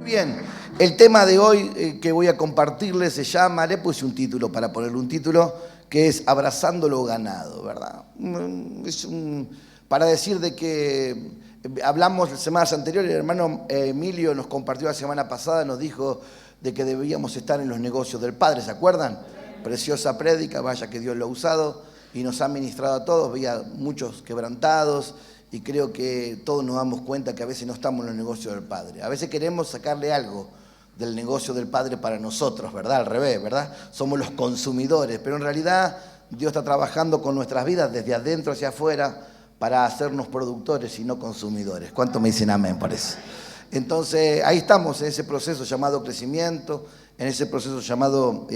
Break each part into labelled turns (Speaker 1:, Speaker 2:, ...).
Speaker 1: Bien, el tema de hoy que voy a compartirles se llama, le puse un título para ponerle un título, que es Abrazando lo ganado, ¿verdad? Para decir de que hablamos las semanas anteriores, el hermano Emilio nos compartió la semana pasada, nos dijo de que debíamos estar en los negocios del Padre, ¿se acuerdan? Preciosa prédica, vaya que Dios lo ha usado y nos ha ministrado a todos, veía muchos quebrantados. Y creo que todos nos damos cuenta que a veces no estamos en los negocios del Padre. A veces queremos sacarle algo del negocio del Padre para nosotros, ¿verdad? Al revés, ¿verdad? Somos los consumidores, pero en realidad Dios está trabajando con nuestras vidas desde adentro hacia afuera para hacernos productores y no consumidores. ¿Cuántos me dicen amén por eso? Entonces, ahí estamos en ese proceso llamado crecimiento, en ese proceso llamado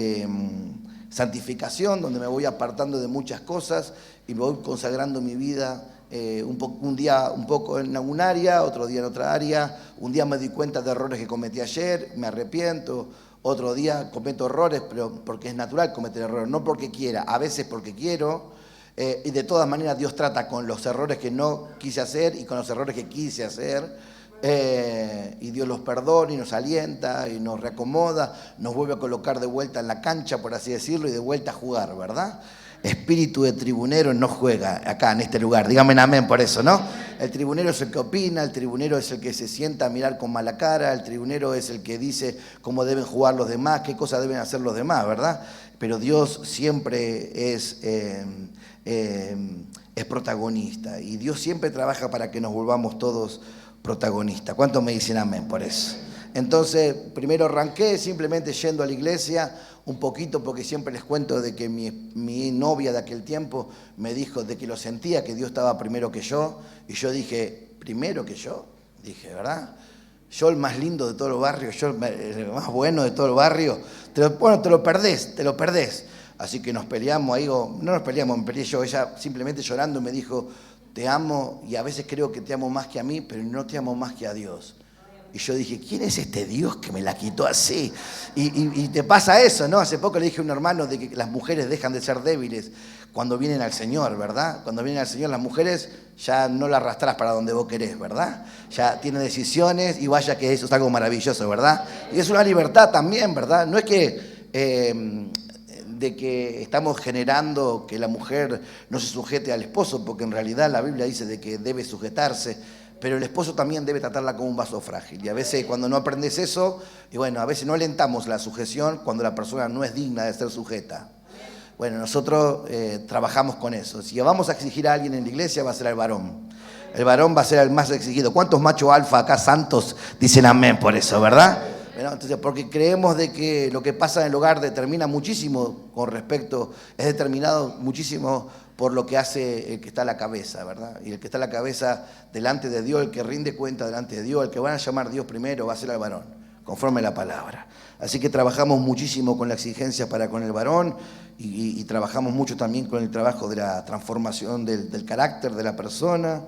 Speaker 1: santificación, donde me voy apartando de muchas cosas y me voy consagrando mi vida. Un día un poco en un área, otro día en otra área. Un día me di cuenta de errores que cometí ayer, me arrepiento. Otro día cometo errores, pero porque es natural cometer errores, no porque quiera, a veces porque quiero. Y de todas maneras Dios trata con los errores que no quise hacer y con los errores que quise hacer. Y Dios los perdona y nos alienta y nos reacomoda, nos vuelve a colocar de vuelta en la cancha, por así decirlo, y de vuelta a jugar, ¿verdad? Espíritu de tribunero no juega acá en este lugar, díganme amén por eso, ¿no? El tribunero es el que opina, el tribunero es el que se sienta a mirar con mala cara, el tribunero es el que dice cómo deben jugar los demás, qué cosas deben hacer los demás, ¿verdad? Pero Dios siempre es protagonista y Dios siempre trabaja para que nos volvamos todos protagonistas. ¿Cuántos me dicen amén por eso? Entonces, primero arranqué simplemente yendo a la iglesia un poquito, porque siempre les cuento de que mi novia de aquel tiempo me dijo de que lo sentía, que Dios estaba primero que yo, y yo dije, ¿primero que yo? Dije, ¿verdad? Yo el más lindo de todos los barrios, yo el más bueno de todo el barrio, te lo perdés. Así que nos peleamos ahí, no nos peleamos, me peleé yo, ella simplemente llorando me dijo, te amo y a veces creo que te amo más que a mí, pero no te amo más que a Dios. Y yo dije, ¿quién es este Dios que me la quitó así? Y te pasa eso, ¿no? Hace poco le dije a un hermano de que las mujeres dejan de ser débiles cuando vienen al Señor, ¿verdad? Cuando vienen al Señor las mujeres ya no la arrastrás para donde vos querés, ¿verdad? Ya tienen decisiones y vaya que eso es algo maravilloso, ¿verdad? Y es una libertad también, ¿verdad? No es que de que estamos generando que la mujer no se sujete al esposo, porque en realidad la Biblia dice de que debe sujetarse. Pero el esposo también debe tratarla como un vaso frágil. Y a veces cuando no aprendes eso, y bueno, a veces no alentamos la sujeción cuando la persona no es digna de ser sujeta. Bueno, nosotros trabajamos con eso. Si vamos a exigir a alguien en la iglesia, va a ser al varón. El varón va a ser el más exigido. ¿Cuántos machos alfa acá santos dicen amén por eso, verdad? Bueno, entonces, porque creemos de que lo que pasa en el hogar determina muchísimo con respecto, es determinado muchísimo por lo que hace el que está a la cabeza, ¿verdad? Y el que está a la cabeza delante de Dios, el que rinde cuenta delante de Dios, el que van a llamar Dios primero va a ser al varón, conforme a la palabra. Así que trabajamos muchísimo con la exigencia para con el varón y trabajamos mucho también con el trabajo de la transformación del carácter de la persona.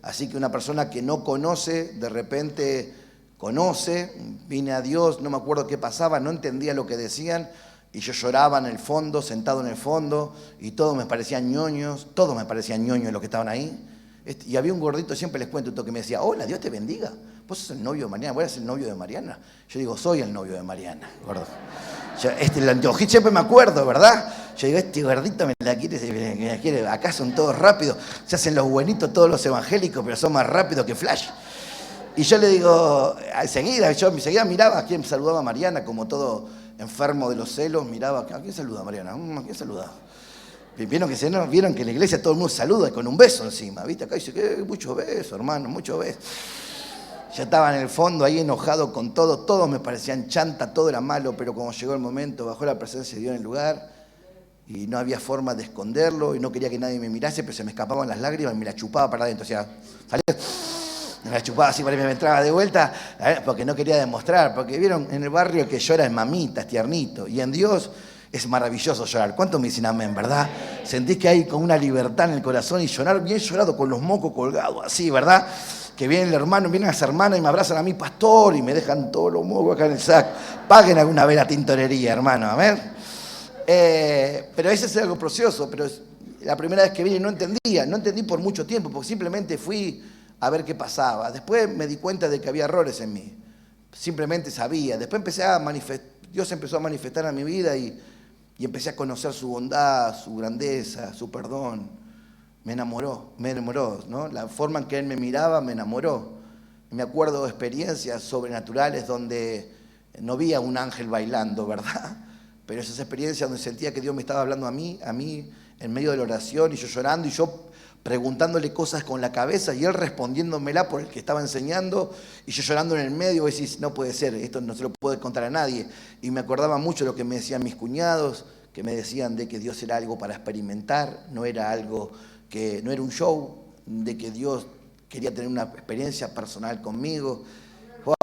Speaker 1: Así que una persona que no conoce, de repente conoce, vine a Dios, no me acuerdo qué pasaba, no entendía lo que decían, y yo lloraba en el fondo, sentado en el fondo, y todos me parecían ñoños los que estaban ahí. Y había un gordito, siempre les cuento esto, que me decía, hola, Dios te bendiga, vos sos el novio de Mariana, vos eres el novio de Mariana. Yo digo, soy el novio de Mariana, gordo. El anteojito siempre me acuerdo, ¿verdad? Yo digo, este gordito me la quiere, acá son todos rápidos, se hacen los buenitos todos los evangélicos, pero son más rápidos que Flash. Y yo le digo, enseguida miraba a quién saludaba a Mariana, como todo enfermo de los celos, miraba, ¿a quién saluda Mariana? ¿A quién saluda? Vieron que en la iglesia todo el mundo saluda con un beso encima, ¿viste? Acá dice, muchos besos, hermano, muchos besos. Ya estaba en el fondo ahí enojado con todo, todos me parecían chanta, todo era malo, pero cuando llegó el momento, bajó la presencia de Dios en el lugar y no había forma de esconderlo y no quería que nadie me mirase, pero se me escapaban las lágrimas y me las chupaba para adentro, o sea, salía... Me la chupaba así, me entraba de vuelta, porque no quería demostrar, porque vieron, en el barrio el que llora es mamita, es tiernito, y en Dios es maravilloso llorar. ¿Cuántos me dicen amén, verdad? Sentís que hay con una libertad en el corazón y llorar bien llorado con los mocos colgados, así, ¿verdad? Que viene el hermano, vienen las hermanas y me abrazan a mí, pastor, y me dejan todos los mocos acá en el saco. Paguen alguna vez la tintorería, hermano, amén. Pero ese es algo precioso, pero la primera vez que vine no entendí por mucho tiempo, porque simplemente fui a ver qué pasaba. Después me di cuenta de que había errores en mí, simplemente sabía. Después Dios empezó a manifestar en mi vida y empecé a conocer su bondad, su grandeza, su perdón. Me enamoró, ¿no? La forma en que Él me miraba me enamoró. Me acuerdo de experiencias sobrenaturales donde no vi a un ángel bailando, ¿verdad? Pero esas experiencias donde sentía que Dios me estaba hablando a mí, en medio de la oración, y yo llorando, y yo preguntándole cosas con la cabeza, y Él respondiéndomela por el que estaba enseñando, y yo llorando en el medio, y decís, no puede ser, esto no se lo puedo contar a nadie. Y me acordaba mucho lo que me decían mis cuñados, que me decían de que Dios era algo para experimentar, no era algo que no era un show, de que Dios quería tener una experiencia personal conmigo. ¡Wow!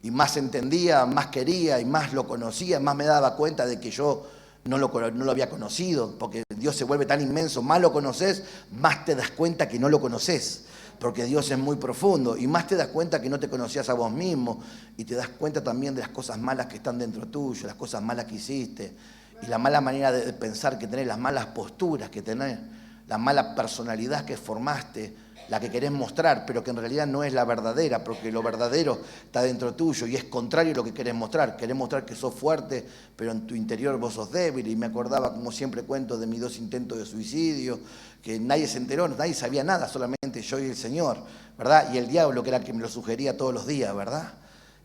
Speaker 1: Y más entendía, más quería y más lo conocía, más me daba cuenta de que yo no lo había conocido, porque Dios se vuelve tan inmenso, más lo conoces, más te das cuenta que no lo conoces, porque Dios es muy profundo, y más te das cuenta que no te conocías a vos mismo, y te das cuenta también de las cosas malas que están dentro tuyo, las cosas malas que hiciste, y la mala manera de pensar que tenés, las malas posturas que tenés, la mala personalidad que formaste, la que querés mostrar, pero que en realidad no es la verdadera, porque lo verdadero está dentro tuyo y es contrario a lo que querés mostrar. Querés mostrar que sos fuerte, pero en tu interior vos sos débil. Y me acordaba, como siempre cuento, de mis 2 intentos de suicidio, que nadie se enteró, nadie sabía nada, solamente yo y el Señor, ¿verdad? Y el diablo, que era el que me lo sugería todos los días, ¿verdad?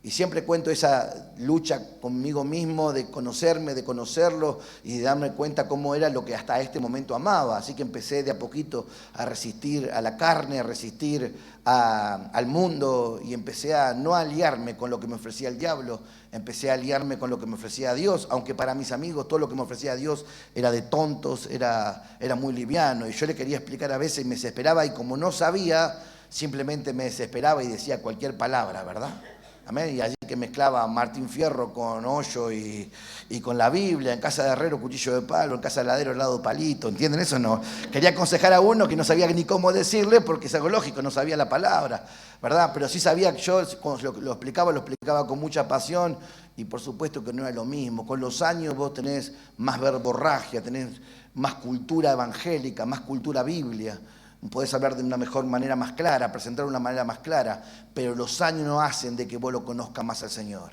Speaker 1: Y siempre cuento esa lucha conmigo mismo de conocerme, de conocerlo y de darme cuenta cómo era lo que hasta este momento amaba. Así que empecé de a poquito a resistir a la carne, a resistir al mundo y empecé a no aliarme con lo que me ofrecía el diablo, empecé a aliarme con lo que me ofrecía Dios, aunque para mis amigos todo lo que me ofrecía Dios era de tontos, era muy liviano. Y yo le quería explicar a veces y me desesperaba y como no sabía, simplemente me desesperaba y decía cualquier palabra, ¿verdad? Amén. Y allí que mezclaba Martín Fierro con hoyo y con la Biblia, en casa de herrero cuchillo de palo, en casa de heladero helado palito, ¿entienden eso? No. Quería aconsejar a uno que no sabía ni cómo decirle, porque es algo lógico, no sabía la palabra, ¿verdad? Pero sí sabía que yo cuando lo explicaba con mucha pasión y por supuesto que no era lo mismo. Con los años vos tenés más verborragia, tenés más cultura evangélica, más cultura biblia. Podés hablar de una mejor manera más clara, presentar de una manera más clara, pero los años no hacen de que vos lo conozcas más al Señor.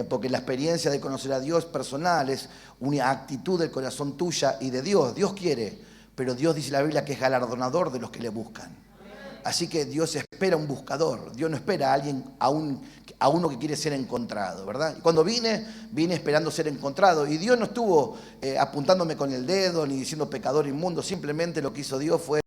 Speaker 1: Porque la experiencia de conocer a Dios personal es una actitud del corazón tuya y de Dios. Dios quiere, pero Dios dice en la Biblia que es galardonador de los que le buscan. Así que Dios espera un buscador. Dios no espera a alguien, a uno que quiere ser encontrado, ¿verdad? Y cuando vine esperando ser encontrado. Y Dios no estuvo apuntándome con el dedo ni diciendo pecador inmundo. Simplemente lo que hizo Dios fue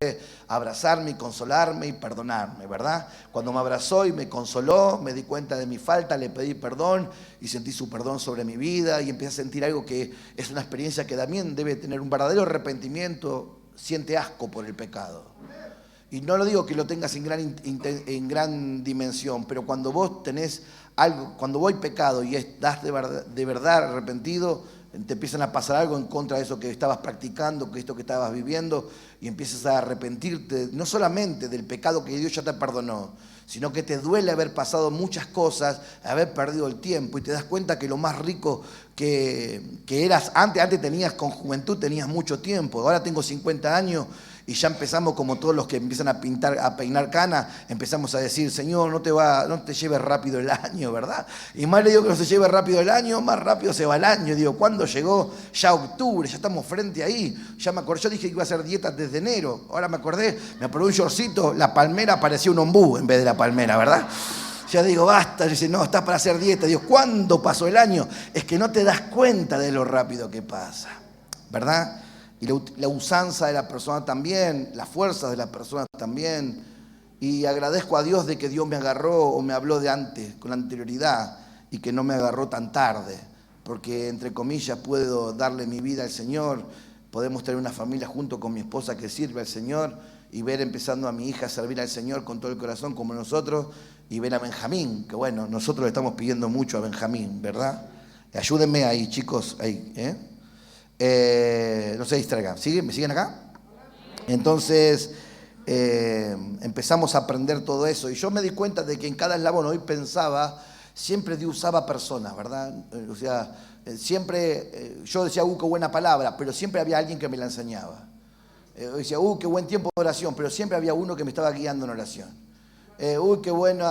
Speaker 1: abrazarme y consolarme y perdonarme, ¿verdad? Cuando me abrazó y me consoló, me di cuenta de mi falta, le pedí perdón y sentí su perdón sobre mi vida y empecé a sentir algo que es una experiencia que también debe tener un verdadero arrepentimiento. Siente asco por el pecado. Y no lo digo que lo tengas en gran dimensión, pero cuando vos tenés algo, cuando vos hay pecado y estás de verdad arrepentido, te empiezan a pasar algo en contra de eso que estabas practicando, que esto que estabas viviendo, y empiezas a arrepentirte, no solamente del pecado que Dios ya te perdonó, sino que te duele haber pasado muchas cosas, haber perdido el tiempo, y te das cuenta que lo más rico que eras antes tenías con juventud, tenías mucho tiempo, ahora tengo 50 años, y ya empezamos como todos los que empiezan a peinar cana, empezamos a decir, Señor, no te lleves rápido el año, ¿verdad? Y más le digo que no se lleve rápido el año, más rápido se va el año. Digo, ¿cuándo llegó? Ya octubre, ya estamos frente ahí. Ya me acordé, yo dije que iba a hacer dieta desde enero. Ahora me acordé, me probé un shortcito, la palmera parecía un ombú en vez de la palmera, ¿verdad? Ya digo, basta, dice, no, estás para hacer dieta. Digo, ¿cuándo pasó el año? Es que no te das cuenta de lo rápido que pasa, ¿verdad? Y la usanza de la persona también, las fuerzas de la persona también. Y agradezco a Dios de que Dios me agarró o me habló de antes, con anterioridad, y que no me agarró tan tarde, porque entre comillas puedo darle mi vida al Señor, podemos tener una familia junto con mi esposa que sirve al Señor, y ver empezando a mi hija a servir al Señor con todo el corazón como nosotros, y ver a Benjamín, que bueno, nosotros le estamos pidiendo mucho a Benjamín, ¿verdad? Ayúdenme ahí, chicos, ahí, no se distraigan. ¿Me siguen acá? Entonces empezamos a aprender todo eso y yo me di cuenta de que en cada eslabón hoy pensaba, siempre Dios usaba personas, ¿verdad? O sea, siempre yo decía, qué buena palabra, pero siempre había alguien que me la enseñaba. Decía, qué buen tiempo de oración, pero siempre había uno que me estaba guiando en oración. Uy, qué bueno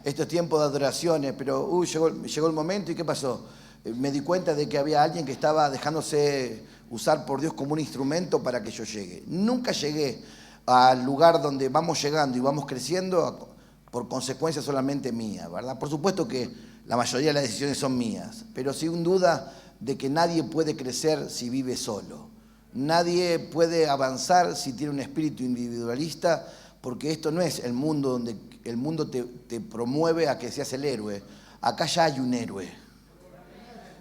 Speaker 1: estos tiempos de adoraciones, pero llegó el momento y ¿qué pasó? Me di cuenta de que había alguien que estaba dejándose usar por Dios como un instrumento para que yo llegue. Nunca llegué al lugar donde vamos llegando y vamos creciendo por consecuencia solamente mía, ¿verdad? Por supuesto que la mayoría de las decisiones son mías, pero sin duda de que nadie puede crecer si vive solo. Nadie puede avanzar si tiene un espíritu individualista, porque esto no es el mundo donde el mundo te promueve a que seas el héroe. Acá ya hay un héroe.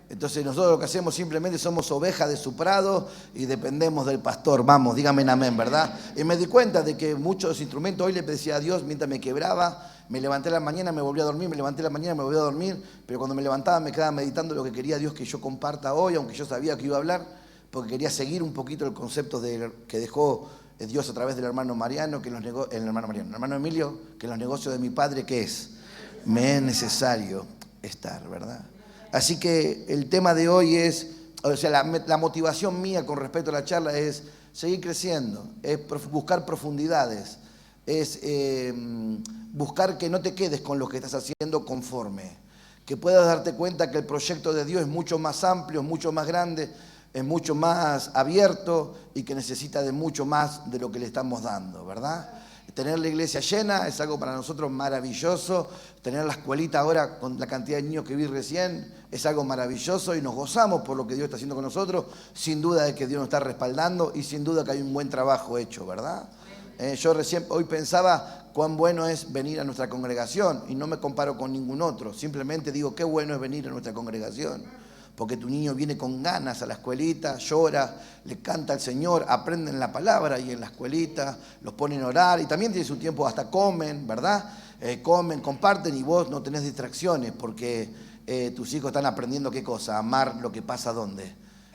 Speaker 1: Entonces nosotros lo que hacemos simplemente somos ovejas de su prado y dependemos del pastor. Vamos, dígame amén, ¿verdad? Y me di cuenta de que muchos instrumentos, hoy le decía a Dios mientras me quebraba, me levanté a la mañana, me volví a dormir, me levanté a la mañana, me volví a dormir, pero cuando me levantaba me quedaba meditando lo que quería Dios que yo comparta hoy, aunque yo sabía que iba a hablar, porque quería seguir un poquito el concepto que dejó Dios a través del hermano Mariano, el hermano Emilio, que en los negocios de mi padre, ¿qué es? Me es necesario estar, ¿verdad? Así que el tema de hoy es, o sea, la motivación mía con respecto a la charla es seguir creciendo, es buscar profundidades, es buscar que no te quedes con lo que estás haciendo conforme, que puedas darte cuenta que el proyecto de Dios es mucho más amplio, es mucho más grande, es mucho más abierto y que necesita de mucho más de lo que le estamos dando, ¿verdad? Tener la iglesia llena es algo para nosotros maravilloso. Tener la escuelita ahora con la cantidad de niños que vi recién es algo maravilloso y nos gozamos por lo que Dios está haciendo con nosotros. Sin duda de que Dios nos está respaldando y sin duda que hay un buen trabajo hecho, ¿verdad? Yo hoy pensaba cuán bueno es venir a nuestra congregación y no me comparo con ningún otro. Simplemente digo qué bueno es venir a nuestra congregación. Porque tu niño viene con ganas a la escuelita, llora, le canta al Señor, aprenden la palabra y en la escuelita los ponen a orar y también tienen su tiempo, hasta comen, ¿verdad? Comen, comparten y vos no tenés distracciones porque tus hijos están aprendiendo qué cosa, amar lo que pasa ¿dónde?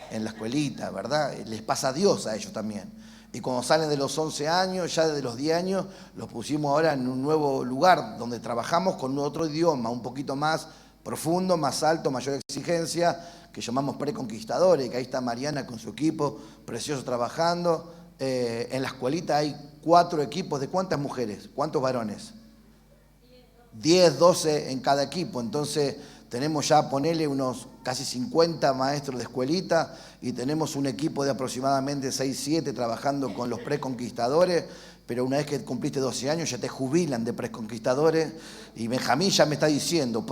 Speaker 1: En la escuelita, ¿verdad? Les pasa a Dios a ellos también. Y cuando salen de los 11 años, ya de los 10 años, los pusimos ahora en un nuevo lugar donde trabajamos con otro idioma, un poquito más profundo, más alto, mayor exigencia, que llamamos preconquistadores, que ahí está Mariana con su equipo, precioso trabajando. En la escuelita hay 4 equipos, ¿de cuántas mujeres? ¿Cuántos varones? 10, 12 en cada equipo, entonces tenemos ya, ponele unos casi 50 maestros de escuelita y tenemos un equipo de aproximadamente 6, 7 trabajando con los preconquistadores, pero una vez que cumpliste 12 años ya te jubilan de preconquistadores y Benjamín ya me está diciendo,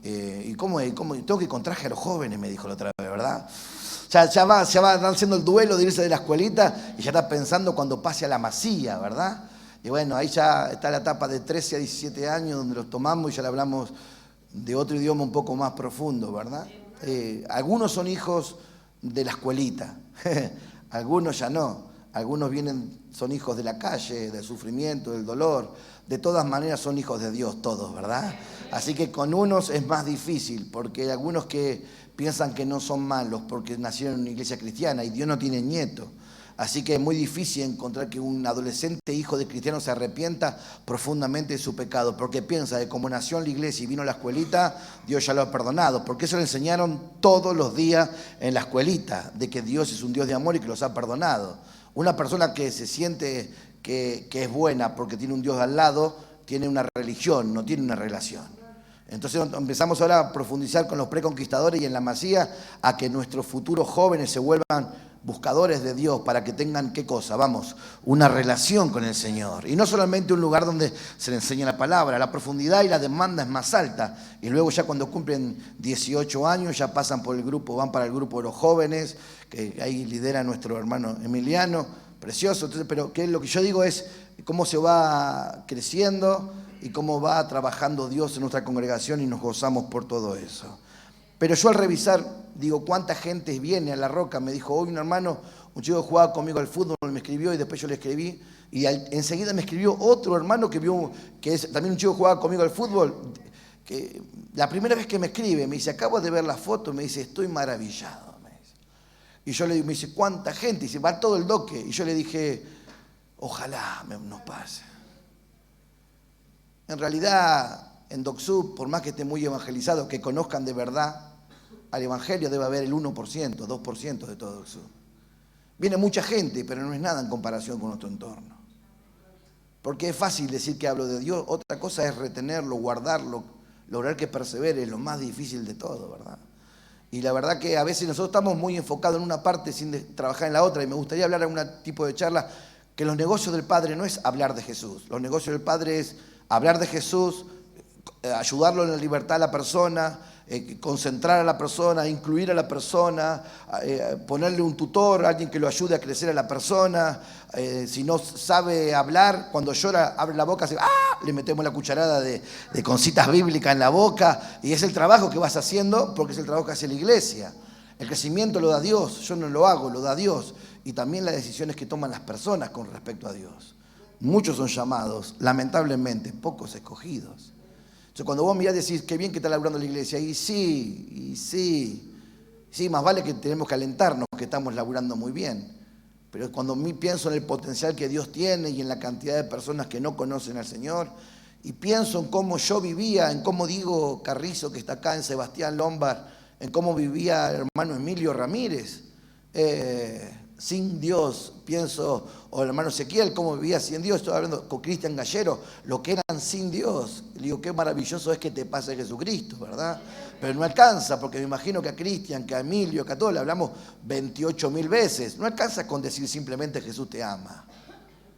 Speaker 1: ¿y cómo es? Tengo que ir con traje a los jóvenes, me dijo la otra vez, ¿verdad? Ya va haciendo el duelo de irse de la escuelita y ya está pensando cuando pase a la masía, ¿verdad? Y bueno, ahí ya está la etapa de 13 a 17 años donde los tomamos y ya le hablamos de otro idioma un poco más profundo, ¿verdad? Algunos son hijos de la escuelita, algunos ya no. Algunos son hijos de la calle, del sufrimiento, del dolor. De todas maneras son hijos de Dios todos, ¿verdad? Así que con unos es más difícil, porque hay algunos que piensan que no son malos porque nacieron en una iglesia cristiana y Dios no tiene nieto. Así que es muy difícil encontrar que un adolescente hijo de cristiano se arrepienta profundamente de su pecado, porque piensa que como nació en la iglesia y vino a la escuelita, Dios ya lo ha perdonado, porque eso le enseñaron todos los días en la escuelita, de que Dios es un Dios de amor y que los ha perdonado. Una persona que se siente que es buena porque tiene un Dios al lado, tiene una religión, no tiene una relación. Entonces empezamos ahora a profundizar con los preconquistadores y en la Masía a que nuestros futuros jóvenes se vuelvan buscadores de Dios para que tengan, ¿qué cosa? Vamos, una relación con el Señor. Y no solamente un lugar donde se les enseña la palabra, la profundidad y la demanda es más alta. Y luego ya cuando cumplen 18 años ya pasan por el grupo, van para el grupo de los jóvenes, que ahí lidera nuestro hermano Emiliano, precioso. Entonces, pero que lo que yo digo es cómo se va creciendo y cómo va trabajando Dios en nuestra congregación y nos gozamos por todo eso. Pero yo al revisar, digo, ¿cuánta gente viene a La Roca? Me dijo, hoy un hermano, un chico que jugaba conmigo al fútbol, me escribió y después yo le escribí. Y enseguida me escribió otro hermano que es también un chico que jugaba conmigo al fútbol, que la primera vez que me escribe, me dice, acabo de ver la foto, me dice, estoy maravillado. Me dice. Y yo le digo, me dice, ¿cuánta gente? Y dice, va todo el doque. Y yo le dije, ojalá nos pase. En realidad, en DocSub, por más que esté muy evangelizado, que conozcan de verdad al evangelio, debe haber el 1%, 2% de todo DocSub. Viene mucha gente, pero no es nada en comparación con nuestro entorno. Porque es fácil decir que hablo de Dios, otra cosa es retenerlo, guardarlo, lograr que persevere, es lo más difícil de todo, ¿verdad? Y la verdad que a veces nosotros estamos muy enfocados en una parte sin trabajar en la otra, y me gustaría hablar en un tipo de charla que los negocios del Padre no es hablar de Jesús, los negocios del Padre es hablar de Jesús, ayudarlo en la libertad a la persona, concentrar a la persona, incluir a la persona, ponerle un tutor, alguien que lo ayude a crecer a la persona. Si no sabe hablar, cuando llora, abre la boca, le metemos la cucharada de concitas bíblicas en la boca, y es el trabajo que vas haciendo porque es el trabajo que hace la iglesia. El crecimiento lo da Dios, yo no lo hago, lo da Dios. Y también las decisiones que toman las personas con respecto a Dios. Muchos son llamados, lamentablemente, pocos escogidos. Entonces, cuando vos mirás, decís, qué bien que está laburando la iglesia. Y sí, más vale que tenemos que alentarnos que estamos laburando muy bien. Pero cuando pienso en el potencial que Dios tiene y en la cantidad de personas que no conocen al Señor, y pienso en cómo yo vivía, en cómo Diego Carrizo, que está acá, en Sebastián Lombard, en cómo vivía el hermano Emilio Ramírez, sin Dios, pienso, o el hermano Ezequiel, cómo vivía sin Dios, estoy hablando con Cristian Gallero, lo que eran sin Dios. Le digo, qué maravilloso es que te pase Jesucristo, ¿verdad? Pero no alcanza, porque me imagino que a Cristian, que a Emilio, que a todos le hablamos 28.000 veces. No alcanza con decir simplemente Jesús te ama.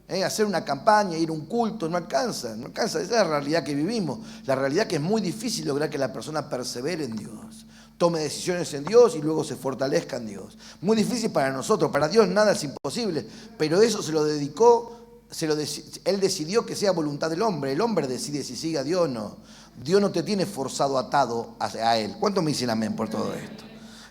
Speaker 1: Hacer una campaña, ir a un culto, no alcanza. Esa es la realidad que vivimos. La realidad que es muy difícil lograr que la persona persevere en Dios, tome decisiones en Dios y luego se fortalezca en Dios. Muy difícil para nosotros, para Dios nada es imposible, pero eso se lo dedicó, Él decidió que sea voluntad del hombre. El hombre decide si sigue a Dios o no. Dios no te tiene forzado atado a Él. ¿Cuántos me dicen amén por todo esto?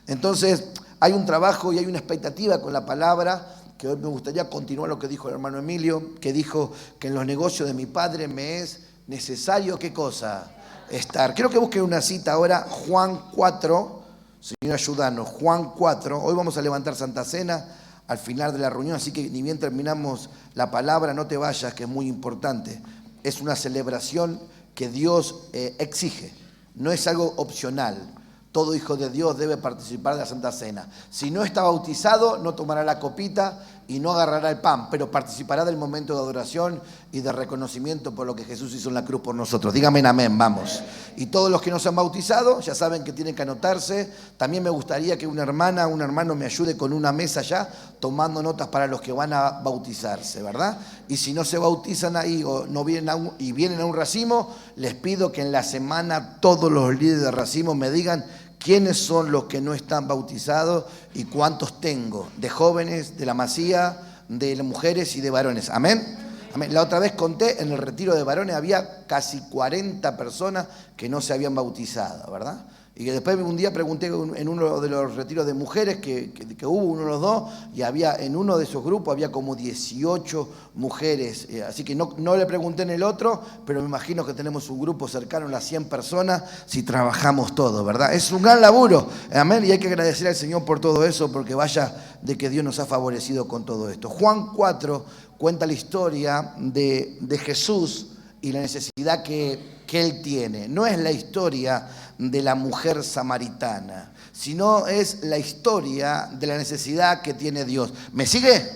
Speaker 1: Entonces, hay un trabajo y hay una expectativa con la palabra, que hoy me gustaría continuar lo que dijo el hermano Emilio, que dijo que en los negocios de mi Padre me es necesario, ¿qué cosa? Estar. Quiero que busquen una cita ahora, Juan 4, Señor ayúdanos, Juan 4, hoy vamos a levantar Santa Cena al final de la reunión, así que ni bien terminamos la palabra, no te vayas, que es muy importante. Es una celebración que Dios exige, no es algo opcional. Todo hijo de Dios debe participar de la Santa Cena. Si no está bautizado, no tomará la copita y no agarrará el pan, pero participará del momento de adoración y de reconocimiento por lo que Jesús hizo en la cruz por nosotros. Dígame amén, vamos. Y todos los que no se han bautizado, ya saben que tienen que anotarse. También me gustaría que una hermana, un hermano me ayude con una mesa ya, tomando notas para los que van a bautizarse, ¿verdad? Y si no se bautizan ahí o no vienen y vienen a un racimo, les pido que en la semana todos los líderes de racimo me digan quiénes son los que no están bautizados y cuántos tengo, de jóvenes, de la masía, de mujeres y de varones. Amén. Amén. La otra vez conté, en el retiro de varones había casi 40 personas que no se habían bautizado, ¿verdad? Y que después un día pregunté en uno de los retiros de mujeres que hubo, uno de los dos, y había en uno de esos grupos había como 18 mujeres. Así que no le pregunté en el otro, pero me imagino que tenemos un grupo cercano a las 100 personas si trabajamos todos, ¿verdad? Es un gran laburo, amén, y hay que agradecer al Señor por todo eso, porque vaya de que Dios nos ha favorecido con todo esto. Juan 4 cuenta la historia de Jesús y la necesidad que Él tiene. No es la historia de la mujer samaritana, sino es la historia de la necesidad que tiene Dios. ¿Me sigue?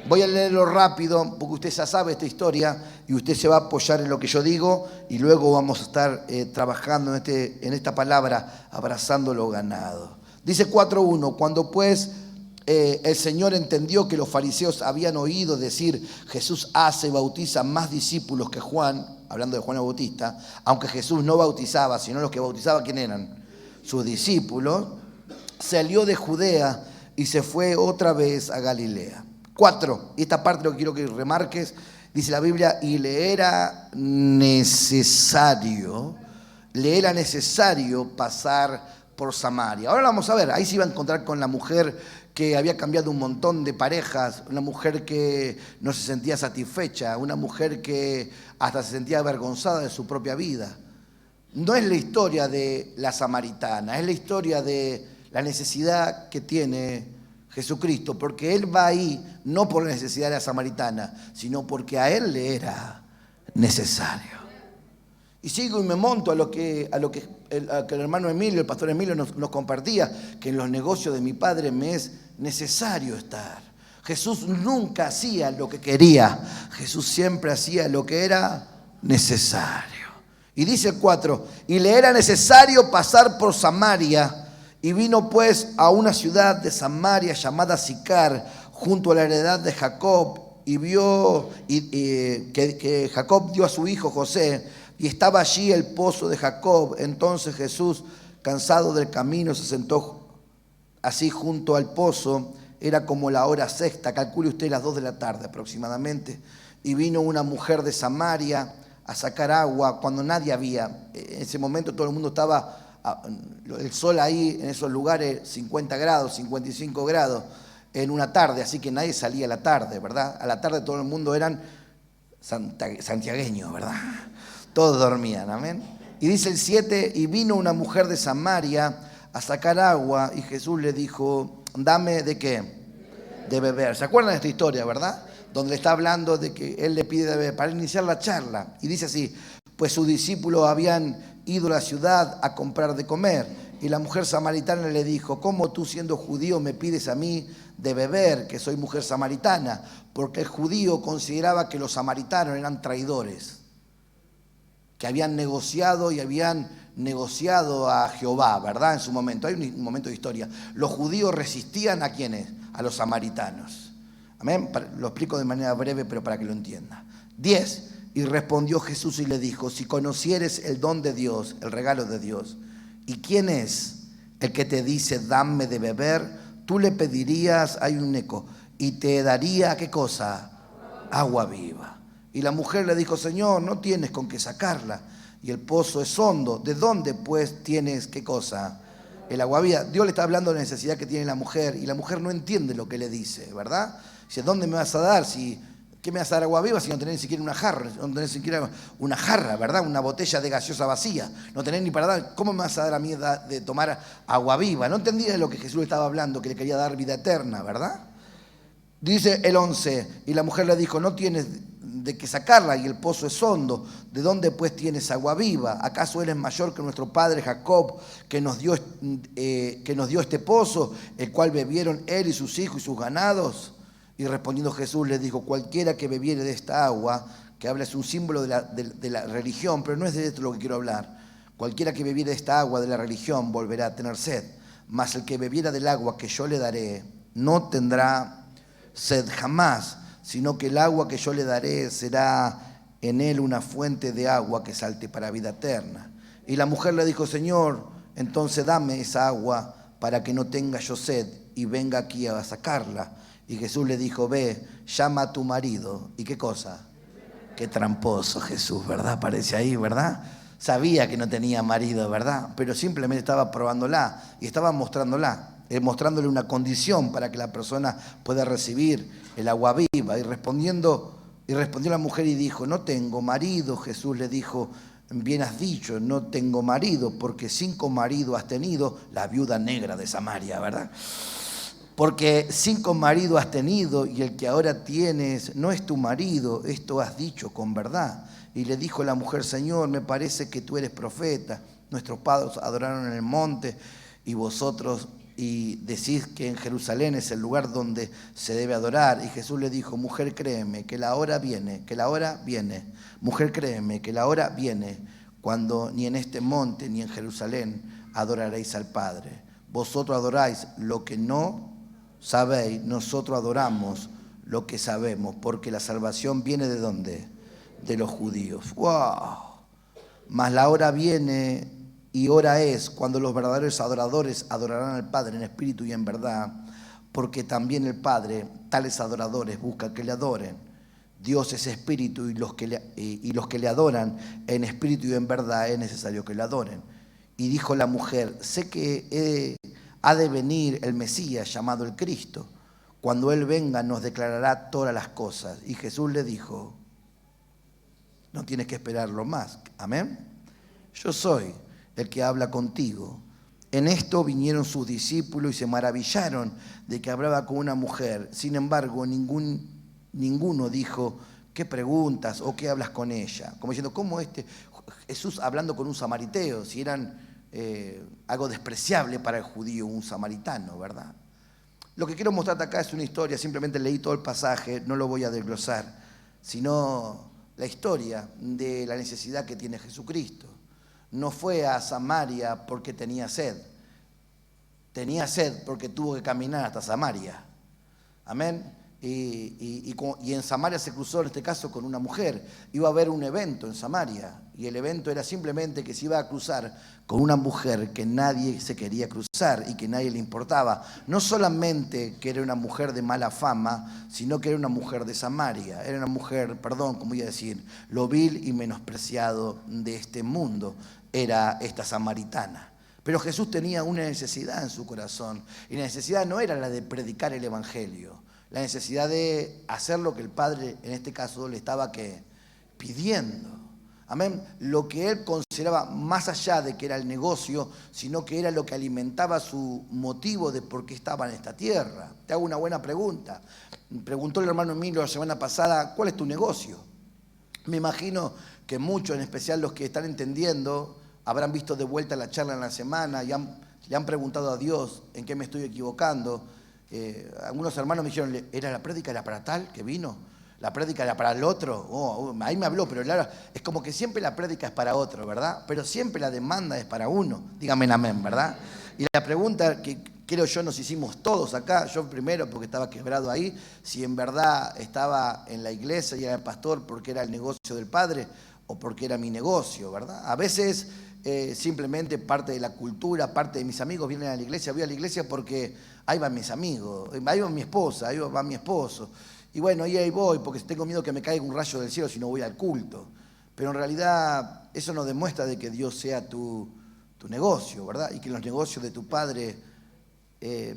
Speaker 1: Voy a leerlo rápido porque usted ya sabe esta historia y usted se va a apoyar en lo que yo digo y luego vamos a estar trabajando en esta palabra, abrazando lo ganado. Dice 4.1, cuando pues el Señor entendió que los fariseos habían oído decir, Jesús hace y bautiza más discípulos que Juan, hablando de Juan el Bautista, aunque Jesús no bautizaba, sino los que bautizaban, ¿quién eran? Sus discípulos. Salió de Judea y se fue otra vez a Galilea. 4, y esta parte lo que quiero que remarques, dice la Biblia, y le era necesario pasar por Samaria. Ahora vamos a ver, ahí se iba a encontrar con la mujer que había cambiado un montón de parejas, una mujer que no se sentía satisfecha, una mujer que hasta se sentía avergonzada de su propia vida. No es la historia de la samaritana, es la historia de la necesidad que tiene Jesucristo, porque Él va ahí no por la necesidad de la samaritana, sino porque a Él le era necesario. Y sigo y me monto a lo que el hermano Emilio, el pastor Emilio nos compartía, que en los negocios de mi Padre me es necesario estar. Jesús nunca hacía lo que quería. Jesús siempre hacía lo que era necesario. Y dice el 4, y le era necesario pasar por Samaria, y vino pues a una ciudad de Samaria llamada Sicar, junto a la heredad de Jacob, y vio que Jacob dio a su hijo José, y estaba allí el pozo de Jacob. Entonces Jesús, cansado del camino, se sentó así junto al pozo. Era como la hora sexta, calcule usted las 2 de la tarde aproximadamente, y vino una mujer de Samaria a sacar agua cuando nadie había. En ese momento todo el mundo estaba, el sol ahí en esos lugares 50 grados, 55 grados en una tarde, así que nadie salía a la tarde, ¿verdad? A la tarde todo el mundo eran santiagueños, ¿verdad? Todos dormían, amén. Y dice el 7, y vino una mujer de Samaria a sacar agua, y Jesús le dijo, dame ¿de qué? De beber. ¿Se acuerdan de esta historia, verdad? Donde le está hablando de que él le pide de beber para iniciar la charla. Y dice así, pues sus discípulos habían ido a la ciudad a comprar de comer. Y la mujer samaritana le dijo, ¿cómo tú siendo judío me pides a mí de beber, que soy mujer samaritana? Porque el judío consideraba que los samaritanos eran traidores, que habían negociado a Jehová, ¿verdad? En su momento, hay un momento de historia. Los judíos resistían ¿a quiénes? A los samaritanos. Amén. Lo explico de manera breve, pero para que lo entienda. 10. Y respondió Jesús y le dijo, si conocieres el don de Dios, el regalo de Dios, ¿y quién es el que te dice, dame de beber? Tú le pedirías, hay un eco, y te daría, ¿qué cosa? Agua viva. Y la mujer le dijo, Señor, no tienes con qué sacarla, y el pozo es hondo. ¿De dónde pues tienes, qué cosa? El agua viva. Dios le está hablando de la necesidad que tiene la mujer, y la mujer no entiende lo que le dice, ¿verdad? Dice, ¿dónde me vas a dar? ¿Qué me vas a dar agua viva si no tenés ni siquiera una jarra? No tenés ni siquiera una jarra, ¿verdad? Una botella de gaseosa vacía. No tenés ni para dar. ¿Cómo me vas a dar a mí de tomar agua viva? No entendía de lo que Jesús le estaba hablando, que le quería dar vida eterna, ¿verdad? Dice el 11, y la mujer le dijo, no tienes de qué sacarla y el pozo es hondo. ¿De dónde pues tienes agua viva? ¿Acaso eres mayor que nuestro padre Jacob, que nos dio este pozo, el cual bebieron él y sus hijos y sus ganados? Y respondiendo Jesús les dijo, cualquiera que bebiere de esta agua, que habla es un símbolo de la religión, pero no es de esto lo que quiero hablar. Cualquiera que bebiere de esta agua de la religión volverá a tener sed, mas el que bebiera del agua que yo le daré no tendrá sed jamás, sino que el agua que yo le daré será en él una fuente de agua que salte para vida eterna. Y la mujer le dijo, Señor, entonces dame esa agua para que no tenga yo sed y venga aquí a sacarla. Y Jesús le dijo, ve, llama a tu marido. ¿Y qué cosa? Qué tramposo Jesús, ¿verdad? Aparece ahí, ¿verdad? Sabía que no tenía marido, ¿verdad? Pero simplemente estaba probándola y estaba mostrándole una condición para que la persona pueda recibir el agua viva. Y respondió la mujer y dijo, no tengo marido. Jesús le dijo, bien has dicho, no tengo marido, porque 5 maridos has tenido, la viuda negra de Samaria, ¿verdad? Porque 5 maridos has tenido y el que ahora tienes no es tu marido, esto has dicho con verdad. Y le dijo la mujer, Señor, me parece que tú eres profeta. Nuestros padres adoraron en el monte y vosotros y decís que en Jerusalén es el lugar donde se debe adorar. Y Jesús le dijo, mujer, créeme que la hora viene, mujer, créeme que la hora viene cuando ni en este monte ni en Jerusalén adoraréis al Padre. Vosotros adoráis lo que no sabéis, nosotros adoramos lo que sabemos, porque la salvación viene ¿de dónde? De los judíos. ¡Wow! Mas la hora viene y hora es cuando los verdaderos adoradores adorarán al Padre en espíritu y en verdad, porque también el Padre, tales adoradores, busca que le adoren. Dios es espíritu y los que le adoran en espíritu y en verdad es necesario que le adoren. Y dijo la mujer, sé que ha de venir el Mesías llamado el Cristo. Cuando Él venga nos declarará todas las cosas. Y Jesús le dijo, no tienes que esperarlo más. Amén. Yo soy el que habla contigo. En esto vinieron sus discípulos y se maravillaron de que hablaba con una mujer. Sin embargo, ninguno dijo, ¿qué preguntas o qué hablas con ella? Como diciendo, ¿cómo Jesús hablando con un samariteo? Si eran algo despreciable para el judío, un samaritano, ¿verdad? Lo que quiero mostrarte acá es una historia, simplemente leí todo el pasaje, no lo voy a desglosar, sino la historia de la necesidad que tiene Jesucristo. No fue a Samaria porque tenía sed porque tuvo que caminar hasta Samaria. Amén. Y en Samaria se cruzó en este caso con una mujer. Iba a haber un evento en Samaria y el evento era simplemente que se iba a cruzar con una mujer que nadie se quería cruzar y que nadie le importaba. No solamente que era una mujer de mala fama, sino que era una mujer de Samaria. Era una mujer, perdón, como voy a decir, lo vil y menospreciado de este mundo era esta samaritana. Pero Jesús tenía una necesidad en su corazón y la necesidad no era la de predicar el evangelio. La necesidad de hacer lo que el Padre, en este caso, le estaba pidiendo. Amén. Lo que él consideraba más allá de que era el negocio, sino que era lo que alimentaba su motivo de por qué estaba en esta tierra. Te hago una buena pregunta. Preguntó el hermano Emilio la semana pasada, ¿cuál es tu negocio? Me imagino que muchos, en especial los que están entendiendo, habrán visto de vuelta la charla en la semana y le han preguntado a Dios en qué me estoy equivocando. Algunos hermanos me dijeron, ¿era la prédica era para tal que vino? ¿La prédica era para el otro? Ahí me habló, pero claro, es como que siempre la prédica es para otro, ¿verdad? Pero siempre la demanda es para uno. Dígame amén, ¿verdad? Y la pregunta que creo yo nos hicimos todos acá, yo primero porque estaba quebrado ahí, si en verdad estaba en la iglesia y era el pastor porque era el negocio del Padre o porque era mi negocio, ¿verdad? A veces simplemente parte de la cultura, parte de mis amigos vienen a la iglesia, voy a la iglesia porque ahí van mis amigos, ahí va mi esposa, ahí va mi esposo. Y bueno, ahí voy porque tengo miedo que me caiga un rayo del cielo si no voy al culto. Pero en realidad eso no demuestra de que Dios sea tu negocio, ¿verdad? Y que en los negocios de tu Padre te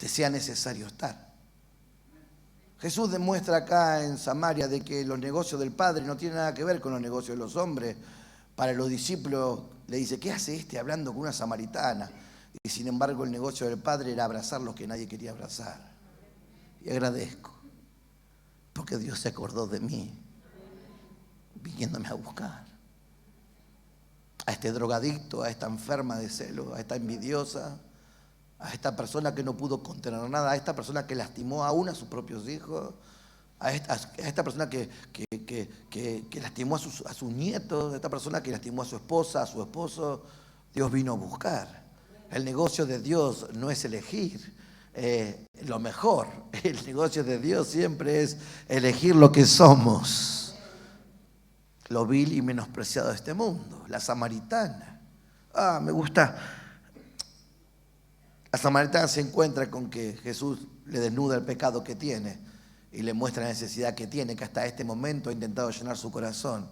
Speaker 1: sea necesario estar. Jesús demuestra acá en Samaria de que los negocios del Padre no tienen nada que ver con los negocios de los hombres. Para los discípulos le dice, ¿qué hace este hablando con una samaritana? Y sin embargo el negocio del Padre era abrazar los que nadie quería abrazar. Y agradezco, porque Dios se acordó de mí, viniéndome a buscar. A este drogadicto, a esta enferma de celo, a esta envidiosa, a esta persona que no pudo contener nada, a esta persona que lastimó aún a sus propios hijos, a esta persona que lastimó a sus nietos, a esta persona que lastimó a su esposa, a su esposo. Dios vino a buscar. El negocio de Dios no es elegir lo mejor. El negocio de Dios siempre es elegir lo que somos. Lo vil y menospreciado de este mundo. La samaritana. Me gusta. La samaritana se encuentra con que Jesús le desnuda el pecado que tiene y le muestra la necesidad que tiene, que hasta este momento ha intentado llenar su corazón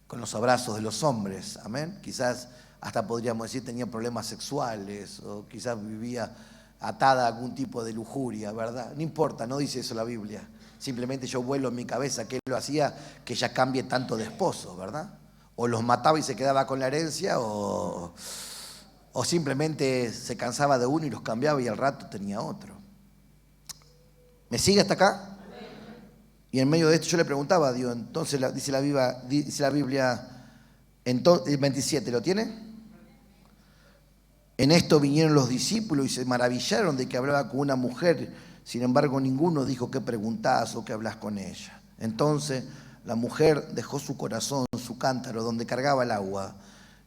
Speaker 1: con los abrazos de los hombres. Amén. Quizás hasta podríamos decir tenía problemas sexuales o quizás vivía atada a algún tipo de lujuria, ¿verdad? No importa, no dice eso la Biblia. Simplemente yo vuelo en mi cabeza que él lo hacía que ella cambie tanto de esposo, ¿verdad? O los mataba y se quedaba con la herencia o simplemente se cansaba de uno y los cambiaba y al rato tenía otro. ¿Me sigue hasta acá? Y en medio de esto yo le preguntaba a Dios, entonces dice la Biblia, el 27, ¿lo tiene? En esto vinieron los discípulos y se maravillaron de que hablaba con una mujer, sin embargo ninguno dijo qué preguntás o qué hablas con ella. Entonces la mujer dejó su corazón, su cántaro donde cargaba el agua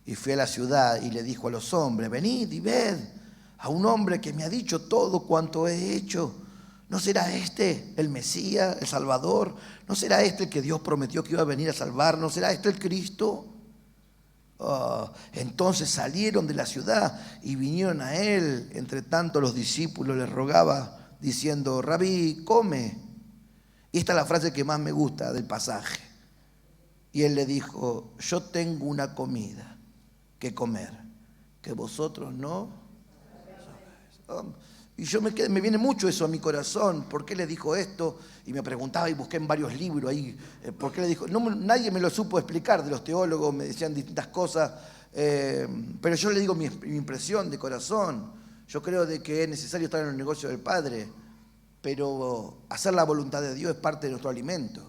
Speaker 1: y fue a la ciudad y le dijo a los hombres, venid y ved a un hombre que me ha dicho todo cuanto he hecho. ¿No será este el Mesías, el Salvador? ¿No será este el que Dios prometió que iba a venir a salvar? ¿No será este el Cristo? Entonces salieron de la ciudad y vinieron a él. Entre tanto los discípulos le rogaban diciendo, Rabí, come. Y esta es la frase que más me gusta del pasaje. Y él le dijo, yo tengo una comida que comer, que vosotros no sabéis. Y me viene mucho eso a mi corazón. ¿Por qué le dijo esto? Y me preguntaba y busqué en varios libros ahí. ¿Por qué le dijo? Nadie me lo supo explicar de los teólogos, me decían distintas cosas. Pero yo le digo mi impresión de corazón. Yo creo de que es necesario estar en el negocio del Padre. Pero hacer la voluntad de Dios es parte de nuestro alimento.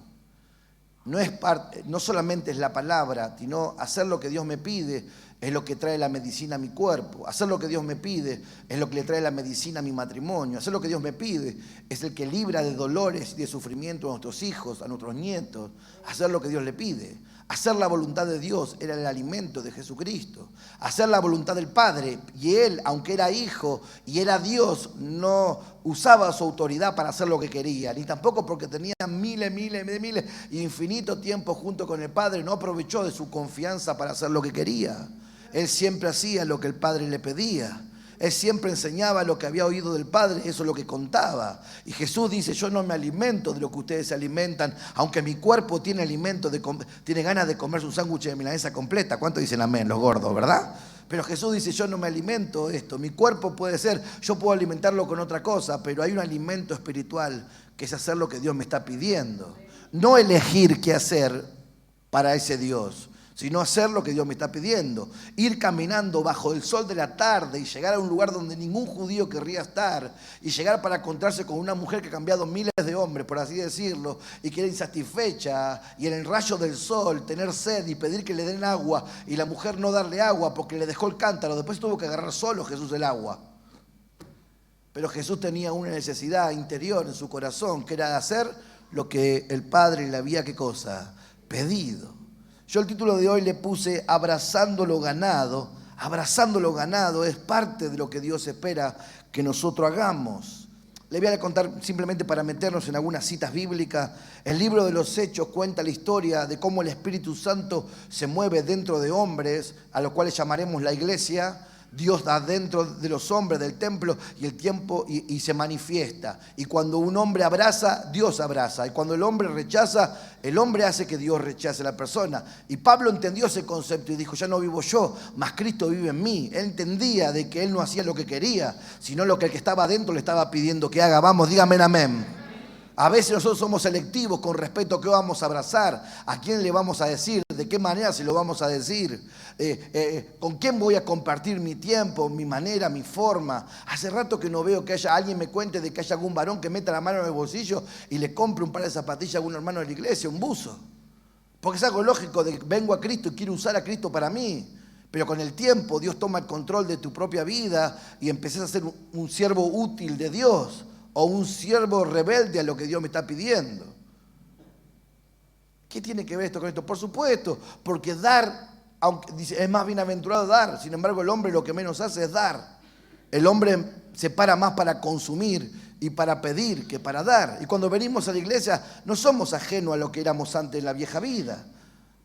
Speaker 1: No solamente es la palabra, sino hacer lo que Dios me pide es lo que trae la medicina a mi cuerpo. Hacer lo que Dios me pide es lo que le trae la medicina a mi matrimonio. Hacer lo que Dios me pide es el que libra de dolores y de sufrimiento a nuestros hijos, a nuestros nietos. Hacer lo que Dios le pide. Hacer la voluntad de Dios era el alimento de Jesucristo. Hacer la voluntad del Padre. Y Él, aunque era hijo y era Dios, no usaba su autoridad para hacer lo que quería. Ni tampoco porque tenía miles y infinito tiempo junto con el Padre, no aprovechó de su confianza para hacer lo que quería. Él siempre hacía lo que el Padre le pedía. Él siempre enseñaba lo que había oído del Padre, eso es lo que contaba. Y Jesús dice, yo no me alimento de lo que ustedes se alimentan, aunque mi cuerpo tiene tiene ganas de comerse un sándwich de milanesa completa. ¿Cuántos dicen amén? Los gordos, ¿verdad? Pero Jesús dice, yo no me alimento de esto. Mi cuerpo puede ser, yo puedo alimentarlo con otra cosa, pero hay un alimento espiritual que es hacer lo que Dios me está pidiendo. No elegir qué hacer para ese Dios, sino hacer lo que Dios me está pidiendo. Ir caminando bajo el sol de la tarde y llegar a un lugar donde ningún judío querría estar, y llegar para encontrarse con una mujer que ha cambiado miles de hombres, por así decirlo, y que era insatisfecha, y en el rayo del sol tener sed y pedir que le den agua, y la mujer no darle agua porque le dejó el cántaro. Después tuvo que agarrar solo Jesús el agua. Pero Jesús tenía una necesidad interior en su corazón, que era hacer lo que el Padre le había, ¿qué cosa? Pedido. Yo el título de hoy le puse Abrazando lo ganado. Abrazando lo ganado es parte de lo que Dios espera que nosotros hagamos. Le voy a contar simplemente para meternos en algunas citas bíblicas. El libro de los Hechos cuenta la historia de cómo el Espíritu Santo se mueve dentro de hombres, a los cuales llamaremos la iglesia. Dios da dentro de los hombres del templo y el tiempo y se manifiesta. Y cuando un hombre abraza, Dios abraza. Y cuando el hombre rechaza, el hombre hace que Dios rechace a la persona. Y Pablo entendió ese concepto y dijo, ya no vivo yo, mas Cristo vive en mí. Él entendía de que él no hacía lo que quería, sino lo que el que estaba adentro le estaba pidiendo que haga. Vamos, dígame amén. A veces nosotros somos selectivos con respecto a qué vamos a abrazar, a quién le vamos a decir, de qué manera se lo vamos a decir, con quién voy a compartir mi tiempo, mi manera, mi forma. Hace rato que no veo que alguien me cuente de que haya algún varón que meta la mano en el bolsillo y le compre un par de zapatillas a algún hermano de la iglesia, un buzo. Porque es algo lógico de que vengo a Cristo y quiero usar a Cristo para mí. Pero con el tiempo Dios toma el control de tu propia vida y empezás a ser un siervo útil de Dios. O un siervo rebelde a lo que Dios me está pidiendo. ¿Qué tiene que ver esto con esto? Por supuesto, porque dar, aunque dice, es más bienaventurado dar. Sin embargo, el hombre lo que menos hace es dar. El hombre se para más para consumir y para pedir que para dar. Y cuando venimos a la iglesia no somos ajenos a lo que éramos antes en la vieja vida.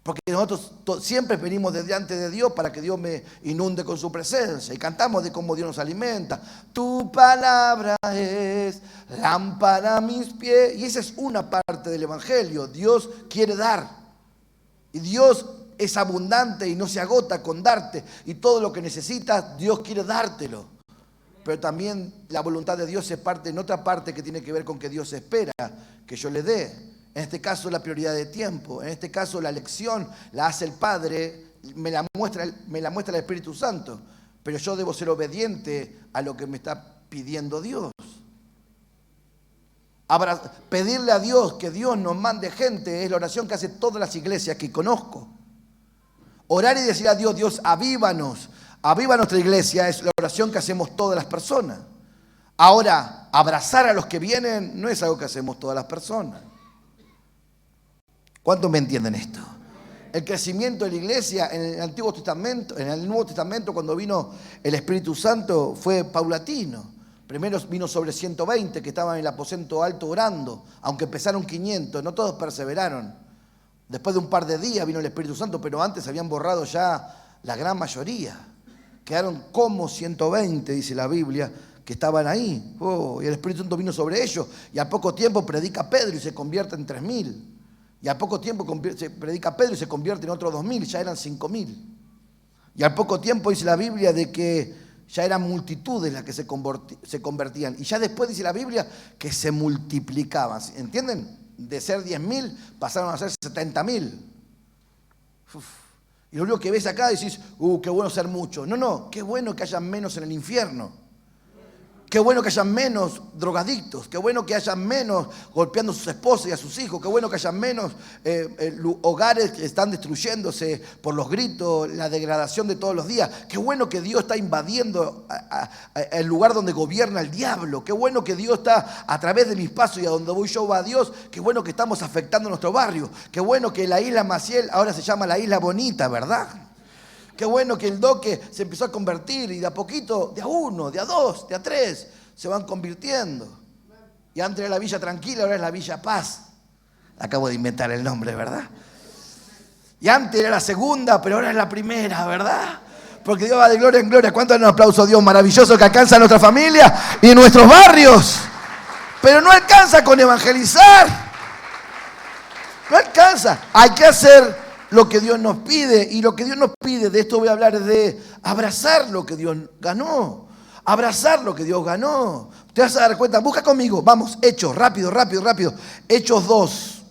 Speaker 1: Porque nosotros siempre venimos delante de Dios para que Dios me inunde con su presencia. Y cantamos de cómo Dios nos alimenta. Tu palabra es lámpara a mis pies. Y esa es una parte del evangelio. Dios quiere dar. Y Dios es abundante y no se agota con darte. Y todo lo que necesitas, Dios quiere dártelo. Pero también la voluntad de Dios es parte en otra parte que tiene que ver con que Dios espera que yo le dé. En este caso la prioridad de tiempo, en este caso la elección la hace el Padre, me la muestra el Espíritu Santo, pero yo debo ser obediente a lo que me está pidiendo Dios. Pedirle a Dios que Dios nos mande gente es la oración que hacen todas las iglesias que conozco. Orar y decir a Dios, Dios, avívanos, aviva nuestra iglesia, es la oración que hacemos todas las personas. Ahora, abrazar a los que vienen no es algo que hacemos todas las personas. ¿Cuántos me entienden esto? El crecimiento de la iglesia en el Antiguo Testamento, en el Nuevo Testamento, cuando vino el Espíritu Santo, fue paulatino. Primero vino sobre 120 que estaban en el aposento alto orando, aunque empezaron 500, no todos perseveraron. Después de un par de días vino el Espíritu Santo, pero antes habían borrado ya la gran mayoría. Quedaron como 120, dice la Biblia, que estaban ahí. Y el Espíritu Santo vino sobre ellos, y a poco tiempo predica Pedro y se convierte en 3.000. Y al poco tiempo se predica Pedro y se convierte en otros 2.000, ya eran 5.000. Y al poco tiempo dice la Biblia de que ya eran multitudes las que se convertían. Y ya después dice la Biblia que se multiplicaban. ¿Entienden? De ser 10.000 pasaron a ser 70.000. Y lo único que ves acá decís, qué bueno ser mucho. No, qué bueno que haya menos en el infierno. Qué bueno que haya menos drogadictos, qué bueno que haya menos golpeando a sus esposas y a sus hijos, qué bueno que haya menos hogares que están destruyéndose por los gritos, la degradación de todos los días. Qué bueno que Dios está invadiendo el lugar donde gobierna el diablo. Qué bueno que Dios está a través de mis pasos y a donde voy yo va Dios. Qué bueno que estamos afectando nuestro barrio. Qué bueno que la isla Maciel ahora se llama la Isla Bonita, ¿verdad? Qué bueno que el Doque se empezó a convertir y de a poquito, de a uno, de a dos, de a tres, se van convirtiendo. Y antes era la Villa Tranquila, ahora es la Villa Paz. Acabo de inventar el nombre, ¿verdad? Y antes era la segunda, pero ahora es la primera, ¿verdad? Porque Dios va de gloria en gloria. ¿Cuánto dan un aplauso a Dios maravilloso que alcanza a nuestra familia y nuestros barrios? Pero no alcanza con evangelizar. No alcanza. Hay que hacer lo que Dios nos pide, y lo que Dios nos pide, de esto voy a hablar, es de abrazar lo que Dios ganó, abrazar lo que Dios ganó. Te vas a dar cuenta, busca conmigo, vamos, Hechos, rápido, Hechos 2,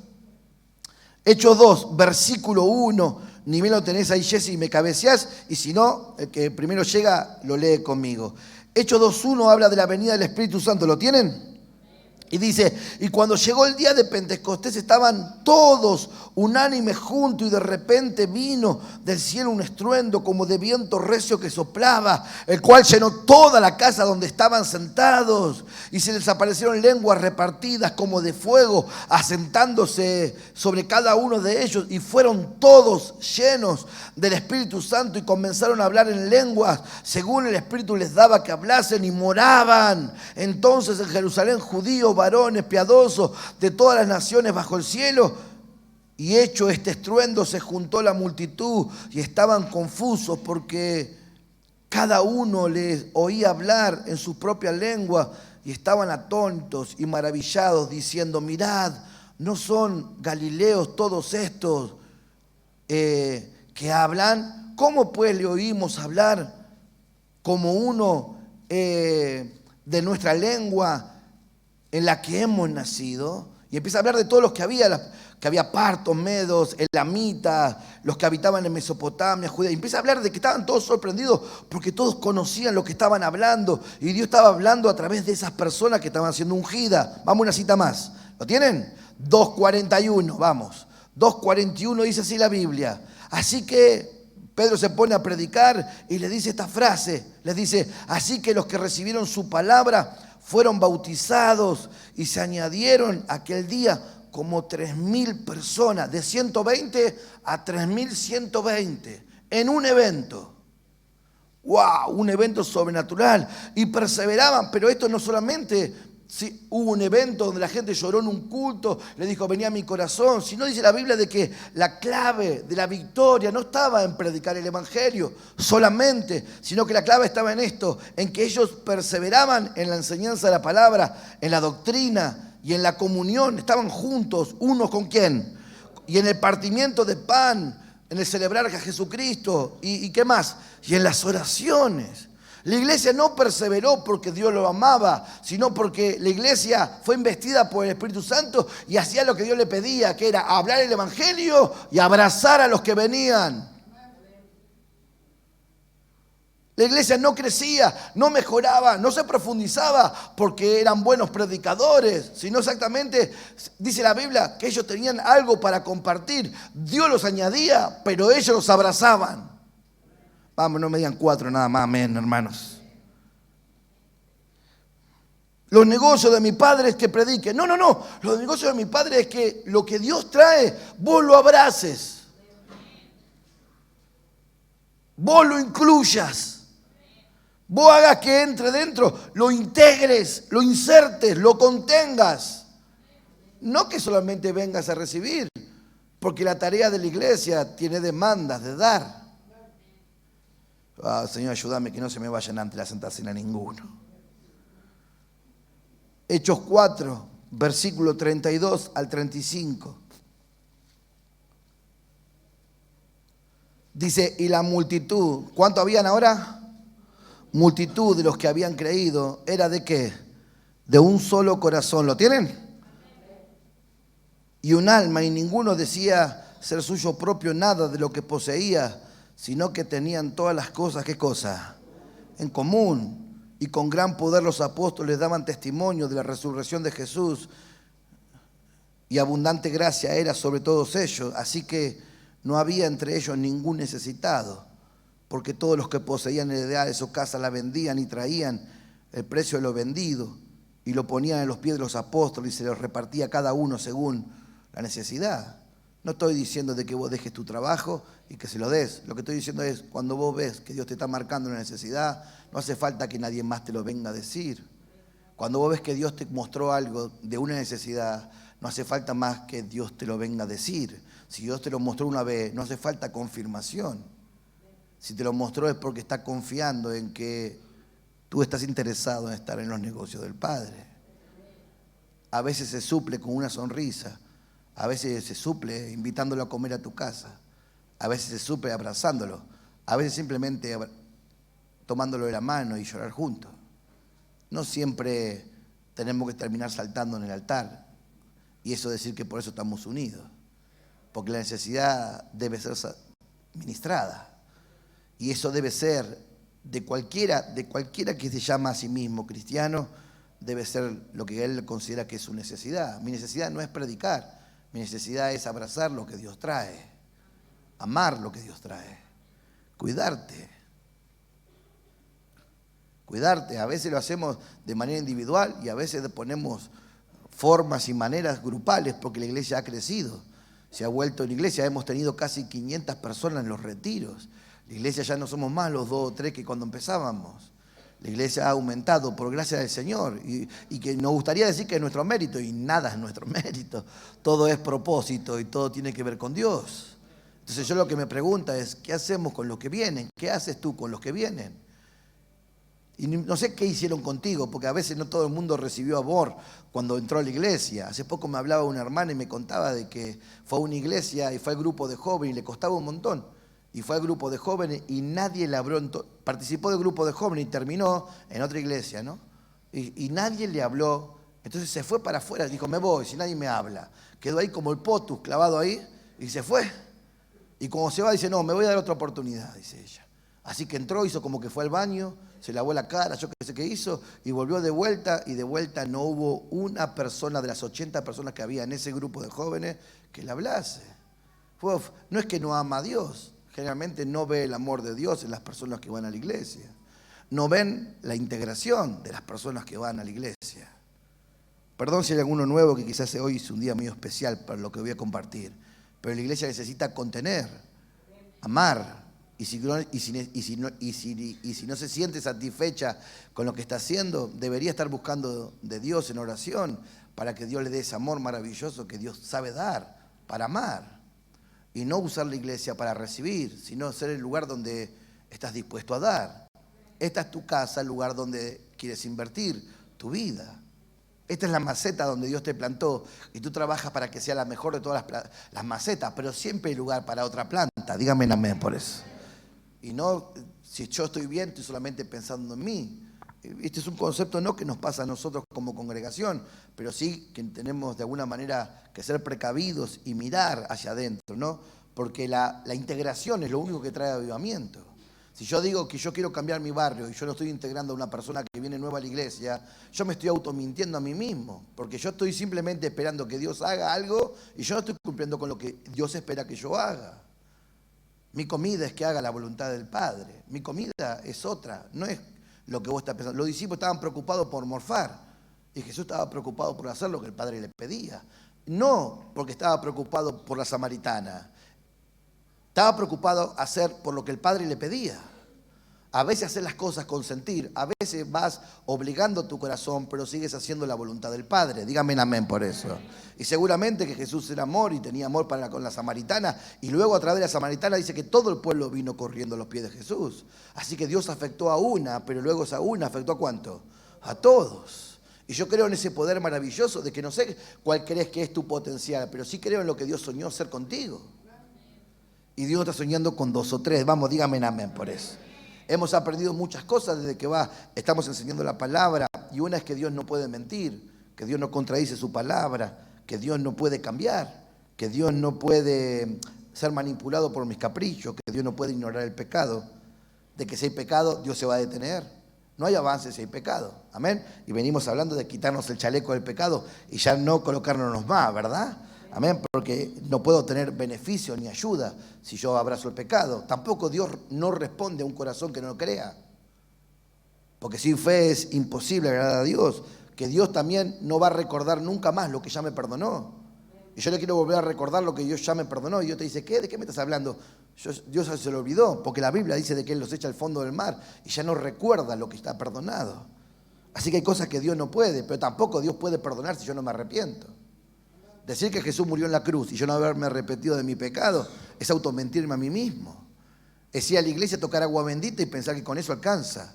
Speaker 1: versículo 1, ni bien lo tenés ahí, Jessy, y me cabeceás, y si no, el que primero llega, lo lee conmigo. Hechos 2.1 habla de la venida del Espíritu Santo, ¿lo tienen? Y dice, y cuando llegó el día de Pentecostés estaban todos unánimes juntos, y de repente vino del cielo un estruendo como de viento recio que soplaba, el cual llenó toda la casa donde estaban sentados, y se les aparecieron lenguas repartidas como de fuego, asentándose sobre cada uno de ellos, y fueron todos llenos del Espíritu Santo y comenzaron a hablar en lenguas según el Espíritu les daba que hablasen, y moraban entonces en Jerusalén judíos, varones piadosos de todas las naciones bajo el cielo. Y hecho este estruendo se juntó la multitud y estaban confusos porque cada uno les oía hablar en su propia lengua, y estaban atónitos y maravillados diciendo, mirad, ¿no son galileos todos estos que hablan? ¿Cómo pues le oímos hablar como uno de nuestra lengua en la que hemos nacido? Y empieza a hablar de todos los que había partos, medos, elamitas, los que habitaban en Mesopotamia, Judea. Y empieza a hablar de que estaban todos sorprendidos porque todos conocían lo que estaban hablando, y Dios estaba hablando a través de esas personas que estaban siendo ungidas. Vamos una cita más, ¿lo tienen? 2:41, vamos. 2:41 dice así la Biblia. Así que Pedro se pone a predicar y le dice esta frase, les dice, así que los que recibieron su palabra fueron bautizados, y se añadieron aquel día como 3.000 personas, de 120 a 3.120, en un evento. ¡Wow! Un evento sobrenatural. Y perseveraban, pero esto no solamente hubo un evento donde la gente lloró en un culto, le dijo, venía a mi corazón, sino dice la Biblia de que la clave de la victoria no estaba en predicar el evangelio solamente, sino que la clave estaba en esto, en que ellos perseveraban en la enseñanza de la palabra, en la doctrina y en la comunión. Estaban juntos, unos con quién, y en el partimiento de pan, en el celebrar a Jesucristo, y ¿qué más? Y en las oraciones. La iglesia no perseveró porque Dios lo amaba, sino porque la iglesia fue investida por el Espíritu Santo y hacía lo que Dios le pedía, que era hablar el evangelio y abrazar a los que venían. La iglesia no crecía, no mejoraba, no se profundizaba porque eran buenos predicadores, sino exactamente, dice la Biblia, que ellos tenían algo para compartir. Dios los añadía, pero ellos los abrazaban. Vamos, no me digan 4 nada más, amén, hermanos. Los negocios de mi padre es que predique. No. Los negocios de mi padre es que lo que Dios trae, vos lo abraces. Vos lo incluyas. Vos hagas que entre dentro, lo integres, lo insertes, lo contengas. No que solamente vengas a recibir, porque la tarea de la iglesia tiene demandas de dar. Señor, ayúdame que no se me vayan antes de la Santa Cena ninguno. Hechos 4, versículo 32 al 35. Dice, y la multitud, ¿cuánto habían ahora? Multitud de los que habían creído, ¿era de qué? De un solo corazón, ¿lo tienen? Y un alma, y ninguno decía ser suyo propio nada de lo que poseía, sino que tenían todas las cosas, ¿qué cosa? En común. y con gran poder los apóstoles daban testimonio de la resurrección de Jesús, y abundante gracia era sobre todos ellos. Así que no había entre ellos ningún necesitado, porque todos los que poseían heredades o casas la vendían y traían el precio de lo vendido y lo ponían en los pies de los apóstoles y se los repartía a cada uno según la necesidad. No estoy diciendo de que vos dejes tu trabajo y que se lo des. Lo que estoy diciendo es, cuando vos ves que Dios te está marcando una necesidad, no hace falta que nadie más te lo venga a decir. Cuando vos ves que Dios te mostró algo de una necesidad, no hace falta más que Dios te lo venga a decir. Si Dios te lo mostró una vez, no hace falta confirmación. Si te lo mostró es porque está confiando en que tú estás interesado en estar en los negocios del Padre. A veces se suple con una sonrisa. A veces se suple invitándolo a comer a tu casa. A veces se suple abrazándolo. A veces simplemente tomándolo de la mano y llorar juntos. No siempre tenemos que terminar saltando en el altar. Y eso decir que por eso estamos unidos. Porque la necesidad debe ser ministrada. Y eso debe ser de cualquiera que se llama a sí mismo cristiano, debe ser lo que él considera que es su necesidad. Mi necesidad no es predicar. Mi necesidad es abrazar lo que Dios trae, amar lo que Dios trae, cuidarte. Cuidarte, a veces lo hacemos de manera individual y a veces ponemos formas y maneras grupales porque la iglesia ha crecido. Se ha vuelto en iglesia, hemos tenido casi 500 personas en los retiros. La iglesia ya no somos más los 2 o 3 que cuando empezábamos. La iglesia ha aumentado por gracia del Señor y que nos gustaría decir que es nuestro mérito y nada es nuestro mérito. Todo es propósito y todo tiene que ver con Dios. Entonces yo lo que me pregunto es, ¿qué hacemos con los que vienen? ¿Qué haces tú con los que vienen? Y no sé qué hicieron contigo, porque a veces no todo el mundo recibió amor cuando entró a la iglesia. Hace poco me hablaba una hermana y me contaba de que fue a una iglesia y fue al grupo de jóvenes y le costaba un montón. Y fue al grupo de jóvenes y nadie le habló, participó del grupo de jóvenes y terminó en otra iglesia, ¿no? Y nadie le habló, entonces se fue para afuera, dijo, me voy, si nadie me habla. Quedó ahí como el potus clavado ahí y se fue. Y cuando se va dice, no, me voy a dar otra oportunidad, dice ella. Así que entró, hizo como que fue al baño, se lavó la cara, yo qué sé qué hizo, y volvió de vuelta, y de vuelta no hubo una persona de las 80 personas que había en ese grupo de jóvenes que le hablase. No es que no ama a Dios, generalmente no ve el amor de Dios en las personas que van a la iglesia. No ven la integración de las personas que van a la iglesia. Perdón si hay alguno nuevo que quizás hoy es un día muy especial para lo que voy a compartir, pero la iglesia necesita contener, amar. Y si no se siente satisfecha con lo que está haciendo, debería estar buscando de Dios en oración para que Dios le dé ese amor maravilloso que Dios sabe dar, para amar. Y no usar la iglesia para recibir, sino ser el lugar donde estás dispuesto a dar. Esta es tu casa, el lugar donde quieres invertir tu vida. Esta es la maceta donde Dios te plantó y tú trabajas para que sea la mejor de todas las macetas, pero siempre hay lugar para otra planta. Dígame amén por eso. Y no, si yo estoy bien, estoy solamente pensando en mí. Este es un concepto no que nos pasa a nosotros como congregación, pero sí que tenemos de alguna manera que ser precavidos y mirar hacia adentro, ¿no? Porque la integración es lo único que trae avivamiento. Si yo digo que yo quiero cambiar mi barrio y yo no estoy integrando a una persona que viene nueva a la iglesia, yo me estoy automintiendo a mí mismo, porque yo estoy simplemente esperando que Dios haga algo y yo no estoy cumpliendo con lo que Dios espera que yo haga. Mi comida es que haga la voluntad del Padre. Mi comida es otra, no es lo que vos estás pensando. Los discípulos estaban preocupados por morfar y Jesús estaba preocupado por hacer lo que el Padre le pedía. No porque estaba preocupado por la samaritana. Estaba preocupado hacer por lo que el Padre le pedía. A veces hacer las cosas con sentir, a veces vas obligando tu corazón, pero sigues haciendo la voluntad del Padre. Dígame amén por eso. Y seguramente que Jesús era amor y tenía amor para con la samaritana, y luego a través de la samaritana dice que todo el pueblo vino corriendo a los pies de Jesús. Así que Dios afectó a una, pero luego esa una afectó ¿a cuánto? A todos. Y yo creo en ese poder maravilloso de que no sé cuál crees que es tu potencial, pero sí creo en lo que Dios soñó hacer contigo. Y Dios está soñando con 2 o 3. Vamos, dígame amén por eso. Hemos aprendido muchas cosas desde que estamos enseñando la palabra, y una es que Dios no puede mentir, que Dios no contradice su palabra, que Dios no puede cambiar, que Dios no puede ser manipulado por mis caprichos, que Dios no puede ignorar el pecado, de que si hay pecado Dios se va a detener No hay avance si hay pecado. Amén. Y venimos hablando de quitarnos el chaleco del pecado y ya no colocárnoslos más, ¿verdad? Amén. Porque no puedo tener beneficio ni ayuda si yo abrazo el pecado. Tampoco Dios no responde a un corazón que no lo crea. Porque sin fe es imposible agradar a Dios. Que Dios también no va a recordar nunca más lo que ya me perdonó. Y yo le quiero volver a recordar lo que Dios ya me perdonó. Y Dios te dice, ¿qué? ¿De qué me estás hablando? Dios se lo olvidó, porque la Biblia dice de que Él los echa al fondo del mar y ya no recuerda lo que está perdonado. Así que hay cosas que Dios no puede, pero tampoco Dios puede perdonar si yo no me arrepiento. Decir que Jesús murió en la cruz y yo no haberme arrepentido de mi pecado es automentirme a mí mismo. Es ir a la iglesia a tocar agua bendita y pensar que con eso alcanza.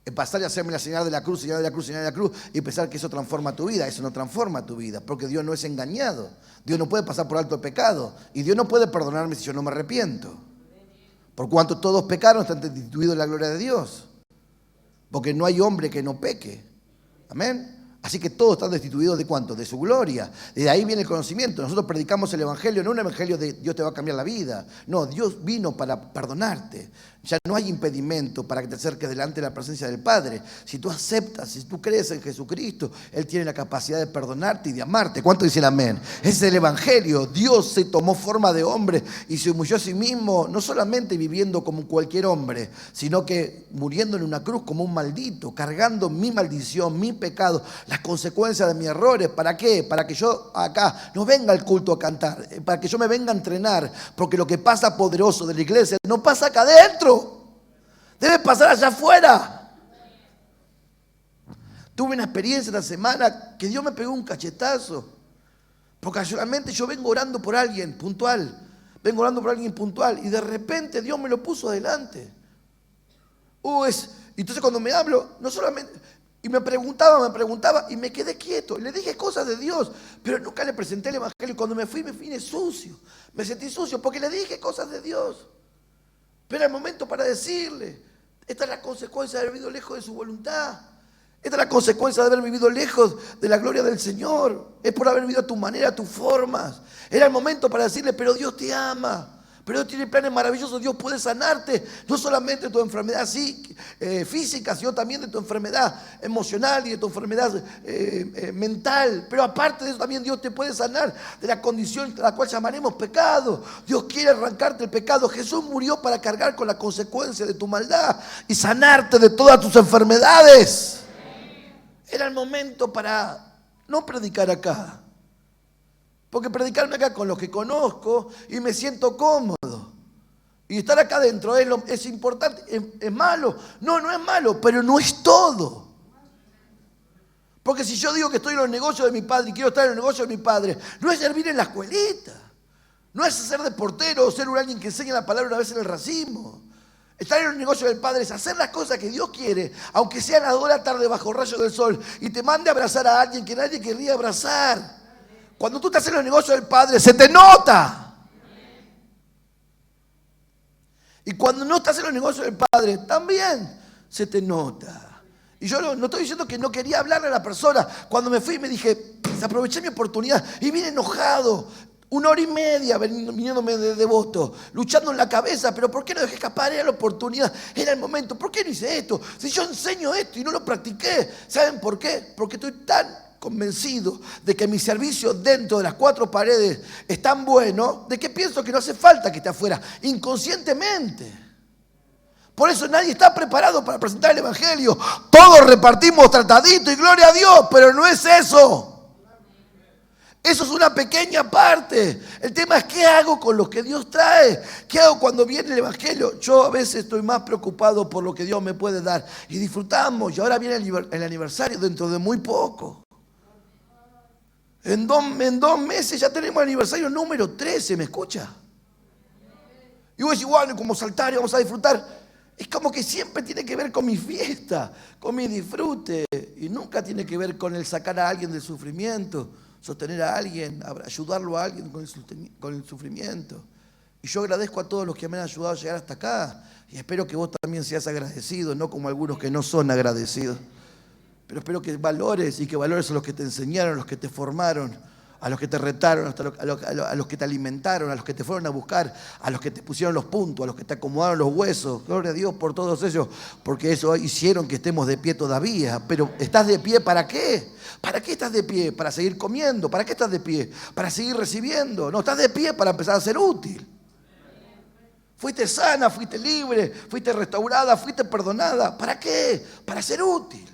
Speaker 1: Es pasar y hacerme la señal de la cruz, señal de la cruz, señal de la cruz y pensar que eso transforma tu vida. Eso no transforma tu vida, porque Dios no es engañado. Dios no puede pasar por alto el pecado y Dios no puede perdonarme si yo no me arrepiento. Por cuanto todos pecaron, están destituidos de la gloria de Dios. Porque no hay hombre que no peque. Amén. Así que todos están destituidos ¿de cuánto? De su gloria. De ahí viene el conocimiento. Nosotros predicamos el evangelio, no un evangelio de Dios te va a cambiar la vida. No, Dios vino para perdonarte. Ya no hay impedimento para que te acerques delante de la presencia del Padre. Si tú aceptas, si tú crees en Jesucristo, Él tiene la capacidad de perdonarte y de amarte. ¿Cuánto dicen amén? Ese es el evangelio. Dios se tomó forma de hombre y se humilló a sí mismo, no solamente viviendo como cualquier hombre, sino que muriendo en una cruz como un maldito, cargando mi maldición, mi pecado, las consecuencias de mis errores. ¿Para qué? Para que yo acá no venga al culto a cantar, para que yo me venga a entrenar, porque lo que pasa poderoso de la iglesia no pasa acá adentro. Debe pasar allá afuera. Tuve una experiencia esta semana que Dios me pegó un cachetazo. Porque casualmente yo vengo orando por alguien puntual. Vengo orando por alguien puntual y de repente Dios me lo puso adelante. Entonces cuando me hablo, no solamente... Y me preguntaba y me quedé quieto. Le dije cosas de Dios, pero nunca le presenté el evangelio. Cuando me vine sucio. Me sentí sucio porque le dije cosas de Dios. Pero era el momento para decirle, esta es la consecuencia de haber vivido lejos de su voluntad. Esta es la consecuencia de haber vivido lejos de la gloria del Señor. Es por haber vivido a tu manera, a tus formas. Era el momento para decirle, pero Dios te ama. Pero Dios tiene planes maravillosos. Dios puede sanarte, no solamente de tu enfermedad física, sino también de tu enfermedad emocional y de tu enfermedad mental. Pero aparte de eso también Dios te puede sanar de la condición a la cual llamaremos pecado. Dios quiere arrancarte el pecado. Jesús murió para cargar con la consecuencia de tu maldad y sanarte de todas tus enfermedades. Era el momento para no predicar acá. Porque predicarme acá con los que conozco y me siento cómodo. Y estar acá adentro es importante. ¿Es malo? No, no es malo, pero no es todo. Porque si yo digo que estoy en los negocios de mi padre y quiero estar en los negocios de mi padre, no es servir en la escuelita. No es ser de portero o ser alguien que enseña la palabra una vez en el racimo. Estar en los negocios del Padre es hacer las cosas que Dios quiere, aunque sean a las 2 de la tarde bajo rayos del sol, y te mande a abrazar a alguien que nadie querría abrazar. Cuando tú estás en los negocios del Padre, se te nota. Y cuando no estás en los negocios del Padre, también se te nota. Y yo no estoy diciendo que no quería hablarle a la persona. Cuando me fui me dije, aproveché mi oportunidad y vine enojado. 1 hora y media viniéndome de devoto, luchando en la cabeza, pero ¿por qué no dejé escapar? Era la oportunidad, era el momento. ¿Por qué no hice esto? Si yo enseño esto y no lo practiqué, ¿saben por qué? Porque estoy tan convencido de que mi servicio dentro de las 4 paredes es tan bueno, de que pienso que no hace falta que esté afuera, inconscientemente. Por eso nadie está preparado para presentar el evangelio. Todos repartimos tratadito y gloria a Dios, pero no es eso. Eso es una pequeña parte. El tema es qué hago con lo que Dios trae. ¿Qué hago cuando viene el evangelio? Yo a veces estoy más preocupado por lo que Dios me puede dar. Y disfrutamos. Y ahora viene el aniversario dentro de muy poco. En 2 meses ya tenemos el aniversario número 13. ¿Me escucha? Y vos decís, bueno, como saltar y vamos a disfrutar. Es como que siempre tiene que ver con mi fiesta, con mi disfrute. Y nunca tiene que ver con el sacar a alguien del sufrimiento. Sostener a alguien, ayudarlo a alguien con el sufrimiento. Y yo agradezco a todos los que me han ayudado a llegar hasta acá. Y espero que vos también seas agradecido, no como algunos que no son agradecidos. Pero espero que valores y que valores a los que te enseñaron, los que te formaron. a los que te retaron, a los que te alimentaron, a los que te fueron a buscar, a los que te pusieron los puntos, a los que te acomodaron los huesos. Gloria a Dios por todos ellos, porque eso hicieron que estemos de pie todavía. Pero ¿estás de pie para qué? ¿Para qué estás de pie? ¿Para seguir comiendo? ¿Para qué estás de pie? ¿Para seguir recibiendo? No, estás de pie para empezar a ser útil. Fuiste sana, fuiste libre, fuiste restaurada, fuiste perdonada. ¿Para qué? Para ser útil.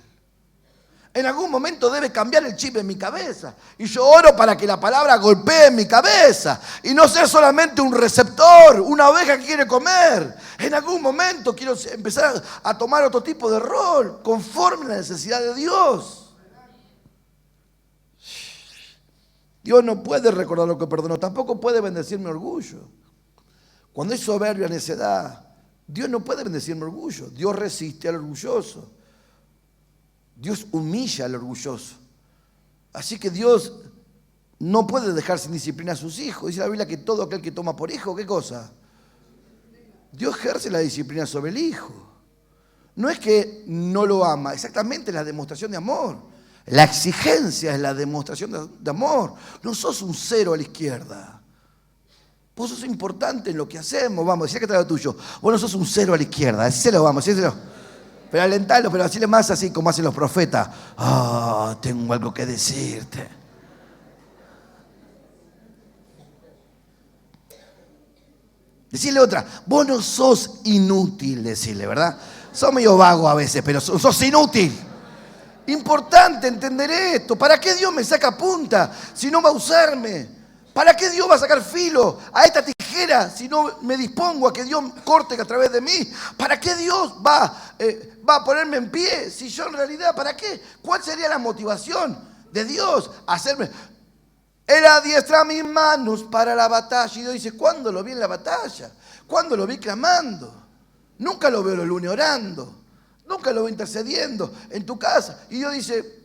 Speaker 1: En algún momento debe cambiar el chip en mi cabeza. Y yo oro para que la palabra golpee en mi cabeza. Y no ser solamente un receptor, una oveja que quiere comer. En algún momento quiero empezar a tomar otro tipo de rol, conforme a la necesidad de Dios. Dios no puede recordar lo que perdonó, tampoco puede bendecir mi orgullo. Cuando hay soberbia, necedad, Dios no puede bendecir mi orgullo. Dios resiste al orgulloso. Dios humilla al orgulloso. Así que Dios no puede dejar sin disciplina a sus hijos. Dice la Biblia que todo aquel que toma por hijo, ¿qué cosa? Dios ejerce la disciplina sobre el hijo. No es que no lo ama, exactamente es la demostración de amor. La exigencia es la demostración de amor. No sos un cero a la izquierda. Vos sos importante en lo que hacemos. Vamos, decía que está lo tuyo. Vos no sos un cero a la izquierda. Decíselo, vamos, decíselo. Pero alentalo, pero decirle más así como hacen los profetas. Tengo algo que decirte. Decirle otra, vos no sos inútil, decirle, ¿verdad? Sos medio vago a veces, pero sos inútil. Importante entender esto. ¿Para qué Dios me saca punta si no va a usarme? ¿Para qué Dios va a sacar filo a esta tijera si no me dispongo a que Dios corte a través de mí? ¿Para qué Dios va a ponerme en pie si yo en realidad, ¿para qué? ¿Cuál sería la motivación de Dios? Hacerme... Él adiestra mis manos para la batalla. Y Dios dice, ¿cuándo lo vi en la batalla? ¿Cuándo lo vi clamando? Nunca lo veo los lunes orando. Nunca lo veo intercediendo en tu casa. Y Dios dice,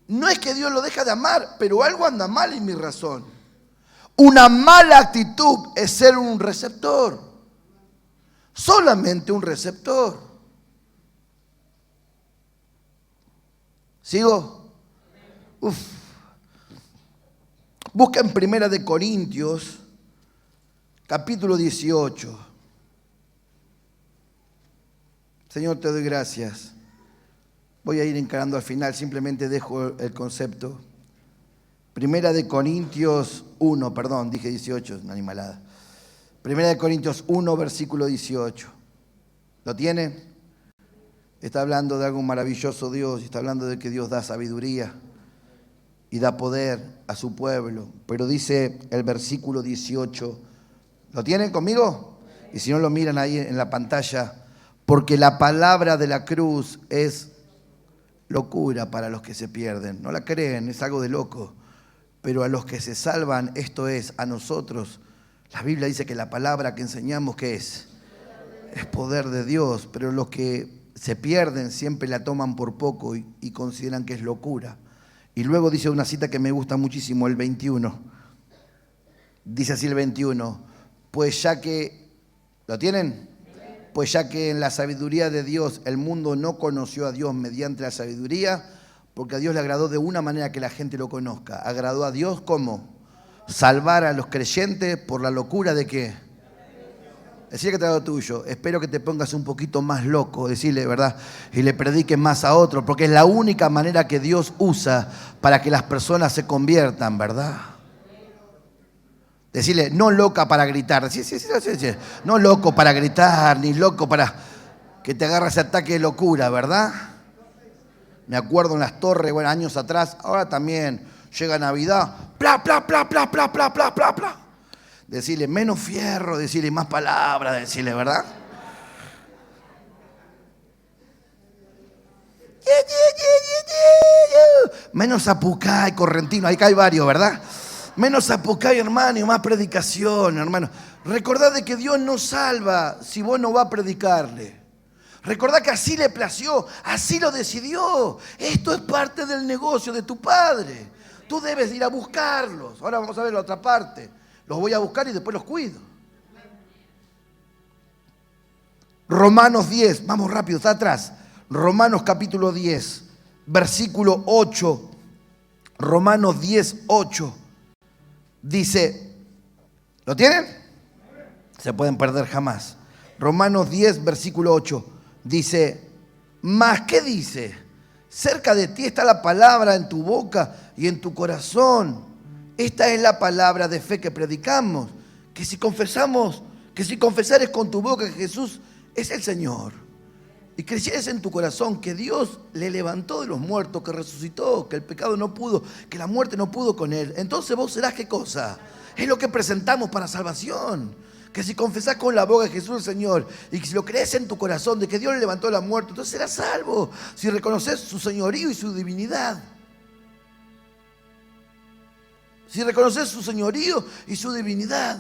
Speaker 1: no es que Dios lo deja de amar, pero algo anda mal en mi razón. Una mala actitud es ser un receptor. Solamente un receptor. ¿Sigo? Busca en 1 Corintios, capítulo 18. Señor, te doy gracias. Voy a ir encarando al final, simplemente dejo el concepto. 1 Corintios 1, perdón, dije 18, una animalada. 1 Corintios 1, versículo 18. ¿Lo tiene? Está hablando de algo maravilloso Dios, está hablando de que Dios da sabiduría y da poder a su pueblo. Pero dice el versículo 18, ¿lo tienen conmigo? Y si no lo miran ahí en la pantalla, porque la palabra de la cruz es locura para los que se pierden. No la creen, es algo de loco. Pero a los que se salvan, esto es, a nosotros, la Biblia dice que la palabra que enseñamos, ¿qué es? Es poder de Dios, pero los que se pierden siempre la toman por poco y consideran que es locura. Y luego dice una cita que me gusta muchísimo, el 21. Dice así el 21, pues ya que, ¿lo tienen? Pues ya que en la sabiduría de Dios el mundo no conoció a Dios mediante la sabiduría, porque a Dios le agradó de una manera que la gente lo conozca. ¿Agradó a Dios cómo? Salvar a los creyentes por la locura de qué. Decía que te hago tuyo. Espero que te pongas un poquito más loco, decirle, ¿verdad? Y le prediques más a otro, porque es la única manera que Dios usa para que las personas se conviertan, ¿verdad? Decirle, no loca para gritar. Sí. No loco para gritar, ni loco para que te agarre ese ataque de locura, ¿verdad? Me acuerdo en las torres, bueno, años atrás, ahora también llega Navidad, pla. Decirle menos fierro, decirle más palabras, decirle, ¿verdad? Menos apucay, correntino, ahí hay varios, ¿verdad? Menos apucay, hermano, y más predicación, hermano. Recordad de que Dios no salva si vos no vas a predicarle. Recordá que así le plació, así lo decidió. Esto es parte del negocio de tu Padre. Tú debes ir a buscarlos. Ahora vamos a ver la otra parte. Los voy a buscar y después los cuido. Romanos 10, vamos rápido, está atrás. Romanos capítulo 10, versículo 8. Romanos 10, 8. Dice, ¿lo tienen? Se pueden perder jamás. Romanos 10, versículo 8, dice, ¿mas qué dice? Cerca de ti está la palabra en tu boca y en tu corazón. Esta es la palabra de fe que predicamos, que si confesares con tu boca que Jesús es el Señor y creyeres en tu corazón que Dios le levantó de los muertos, que resucitó, que el pecado no pudo, que la muerte no pudo con él, entonces vos serás ¿qué cosa? Es lo que presentamos para salvación. Que si confesás con la boca que Jesús es el Señor y que si lo crees en tu corazón de que Dios le levantó de la muerte, entonces serás salvo. Si reconoces su señorío y su divinidad. Si reconoces su señorío y su divinidad.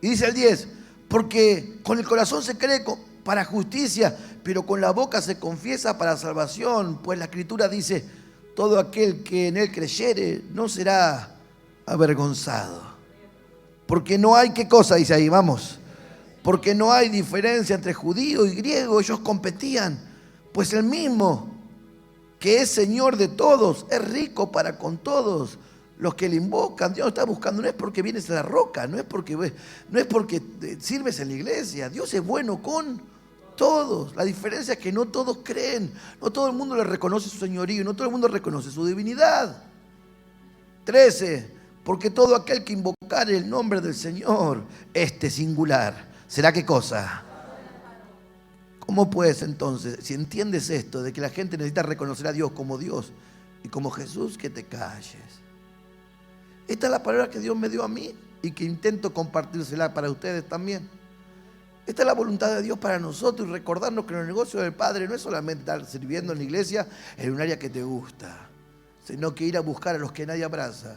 Speaker 1: Y dice el 10, porque con el corazón se cree para justicia, pero con la boca se confiesa para salvación. Pues la Escritura dice, todo aquel que en él creyere no será avergonzado. Porque no hay, ¿qué cosa dice ahí? Vamos. Porque no hay diferencia entre judío y griego, ellos competían. Pues el mismo que es Señor de todos, es rico para con todos los que le invocan. Dios está buscando, no es porque vienes a la roca, no es porque sirves en la iglesia. Dios es bueno con todos. La diferencia es que no todos creen, no todo el mundo le reconoce su señorío, no todo el mundo reconoce su divinidad. 13. Porque todo aquel que invocare el nombre del Señor, este singular, ¿será qué cosa? ¿Cómo puedes entonces, si entiendes esto, de que la gente necesita reconocer a Dios como Dios y como Jesús, que te calles? Esta es la palabra que Dios me dio a mí y que intento compartírsela para ustedes también. Esta es la voluntad de Dios para nosotros y recordarnos que en el negocio del Padre no es solamente estar sirviendo en la iglesia en un área que te gusta, sino que ir a buscar a los que nadie abraza,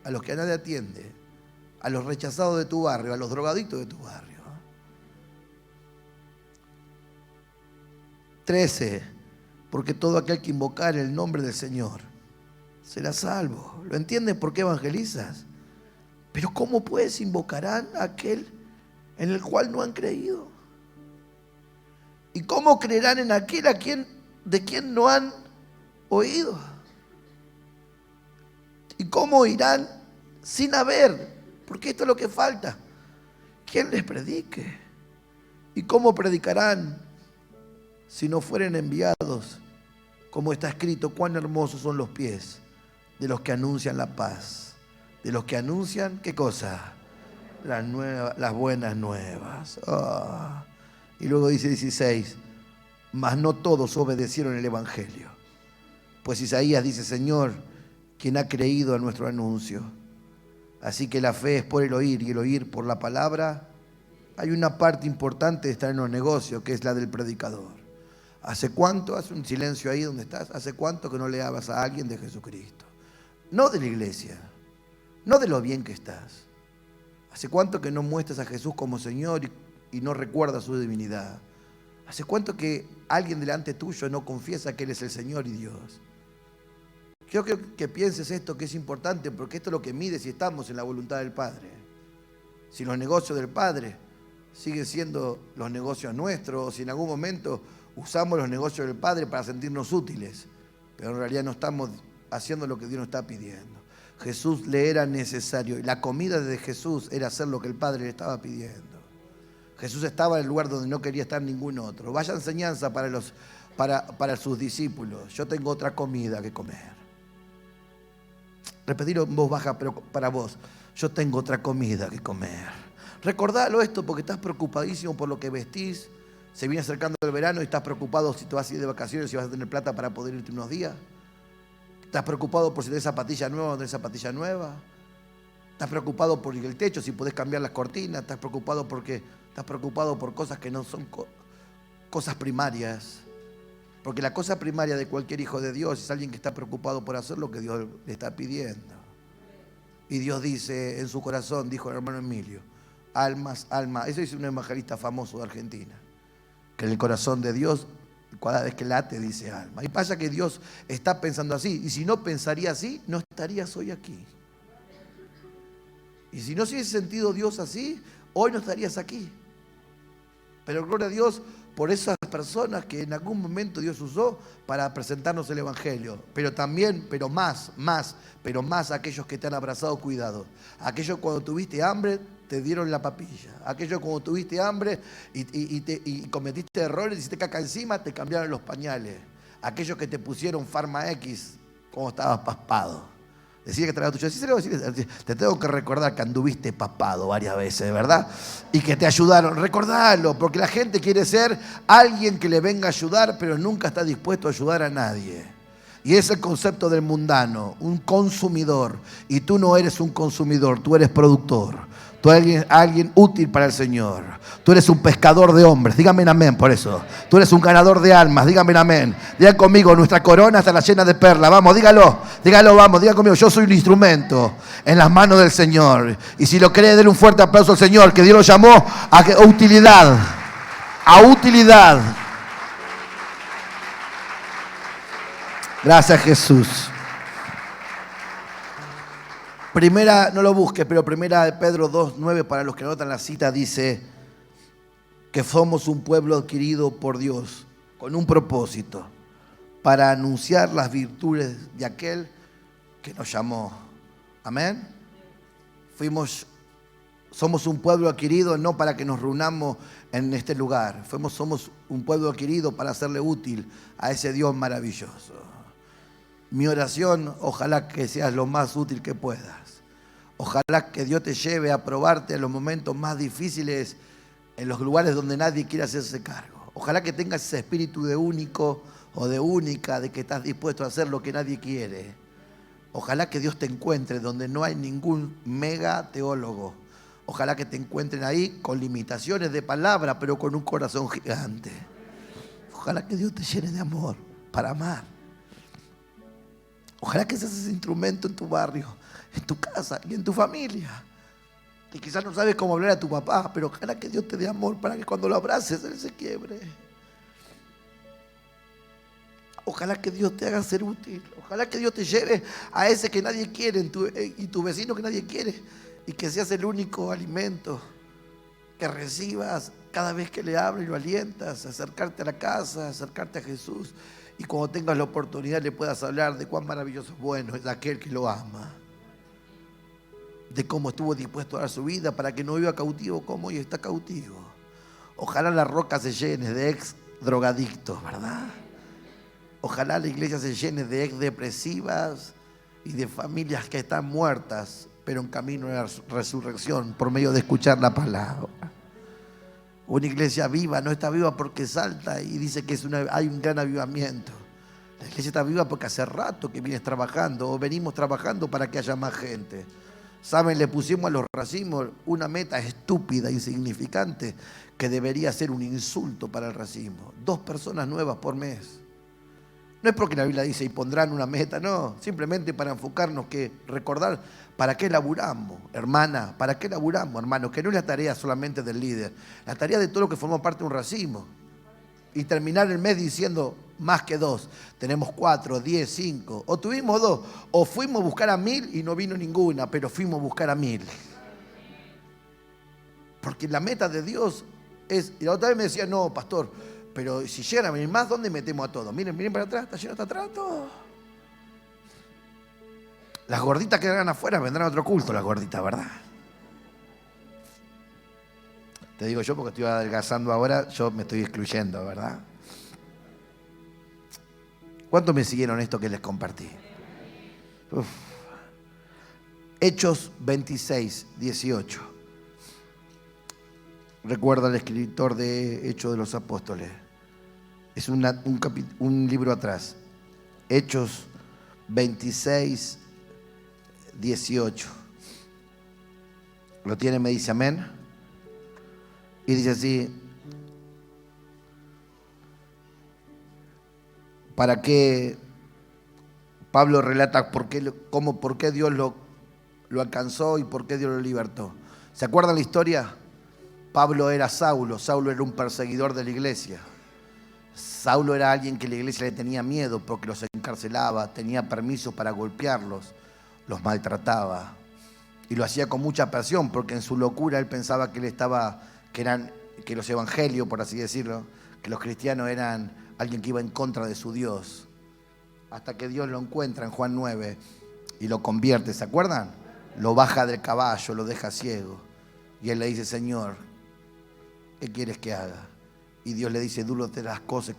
Speaker 1: a los que nadie atiende, a los rechazados de tu barrio, a los drogadictos de tu barrio. 13. Porque todo aquel que invocare el nombre del Señor será salvo. ¿Lo entienden por qué evangelizas? Pero ¿cómo pues invocarán a aquel en el cual no han creído? ¿Y cómo creerán en aquel de quien no han oído? ¿Y cómo irán sin haber? Porque esto es lo que falta. ¿Quién les predique? ¿Y cómo predicarán si no fueren enviados? Como está escrito, cuán hermosos son los pies de los que anuncian la paz. De los que anuncian, ¿qué cosa? Las buenas nuevas. Oh. Y luego dice 16, mas no todos obedecieron el evangelio. Pues Isaías dice, Señor, quien ha creído a nuestro anuncio. Así que la fe es por el oír y el oír por la palabra. Hay una parte importante de estar en los negocios, que es la del predicador. ¿Hace cuánto? Haz un silencio ahí donde estás. ¿Hace cuánto que no le hablas a alguien de Jesucristo? No de la iglesia, no de lo bien que estás. ¿Hace cuánto que no muestras a Jesús como Señor y no recuerdas su divinidad? ¿Hace cuánto que alguien delante tuyo no confiesa que Él es el Señor y Dios? Quiero que pienses esto, que es importante, porque esto es lo que mide si estamos en la voluntad del Padre. Si los negocios del Padre siguen siendo los negocios nuestros, o si en algún momento usamos los negocios del Padre para sentirnos útiles, pero en realidad no estamos haciendo lo que Dios nos está pidiendo. Jesús le era necesario, y la comida de Jesús era hacer lo que el Padre le estaba pidiendo. Jesús estaba en el lugar donde no quería estar ningún otro. Vaya enseñanza para sus discípulos. Yo tengo otra comida que comer. Repetirlo en voz baja, pero para vos. Yo tengo otra comida que comer. Recordalo esto porque estás preocupadísimo por lo que vestís. Se viene acercando el verano y estás preocupado si te vas a ir de vacaciones, si vas a tener plata para poder irte unos días. Estás preocupado por si tenés zapatilla nueva o no tenés zapatilla nueva. Estás preocupado por el techo, si podés cambiar las cortinas. Estás preocupado por cosas que no son cosas primarias. Porque la cosa primaria de cualquier hijo de Dios es alguien que está preocupado por hacer lo que Dios le está pidiendo. Y Dios dice en su corazón, dijo el hermano Emilio, almas. Eso dice un evangelista famoso de Argentina. Que en el corazón de Dios, cada vez que late, dice alma. Y pasa que Dios está pensando así. Y si no pensaría así, no estarías hoy aquí. Y si no se hubiese sentido Dios así, hoy no estarías aquí. Pero gloria a Dios por esas personas que en algún momento Dios usó para presentarnos el Evangelio. Pero también, pero más aquellos que te han abrazado cuidado. Aquellos cuando tuviste hambre te dieron la papilla. Aquellos cuando tuviste hambre y cometiste errores, hiciste caca encima, te cambiaron los pañales. Aquellos que te pusieron Pharma X cuando estabas paspado. Decía que traía tu te tengo que recordar que anduviste papado varias veces, ¿verdad? Y que te ayudaron. Recordalo, porque la gente quiere ser alguien que le venga a ayudar, pero nunca está dispuesto a ayudar a nadie. Y es el concepto del mundano, un consumidor. Y tú no eres un consumidor, tú eres productor. Tú eres alguien útil para el Señor. Tú eres un pescador de hombres. Dígame amén por eso. Tú eres un ganador de almas. Dígame amén. Digan conmigo, nuestra corona está llena de perlas. Vamos, dígalo. Dígalo, vamos. Digan conmigo, yo soy un instrumento en las manos del Señor. Y si lo cree, denle un fuerte aplauso al Señor, que Dios lo llamó a utilidad. A utilidad. Gracias, Jesús. Primera, no lo busques, pero primera de Pedro 2:9, para los que anotan la cita, dice que somos un pueblo adquirido por Dios con un propósito, para anunciar las virtudes de aquel que nos llamó. Amén. Somos un pueblo adquirido no para que nos reunamos en este lugar. Somos un pueblo adquirido para hacerle útil a ese Dios maravilloso. Mi oración, ojalá que seas lo más útil que puedas. Ojalá que Dios te lleve a probarte en los momentos más difíciles, en los lugares donde nadie quiere hacerse cargo. Ojalá que tengas ese espíritu de único o de única, de que estás dispuesto a hacer lo que nadie quiere. Ojalá que Dios te encuentre donde no hay ningún mega teólogo. Ojalá que te encuentren ahí con limitaciones de palabra, pero con un corazón gigante. Ojalá que Dios te llene de amor para amar. Ojalá que seas ese instrumento en tu barrio, en tu casa y en tu familia. Y quizás no sabes cómo hablar a tu papá, pero ojalá que Dios te dé amor para que cuando lo abraces Él se quiebre. Ojalá que Dios te haga ser útil. Ojalá que Dios te lleve a ese que nadie quiere y tu vecino que nadie quiere. Y que seas el único alimento que recibas cada vez que le hablas y lo alientas, acercarte a la casa, acercarte a Jesús. Y cuando tengas la oportunidad le puedas hablar de cuán maravilloso, bueno es aquel que lo ama. De cómo estuvo dispuesto a dar su vida para que no viva cautivo como hoy está cautivo. Ojalá la roca se llene de ex drogadictos, ¿verdad? Ojalá la iglesia se llene de ex depresivas y de familias que están muertas, pero en camino a la resurrección por medio de escuchar la palabra. Una iglesia viva no está viva porque salta y dice que hay un gran avivamiento. La iglesia está viva porque hace rato que vienes trabajando o venimos trabajando para que haya más gente. ¿Saben? Le pusimos a los racimos una meta estúpida, insignificante, que debería ser un insulto para el racismo. 2 personas nuevas por mes. No es porque la Biblia dice y pondrán una meta, no. Simplemente para enfocarnos, recordar para qué laburamos, hermana, para qué laburamos, hermano. Que no es la tarea solamente del líder, la tarea de todo lo que formó parte de un racimo. Y terminar el mes diciendo más que 2. Tenemos 4, 10, 5. O tuvimos 2. O fuimos a buscar a 1000 y no vino ninguna, pero fuimos a buscar a 1000. Porque la meta de Dios es... Y la otra vez me decía, no, pastor, pero si llegan a venir más, ¿dónde metemos a todos? Miren para atrás, está lleno hasta atrás todo. Las gorditas que quedarán afuera vendrán a otro culto, las gorditas, ¿verdad? Te digo yo porque estoy adelgazando ahora, yo me estoy excluyendo, ¿verdad? ¿Cuántos me siguieron esto que les compartí? Uf. Hechos 26, 18. Recuerda el escritor de Hechos de los Apóstoles. Es un libro atrás. Hechos 26, 18. ¿Lo tiene? Me dice amén. Y dice así: para que Pablo relata por qué Dios lo alcanzó y por qué Dios lo libertó. ¿Se acuerdan la historia? Pablo era Saulo era un perseguidor de la iglesia. Saulo era alguien que la iglesia le tenía miedo porque los encarcelaba, tenía permiso para golpearlos, los maltrataba. Y lo hacía con mucha pasión porque en su locura él pensaba que los evangelios, por así decirlo, que los cristianos eran alguien que iba en contra de su Dios, hasta que Dios lo encuentra en Juan 9 y lo convierte, ¿se acuerdan? Lo baja del caballo, lo deja ciego, y él le dice: Señor, ¿qué quieres que haga? Y Dios le dice: duro te das cosas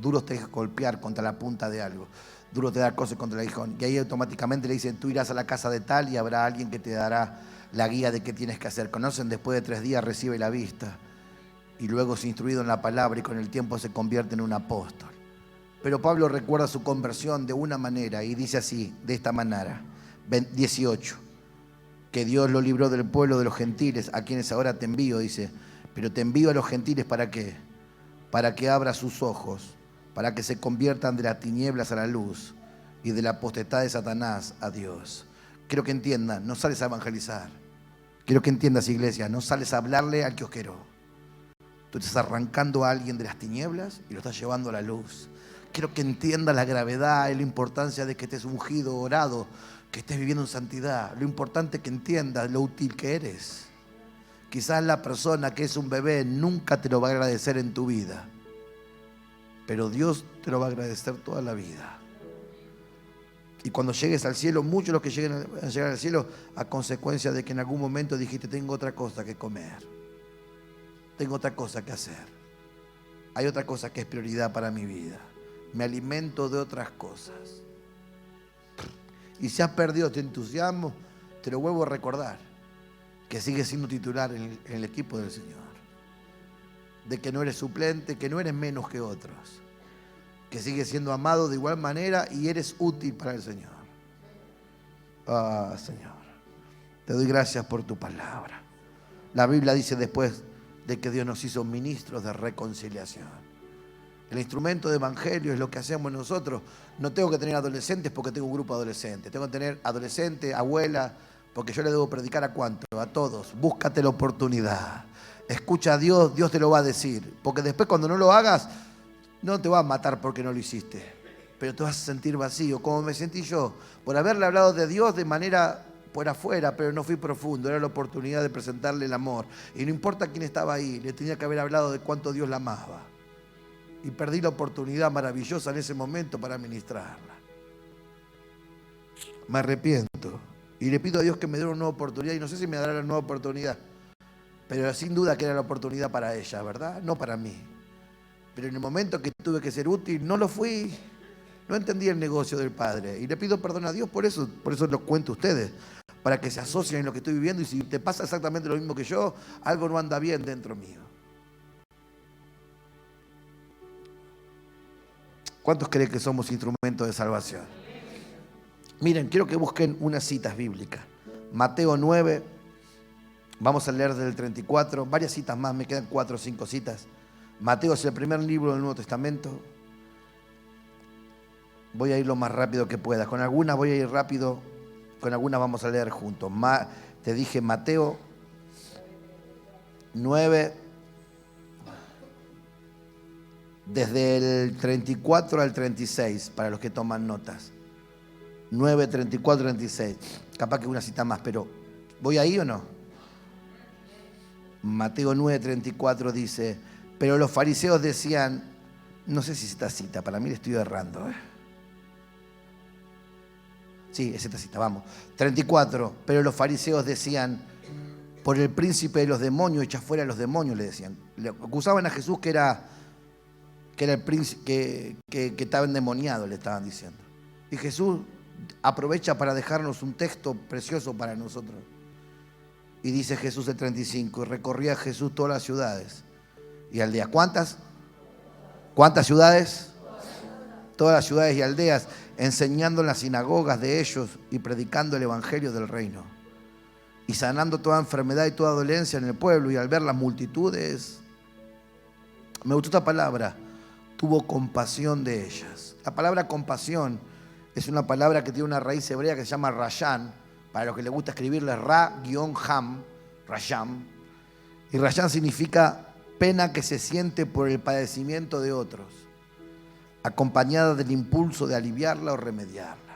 Speaker 1: duro te dejas golpear contra la punta de algo, duro te das cosas contra el aguijón. Y ahí automáticamente le dicen: tú irás a la casa de tal y habrá alguien que te dará la guía de qué tienes que hacer. Conocen, después de 3 días recibe la vista, y luego es instruido en la palabra y con el tiempo se convierte en un apóstol. Pero Pablo recuerda su conversión de una manera y dice así, de esta manera, 18, que Dios lo libró del pueblo de los gentiles, a quienes ahora te envío, dice, pero te envío a los gentiles ¿para qué? Para que abra sus ojos, para que se conviertan de las tinieblas a la luz y de la potestad de Satanás a Dios. Quiero que entiendan, no sales a evangelizar. Quiero que entiendas, iglesia, no sales a hablarle al kiosquero. Tú estás arrancando a alguien de las tinieblas y lo estás llevando a la luz. Quiero que entiendas la gravedad y la importancia de que estés ungido, orado, que estés viviendo en santidad. Lo importante es que entiendas lo útil que eres. Quizás la persona que es un bebé nunca te lo va a agradecer en tu vida, pero Dios te lo va a agradecer toda la vida. Y cuando llegues al cielo, muchos de los que lleguen a llegar al cielo a consecuencia de que en algún momento dijiste: tengo otra cosa que comer, tengo otra cosa que hacer, hay otra cosa que es prioridad para mi vida, me alimento de otras cosas. Y si has perdido tu entusiasmo, te lo vuelvo a recordar, que sigues siendo titular en el equipo del Señor, de que no eres suplente, que no eres menos que otros, que sigues siendo amado de igual manera y eres útil para el Señor. Señor, te doy gracias por tu palabra. La Biblia dice después de que Dios nos hizo ministros de reconciliación. El instrumento de evangelio es lo que hacemos nosotros. No tengo que tener adolescentes porque tengo un grupo de adolescentes. Tengo que tener adolescentes, abuela, porque yo le debo predicar ¿a cuánto? A todos. Búscate la oportunidad. Escucha a Dios, Dios te lo va a decir. Porque después cuando no lo hagas, no te va a matar porque no lo hiciste, pero te vas a sentir vacío, como me sentí yo, por haberle hablado de Dios de manera por afuera, pero no fui profundo. Era la oportunidad de presentarle el amor. Y no importa quién estaba ahí, le tenía que haber hablado de cuánto Dios la amaba. Y perdí la oportunidad maravillosa en ese momento para ministrarla. Me arrepiento. Y le pido a Dios que me dé una nueva oportunidad. Y no sé si me dará la nueva oportunidad, pero sin duda que era la oportunidad para ella, ¿verdad? No para mí. Pero en el momento que tuve que ser útil, no lo fui. No entendí el negocio del Padre. Y le pido perdón a Dios por eso lo cuento a ustedes, para que se asocien en lo que estoy viviendo. Y si te pasa exactamente lo mismo que yo, algo no anda bien dentro mío. ¿Cuántos creen que somos instrumentos de salvación? Miren, quiero que busquen unas citas bíblicas. Mateo 9, vamos a leer desde el 34, varias citas más, me quedan 4 o 5 citas. Mateo es el primer libro del Nuevo Testamento. Voy a ir lo más rápido que pueda. Con algunas voy a ir rápido, con algunas vamos a leer juntos. Te dije Mateo 9, desde el 34 al 36, para los que toman notas. 9, 34, 36. Capaz que una cita más, pero ¿voy ahí o no? Mateo 9, 34 dice: pero los fariseos decían, no sé si es esta cita, para mí le estoy errando. Sí, es esta cita, vamos. 34, pero los fariseos decían, por el príncipe de los demonios, echa fuera a los demonios, le decían. Le acusaban a Jesús que era el príncipe, que estaba endemoniado, le estaban diciendo. Y Jesús aprovecha para dejarnos un texto precioso para nosotros. Y dice Jesús el 35, y recorría Jesús todas las ciudades y aldeas. ¿Cuántas? ¿Cuántas ciudades? Todas las ciudades y aldeas, enseñando en las sinagogas de ellos y predicando el evangelio del reino. Y sanando toda enfermedad y toda dolencia en el pueblo. Y al ver las multitudes, me gustó esta palabra, tuvo compasión de ellas. La palabra compasión es una palabra que tiene una raíz hebrea que se llama rayán. Para los que les gusta escribirle ra-ham, rayán. Y rayán significa pena que se siente por el padecimiento de otros, acompañada del impulso de aliviarla o remediarla.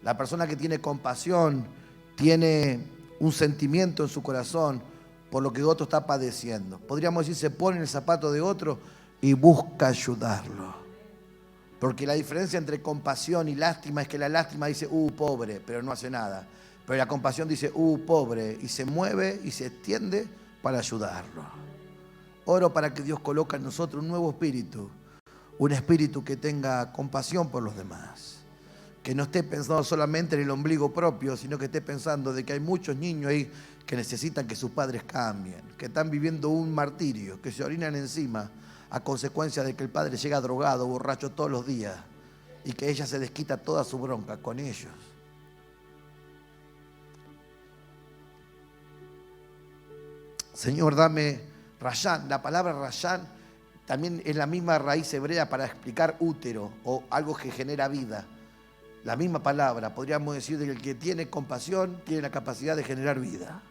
Speaker 1: La persona que tiene compasión tiene un sentimiento en su corazón por lo que otro está padeciendo. Podríamos decir, se pone en el zapato de otro y busca ayudarlo. Porque la diferencia entre compasión y lástima es que la lástima dice, pobre, pero no hace nada. Pero la compasión dice, pobre, y se mueve y se extiende para ayudarlo. Oro para que Dios coloque en nosotros un nuevo espíritu, un espíritu que tenga compasión por los demás. Que no esté pensando solamente en el ombligo propio, sino que esté pensando de que hay muchos niños ahí que necesitan que sus padres cambien, que están viviendo un martirio, que se orinan encima a consecuencia de que el padre llega drogado, borracho todos los días y que ella se desquita toda su bronca con ellos. Señor, dame rayán. La palabra rayán también es la misma raíz hebrea para explicar útero o algo que genera vida. La misma palabra, podríamos decir que el que tiene compasión tiene la capacidad de generar vida.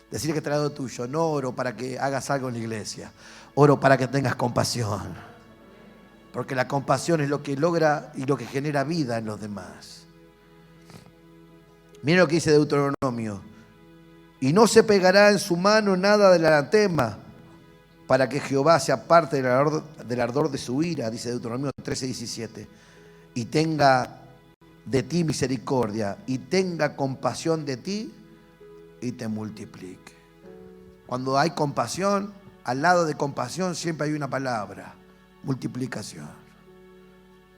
Speaker 1: Decir que trae lo tuyo, no oro para que hagas algo en la iglesia, oro para que tengas compasión. Porque la compasión es lo que logra y lo que genera vida en los demás. Miren lo que dice Deuteronomio. Y no se pegará en su mano nada del anatema, para que Jehová se aparte del ardor de su ira, dice Deuteronomio 13:17. Y tenga de ti misericordia, y tenga compasión de ti, y te multiplique. Cuando hay compasión, al lado de compasión siempre hay una palabra: multiplicación.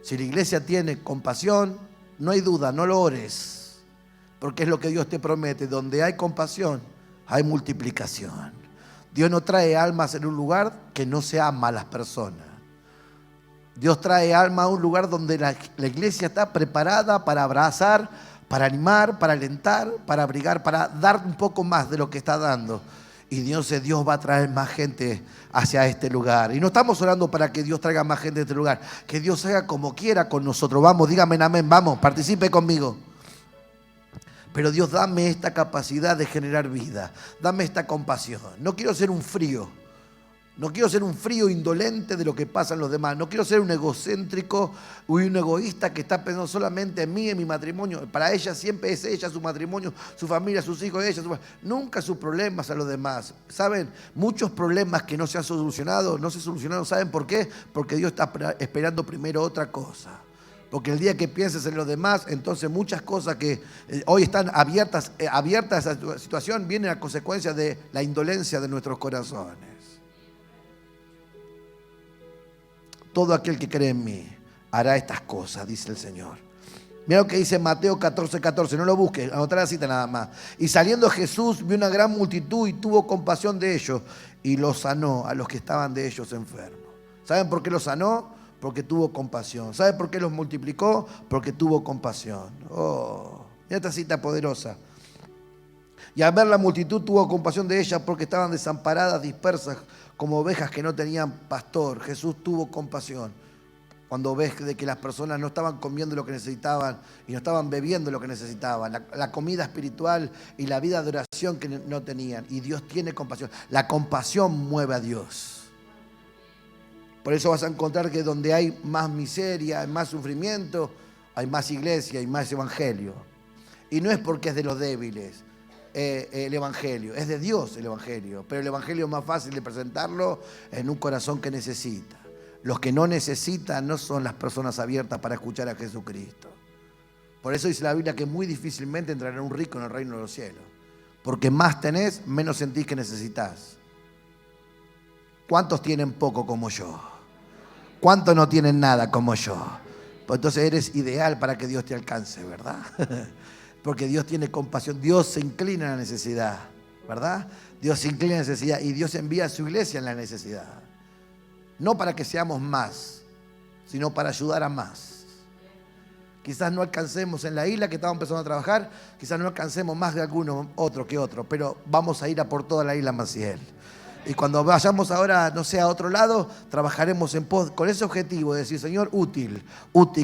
Speaker 1: Si la iglesia tiene compasión, no hay duda, no lo ores, porque es lo que Dios te promete. Donde hay compasión, hay multiplicación. Dios no trae almas en un lugar que no se ama a las personas. Dios trae alma a un lugar donde la iglesia está preparada para abrazar, para animar, para alentar, para abrigar, para dar un poco más de lo que está dando. Y Dios va a traer más gente hacia este lugar. Y no estamos orando para que Dios traiga más gente a este lugar. Que Dios haga como quiera con nosotros. Vamos, dígame amén, vamos, participe conmigo. Pero Dios, dame esta capacidad de generar vida. Dame esta compasión. No quiero ser un frío. No quiero ser un frío indolente de lo que pasa en los demás. No quiero ser un egocéntrico o un egoísta que está pensando solamente en mí, en mi matrimonio. Para ella siempre es ella, su matrimonio, su familia, sus hijos, nunca sus problemas a los demás. ¿Saben? Muchos problemas que no se han solucionado, no se solucionaron. ¿Saben por qué? Porque Dios está esperando primero otra cosa. Porque el día que pienses en los demás, entonces muchas cosas que hoy están abiertas a esa situación vienen a consecuencia de la indolencia de nuestros corazones. Todo aquel que cree en mí hará estas cosas, dice el Señor. Mira lo que dice Mateo 14:14, no lo busques, anotá la cita nada más. Y saliendo Jesús vio una gran multitud y tuvo compasión de ellos y los sanó a los que estaban de ellos enfermos. ¿Saben por qué los sanó? Porque tuvo compasión. ¿Saben por qué los multiplicó? Porque tuvo compasión. Mira esta cita poderosa. Y al ver la multitud tuvo compasión de ellas porque estaban desamparadas, dispersas, como ovejas que no tenían pastor. Jesús tuvo compasión cuando ves de que las personas no estaban comiendo lo que necesitaban y no estaban bebiendo lo que necesitaban, la comida espiritual y la vida de oración que no tenían. Y Dios tiene compasión. La compasión mueve a Dios. Por eso vas a encontrar que donde hay más miseria, hay más sufrimiento, hay más iglesia y más evangelio. Y no es porque es de los débiles. El evangelio, es de Dios el evangelio, pero el evangelio es más fácil de presentarlo en un corazón que necesita. Los que no necesitan no son las personas abiertas para escuchar a Jesucristo. Por eso dice la Biblia que muy difícilmente entrará un rico en el reino de los cielos, porque más tenés, menos sentís que necesitas. ¿Cuántos tienen poco como yo? ¿Cuántos no tienen nada como yo? Pues entonces eres ideal para que Dios te alcance, ¿verdad? Porque Dios tiene compasión, Dios se inclina a la necesidad, ¿verdad? Dios se inclina a la necesidad y Dios envía a su iglesia en la necesidad. No para que seamos más, sino para ayudar a más. Quizás no alcancemos en la isla que estamos empezando a trabajar, quizás no alcancemos más de alguno otro que otro, pero vamos a ir a por toda la isla Maciel. Y cuando vayamos ahora, no sé, a otro lado, trabajaremos en pos con ese objetivo de decir, Señor, útil,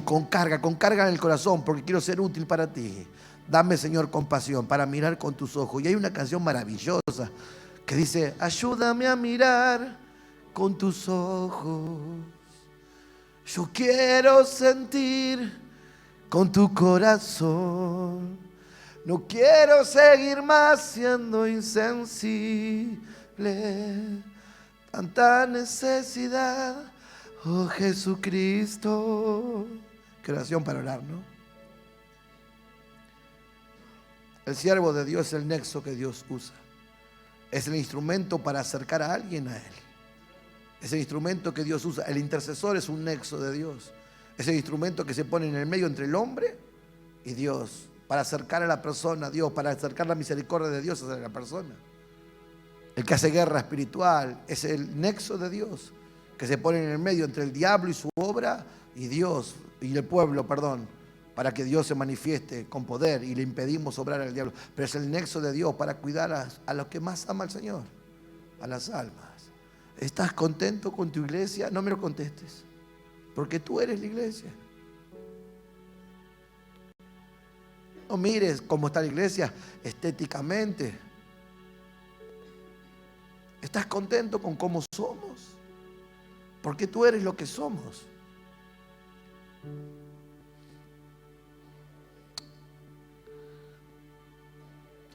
Speaker 1: con carga en el corazón, porque quiero ser útil para ti. Dame, Señor, compasión para mirar con tus ojos. Y hay una canción maravillosa que dice, ayúdame a mirar con tus ojos. Yo quiero sentir con tu corazón. No quiero seguir más siendo insensible. Tanta necesidad, oh Jesucristo. Qué oración para orar, ¿no? El siervo de Dios es el nexo que Dios usa. Es el instrumento para acercar a alguien a Él. Es el instrumento que Dios usa. El intercesor es un nexo de Dios. Es el instrumento que se pone en el medio entre el hombre y Dios, para acercar a la persona a Dios, para acercar la misericordia de Dios hacia la persona. El que hace guerra espiritual es el nexo de Dios, que se pone en el medio entre el diablo y su obra y Dios, y el pueblo, perdón, para que Dios se manifieste con poder y le impedimos obrar al diablo. Pero es el nexo de Dios para cuidar a los que más ama al Señor, a las almas. ¿Estás contento con tu iglesia? No me lo contestes, porque tú eres la iglesia. No mires cómo está la iglesia estéticamente. ¿Estás contento con cómo somos? Porque tú eres lo que somos.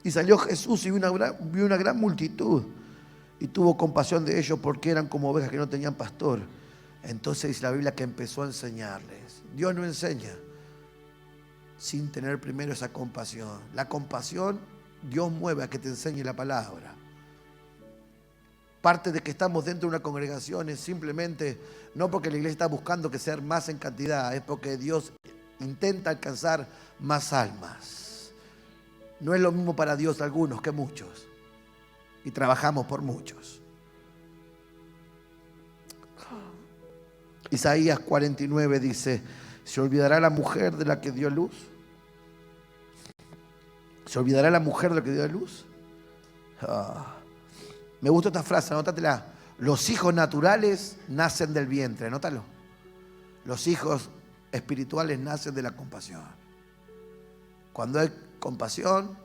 Speaker 1: Y salió Jesús y vio una gran multitud y tuvo compasión de ellos porque eran como ovejas que no tenían pastor. Entonces dice la Biblia que empezó a enseñarles. Dios no enseña sin tener primero esa compasión. La compasión Dios mueve a que te enseñe la palabra. Parte de que estamos dentro de una congregación es simplemente, no porque la iglesia está buscando que sea más en cantidad, es porque Dios intenta alcanzar más almas. No es lo mismo para Dios algunos que muchos. Y trabajamos por muchos. Isaías 49 dice, ¿se olvidará la mujer de la que dio luz? ¿Se olvidará la mujer de la que dio luz? Me gusta esta frase, anótatela. Los hijos naturales nacen del vientre, anótalo. Los hijos espirituales nacen de la compasión. Cuando hay compasión,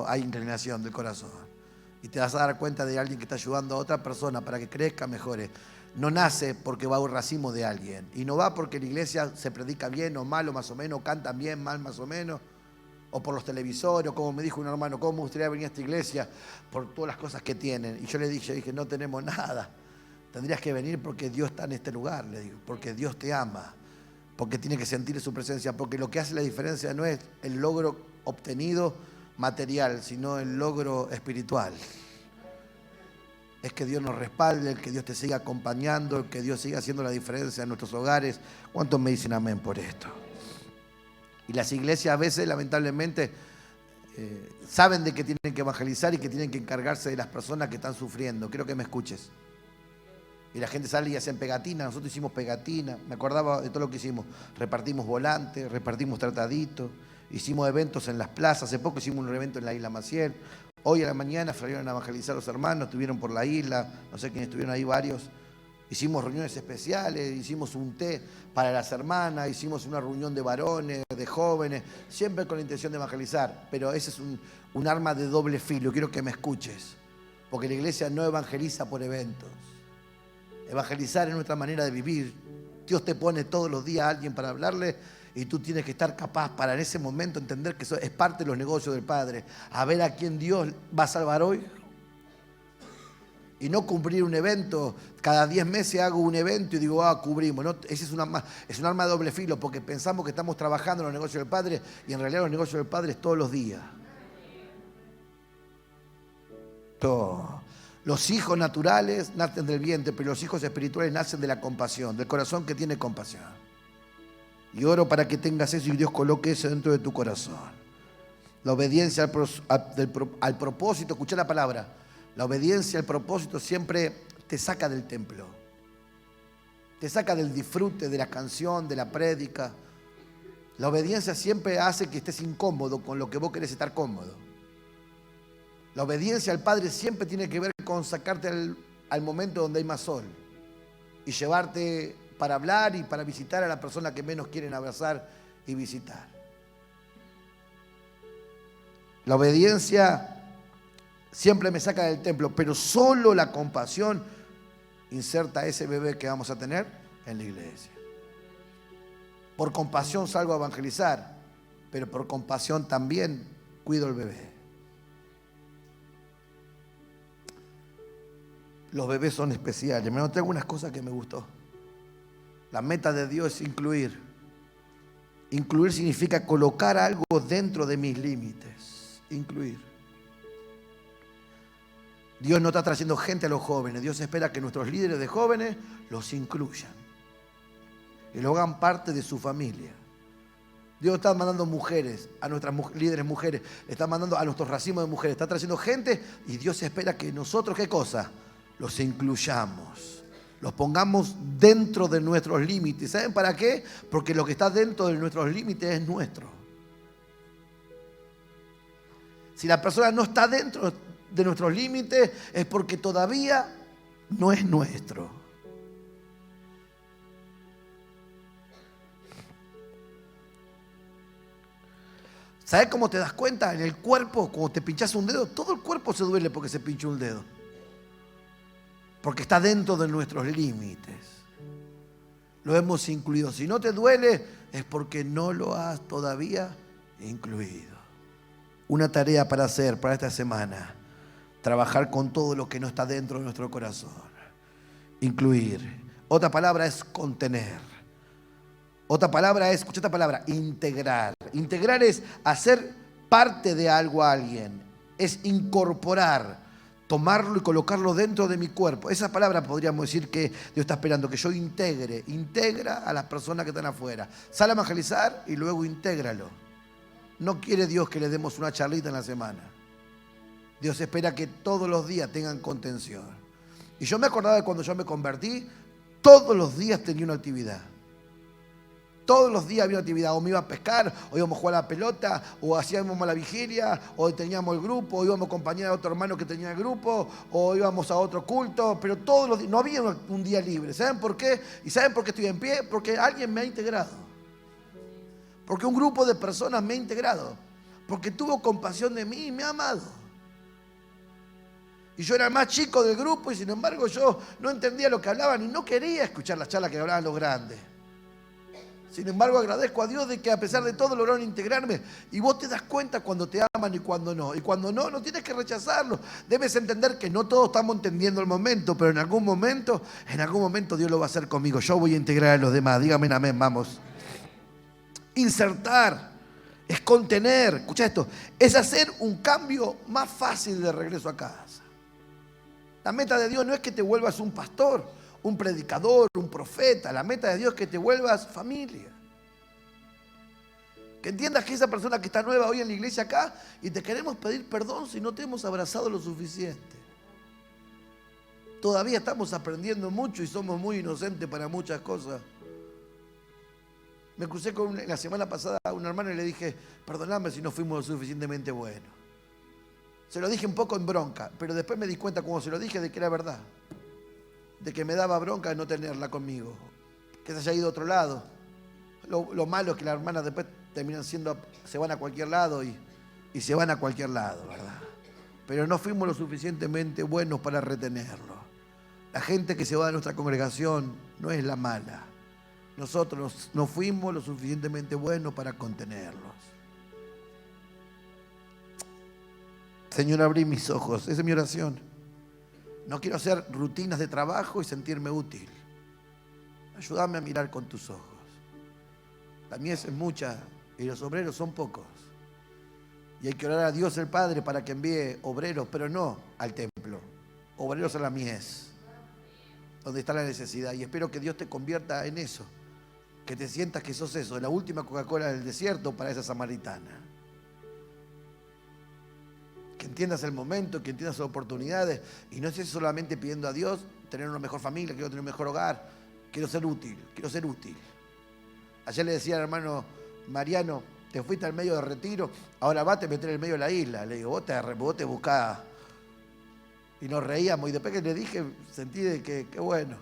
Speaker 1: hay inclinación del corazón. Y te vas a dar cuenta de alguien que está ayudando a otra persona para que crezca, mejore. No nace porque va a un racimo de alguien. Y no va porque la iglesia se predica bien o mal o más o menos, cantan bien, mal más o menos. O por los televisores, o como me dijo un hermano, ¿cómo me gustaría venir a esta iglesia? Por todas las cosas que tienen. Y yo le dije, no tenemos nada. Tendrías que venir porque Dios está en este lugar, le digo. Porque Dios te ama. Porque tiene que sentir su presencia. Porque lo que hace la diferencia no es el logro obtenido material, sino el logro espiritual. Es que Dios nos respalde, que Dios te siga acompañando, que Dios siga haciendo la diferencia en nuestros hogares. ¿Cuántos me dicen amén por esto? Y las iglesias a veces, lamentablemente, saben de que tienen que evangelizar y que tienen que encargarse de las personas que están sufriendo. Quiero que me escuches. Y la gente sale y hacen pegatinas. Nosotros hicimos pegatinas. Me acordaba de todo lo que hicimos. Repartimos volantes, repartimos trataditos. Hicimos eventos en las plazas. Hace poco hicimos un evento en la isla Maciel. Hoy a la mañana salieron a evangelizar los hermanos. Estuvieron por la isla. No sé quiénes estuvieron ahí, varios. Hicimos reuniones especiales, hicimos un té para las hermanas, hicimos una reunión de varones, de jóvenes, siempre con la intención de evangelizar. Pero ese es un arma de doble filo, quiero que me escuches. Porque la iglesia no evangeliza por eventos. Evangelizar es nuestra manera de vivir. Dios te pone todos los días a alguien para hablarle y tú tienes que estar capaz para en ese momento entender que eso es parte de los negocios del Padre. A ver a quién Dios va a salvar hoy. Y no cumplir un evento, cada 10 meses hago un evento y digo, cubrimos. No, ese es un arma de doble filo, porque pensamos que estamos trabajando en los negocios del Padre y en realidad los negocios del Padre es todos los días. Todo. Los hijos naturales nacen del vientre, pero los hijos espirituales nacen de la compasión, del corazón que tiene compasión. Y oro para que tengas eso y Dios coloque eso dentro de tu corazón. La obediencia al propósito, escucha la palabra. La obediencia al propósito siempre te saca del templo. Te saca del disfrute de la canción, de la prédica. La obediencia siempre hace que estés incómodo con lo que vos querés estar cómodo. La obediencia al Padre siempre tiene que ver con sacarte al momento donde hay más sol y llevarte para hablar y para visitar a la persona que menos quieren abrazar y visitar. La obediencia siempre me saca del templo, pero solo la compasión inserta a ese bebé que vamos a tener en la iglesia. Por compasión salgo a evangelizar, pero por compasión también cuido al bebé. Los bebés son especiales. Me noté algunas cosas que me gustó. La meta de Dios es incluir. Incluir significa colocar algo dentro de mis límites. Incluir. Dios no está trayendo gente a los jóvenes. Dios espera que nuestros líderes de jóvenes los incluyan y lo hagan parte de su familia. Dios está mandando mujeres, a nuestras líderes mujeres, está mandando a nuestros racimos de mujeres, está trayendo gente y Dios espera que nosotros, ¿qué cosa? Los incluyamos, los pongamos dentro de nuestros límites. ¿Saben para qué? Porque lo que está dentro de nuestros límites es nuestro. Si la persona no está dentro de nuestros límites es porque todavía no es nuestro. ¿Sabes cómo te das cuenta? En el cuerpo, cuando te pinchas un dedo, todo el cuerpo se duele porque se pinchó un dedo. Porque está dentro de nuestros límites. Lo hemos incluido. Si no te duele, es porque no lo has todavía incluido. Una tarea para hacer para esta semana. Trabajar con todo lo que no está dentro de nuestro corazón. Incluir. Otra palabra es contener. Otra palabra es, escucha esta palabra, integrar. Integrar es hacer parte de algo a alguien. Es incorporar, tomarlo y colocarlo dentro de mi cuerpo. Esa palabra podríamos decir que Dios está esperando que yo integre. Integra a las personas que están afuera. Sale a evangelizar y luego intégralo. No quiere Dios que le demos una charlita en la semana. Dios espera que todos los días tengan contención. Y yo me acordaba de cuando yo me convertí, todos los días tenía una actividad. Todos los días había una actividad, o me iba a pescar, o íbamos a jugar a la pelota, o hacíamos la vigilia, o teníamos el grupo, o íbamos a acompañar a otro hermano que tenía el grupo, o íbamos a otro culto, pero todos los días, no había un día libre. ¿Saben por qué? ¿Y saben por qué estoy en pie? Porque alguien me ha integrado. Porque un grupo de personas me ha integrado. Porque tuvo compasión de mí y me ha amado. Y yo era el más chico del grupo y sin embargo yo no entendía lo que hablaban y no quería escuchar las charlas que hablaban los grandes. Sin embargo, agradezco a Dios de que a pesar de todo lograron integrarme. Y vos te das cuenta cuando te aman y cuando no. Y cuando no, no tienes que rechazarlo. Debes entender que no todos estamos entendiendo el momento, pero en algún momento Dios lo va a hacer conmigo. Yo voy a integrar a los demás. Dígame amén, vamos. Insertar es contener. Escucha esto. Es hacer un cambio más fácil de regreso a casa. La meta de Dios no es que te vuelvas un pastor, un predicador, un profeta. La meta de Dios es que te vuelvas familia. Que entiendas que esa persona que está nueva hoy en la iglesia acá y te queremos pedir perdón si no te hemos abrazado lo suficiente. Todavía estamos aprendiendo mucho y somos muy inocentes para muchas cosas. Me crucé la semana pasada a un hermano y le dije, perdóname si no fuimos lo suficientemente buenos. Se lo dije un poco en bronca, pero después me di cuenta cuando se lo dije de que era verdad. De que me daba bronca no tenerla conmigo, que se haya ido a otro lado. Lo malo es que las hermanas después terminan se van a cualquier lado y se van a cualquier lado, ¿verdad? Pero no fuimos lo suficientemente buenos para retenerlo. La gente que se va de nuestra congregación no es la mala. Nosotros no fuimos lo suficientemente buenos para contenerlos. Señor, abrí mis ojos. Esa es mi oración. No quiero hacer rutinas de trabajo y sentirme útil. Ayúdame a mirar con tus ojos. La mies es mucha y los obreros son pocos. Y hay que orar a Dios el Padre para que envíe obreros, pero no al templo. Obreros a la mies, donde está la necesidad. Y espero que Dios te convierta en eso. Que te sientas que sos eso, la última Coca-Cola del desierto para esa samaritana. Que entiendas el momento, que entiendas las oportunidades y no estés solamente pidiendo a Dios tener una mejor familia, quiero tener un mejor hogar, quiero ser útil. Ayer le decía al hermano Mariano, te fuiste al medio de retiro, ahora vas a meter en el medio de la isla. Le digo, vos te buscás. Y nos reíamos y después que le dije sentí de que qué bueno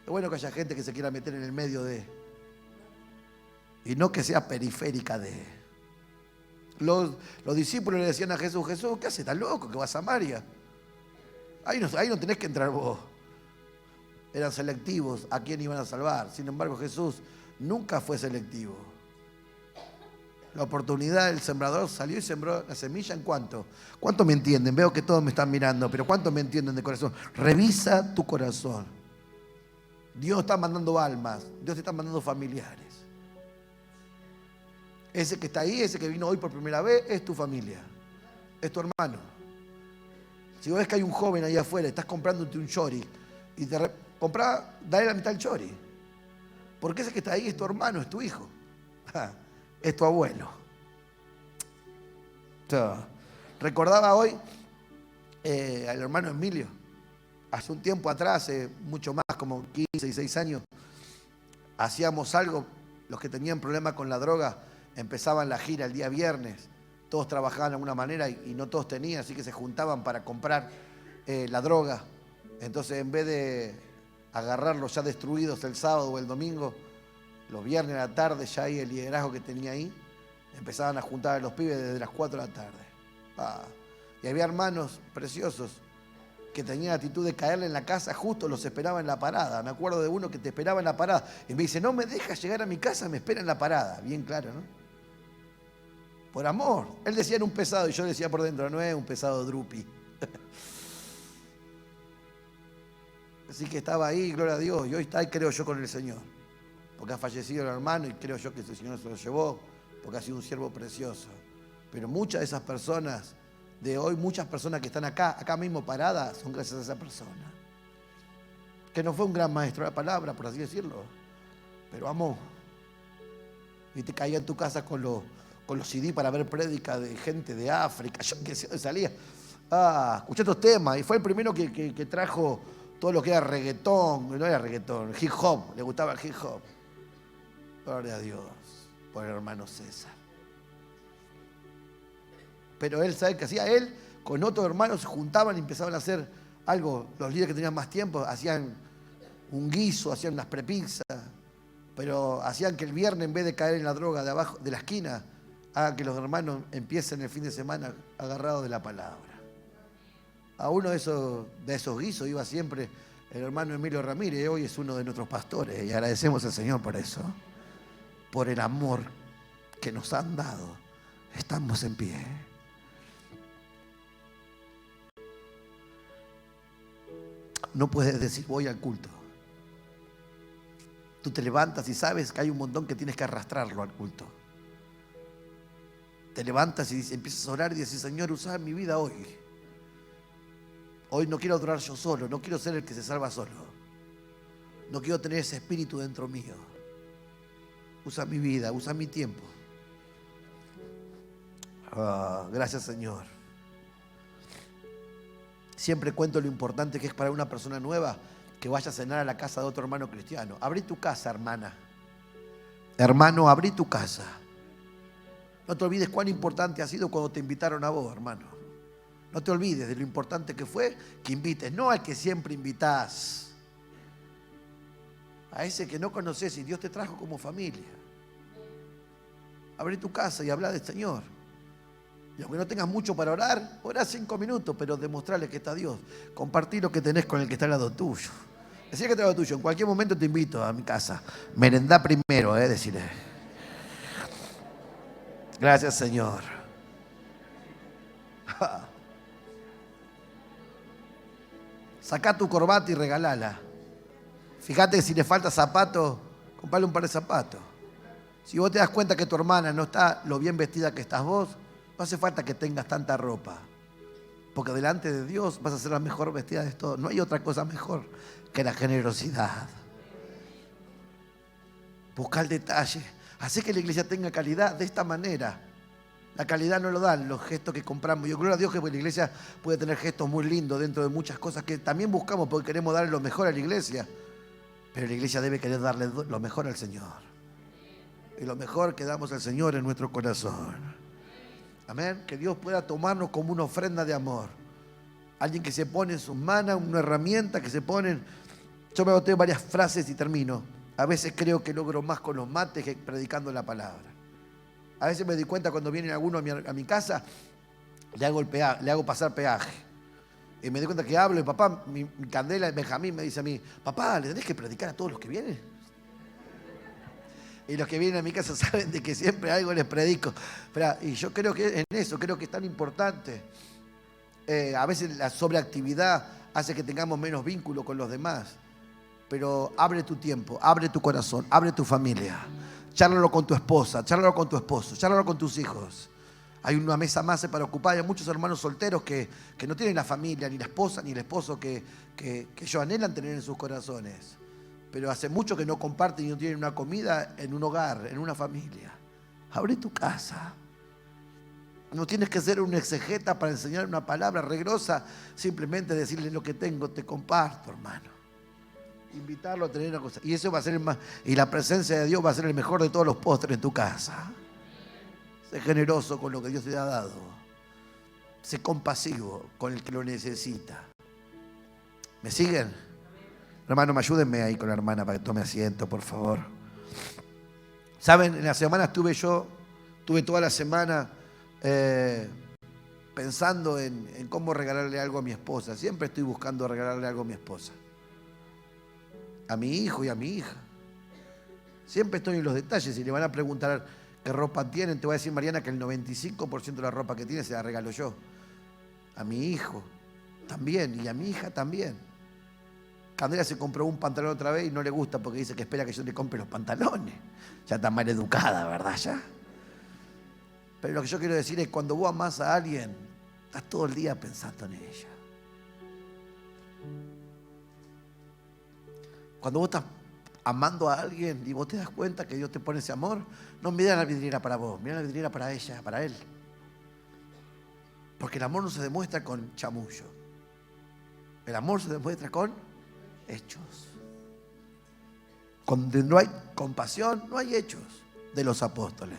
Speaker 1: que haya gente que se quiera meter en el medio de, y no que sea periférica de. Los discípulos le decían a Jesús, ¿qué haces? ¿Estás loco que vas a Samaria? Ahí no tenés que entrar vos. Eran selectivos a quién iban a salvar. Sin embargo, Jesús nunca fue selectivo. La oportunidad, el sembrador salió y sembró la semilla ¿en cuánto? ¿Cuánto me entienden? Veo que todos me están mirando, pero ¿cuánto me entienden de corazón? Revisa tu corazón. Dios está mandando almas, Dios te está mandando familiares. Ese que está ahí, ese que vino hoy por primera vez, es tu familia, es tu hermano. Si vos ves que hay un joven ahí afuera, estás comprándote un chori y comprá, dale la mitad del chori. Porque ese que está ahí es tu hermano, es tu hijo. Es tu abuelo. Recordaba hoy al hermano Emilio. Hace un tiempo atrás, mucho más, como 15, 16 años, hacíamos algo. Los que tenían problemas con la droga empezaban la gira el día viernes. Todos trabajaban de alguna manera y no todos tenían, así que se juntaban para comprar la droga. Entonces, en vez de agarrarlos ya destruidos el sábado o el domingo, los viernes a la tarde, ya ahí el liderazgo que tenía ahí, empezaban a juntar a los pibes desde las 4 de la tarde. Y había hermanos preciosos que tenían la actitud de caerle en la casa, justo los esperaba en la parada. Me acuerdo de uno que te esperaba en la parada y me dice, no me dejas llegar a mi casa, me espera en la parada. Bien claro, ¿no? Por amor. Él decía era un pesado y yo decía por dentro, no es un pesado drupi. Así que estaba ahí, gloria a Dios, y hoy está, y creo yo, con el Señor. Porque ha fallecido el hermano y creo yo que el Señor se lo llevó, porque ha sido un siervo precioso. Pero muchas de esas personas de hoy, muchas personas que están acá mismo paradas, son gracias a esa persona. Que no fue un gran maestro de la palabra, por así decirlo, pero amó. Y te caía en tu casa con los CD para ver prédicas de gente de África, yo que salía. Escuché estos temas, y fue el primero que trajo todo lo que era reggaetón, no era reggaetón, hip hop, le gustaba el hip hop. Gloria a Dios por el hermano César. Pero él, ¿sabe qué hacía? Él con otros hermanos se juntaban y empezaban a hacer algo. Los líderes que tenían más tiempo hacían un guiso, hacían unas prepizzas, pero hacían que el viernes, en vez de caer en la droga de abajo de la esquina, hagan que los hermanos empiecen el fin de semana agarrados de la palabra. A uno de esos guisos iba siempre el hermano Emilio Ramírez, hoy es uno de nuestros pastores, y agradecemos al Señor por eso, por el amor que nos han dado. Estamos en pie. No puedes decir voy al culto. Tú te levantas y sabes que hay un montón que tienes que arrastrarlo al culto. Te levantas y empiezas a orar y dices, Señor, usa mi vida hoy. Hoy no quiero adorar yo solo, no quiero ser el que se salva solo. No quiero tener ese espíritu dentro mío. Usa mi vida, usa mi tiempo. Gracias, Señor. Siempre cuento lo importante que es para una persona nueva que vaya a cenar a la casa de otro hermano cristiano. Abrí tu casa, hermana. Hermano, abrí tu casa. No te olvides cuán importante ha sido cuando te invitaron a vos, hermano. No te olvides de lo importante que fue que invites, no al que siempre invitás, a ese que no conoces y Dios te trajo como familia. Abrí tu casa y habla del Señor. Y aunque no tengas mucho para orar, orá 5 minutos, pero demostrarle que está Dios. Compartí lo que tenés con el que está al lado tuyo. Decía que está al lado tuyo. En cualquier momento te invito a mi casa. Merendá primero, decirle. Gracias, Señor. Sacá tu corbata y regalala. Fíjate que si le falta zapato, comprale un par de zapatos. Si vos te das cuenta que tu hermana no está lo bien vestida que estás vos, no hace falta que tengas tanta ropa. Porque delante de Dios vas a ser la mejor vestida de todo. No hay otra cosa mejor que la generosidad. Busca el detalle. Hace que la iglesia tenga calidad de esta manera. La calidad no lo dan los gestos que compramos. Yo gloria a Dios que la iglesia puede tener gestos muy lindos dentro de muchas cosas que también buscamos porque queremos darle lo mejor a la iglesia. Pero la iglesia debe querer darle lo mejor al Señor. Y lo mejor que damos al Señor en nuestro corazón. Amén. Que Dios pueda tomarnos como una ofrenda de amor. Alguien que se pone en sus manos, una herramienta que se ponen. Yo me boté varias frases y termino. A veces creo que logro más con los mates que predicando la palabra. A veces me di cuenta cuando viene alguno a mi casa, le hago pasar peaje. Y me di cuenta que hablo y papá, mi Candela, Benjamín me dice a mí, papá, ¿le tenés que predicar a todos los que vienen? Y los que vienen a mi casa saben de que siempre algo les predico. Y yo creo que en eso, creo que es tan importante. A veces la sobreactividad hace que tengamos menos vínculo con los demás. Pero abre tu tiempo, abre tu corazón, abre tu familia. Chárlalo con tu esposa, chárlalo con tu esposo, chárlalo con tus hijos. Hay una mesa más para ocupar. Hay muchos hermanos solteros que no tienen la familia, ni la esposa, ni el esposo que ellos anhelan tener en sus corazones. Pero hace mucho que no comparten y no tienen una comida en un hogar, en una familia. Abre tu casa. No tienes que ser un exegeta para enseñar una palabra regrosa. Simplemente decirle lo que tengo, te comparto, hermano. Invitarlo a tener una cosa. Y eso va a ser y la presencia de Dios va a ser el mejor de todos los postres en tu casa. Sé generoso con lo que Dios te ha dado. Sé compasivo con el que lo necesita. ¿Me siguen? Hermano, ayúdenme ahí con la hermana para que tome asiento, por favor. Saben, en la semana tuve toda la semana pensando en cómo regalarle algo a mi esposa. Siempre estoy buscando regalarle algo a mi esposa. A mi hijo y a mi hija. Siempre estoy en los detalles. Si le van a preguntar qué ropa tienen, te voy a decir, Mariana, que el 95% de la ropa que tiene se la regalo yo. A mi hijo también y a mi hija también. Candela se compró un pantalón otra vez y no le gusta porque dice que espera que yo le compre los pantalones. Ya está mal educada, ¿verdad? Ya. Pero lo que yo quiero decir es, cuando vos amás a alguien, estás todo el día pensando en ella. Cuando vos estás amando a alguien y vos te das cuenta que Dios te pone ese amor, no mira la vidriera para vos, mira la vidriera para ella, para él. Porque el amor no se demuestra con chamullo. El amor se demuestra con hechos. Cuando no hay compasión, no hay hechos de los apóstoles.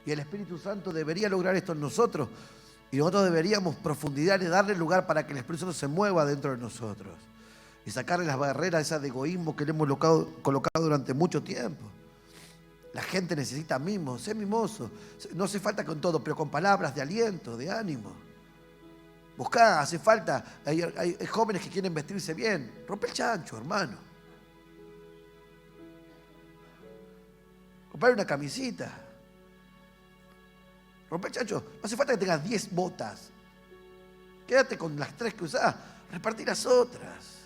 Speaker 1: Y el Espíritu Santo debería lograr esto en nosotros. Y nosotros deberíamos profundizar y darle lugar para que el Espíritu Santo se mueva dentro de nosotros. Y sacarle las barreras esas de egoísmo que le hemos colocado durante mucho tiempo. La gente necesita mimos, sé mimoso. No hace falta con todo, pero con palabras de aliento, de ánimo. Buscá, hace falta. Hay jóvenes que quieren vestirse bien. Rompe el chancho, hermano. Comprale una camisita. Rompe el chancho. No hace falta que tengas 10 botas. Quédate con las 3 que usás. Repartí las otras.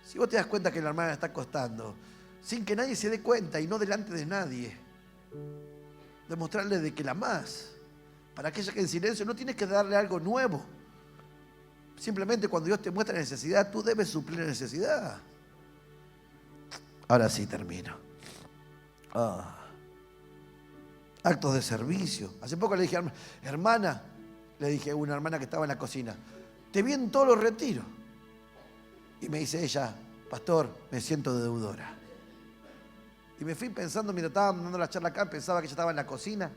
Speaker 1: Si vos te das cuenta que la hermana está costando, sin que nadie se dé cuenta y no delante de nadie, demostrarle de que la amás. Para aquella que en silencio no tienes que darle algo nuevo. Simplemente cuando Dios te muestra necesidad, tú debes suplir la necesidad. Ahora sí termino. Actos de servicio. Hace poco le dije, hermana, le dije a una hermana que estaba en la cocina, te vi en todos los retiros. Y me dice ella, pastor, me siento deudora. Y me fui pensando, mientras estaba dando la charla acá, pensaba que ella estaba en la cocina.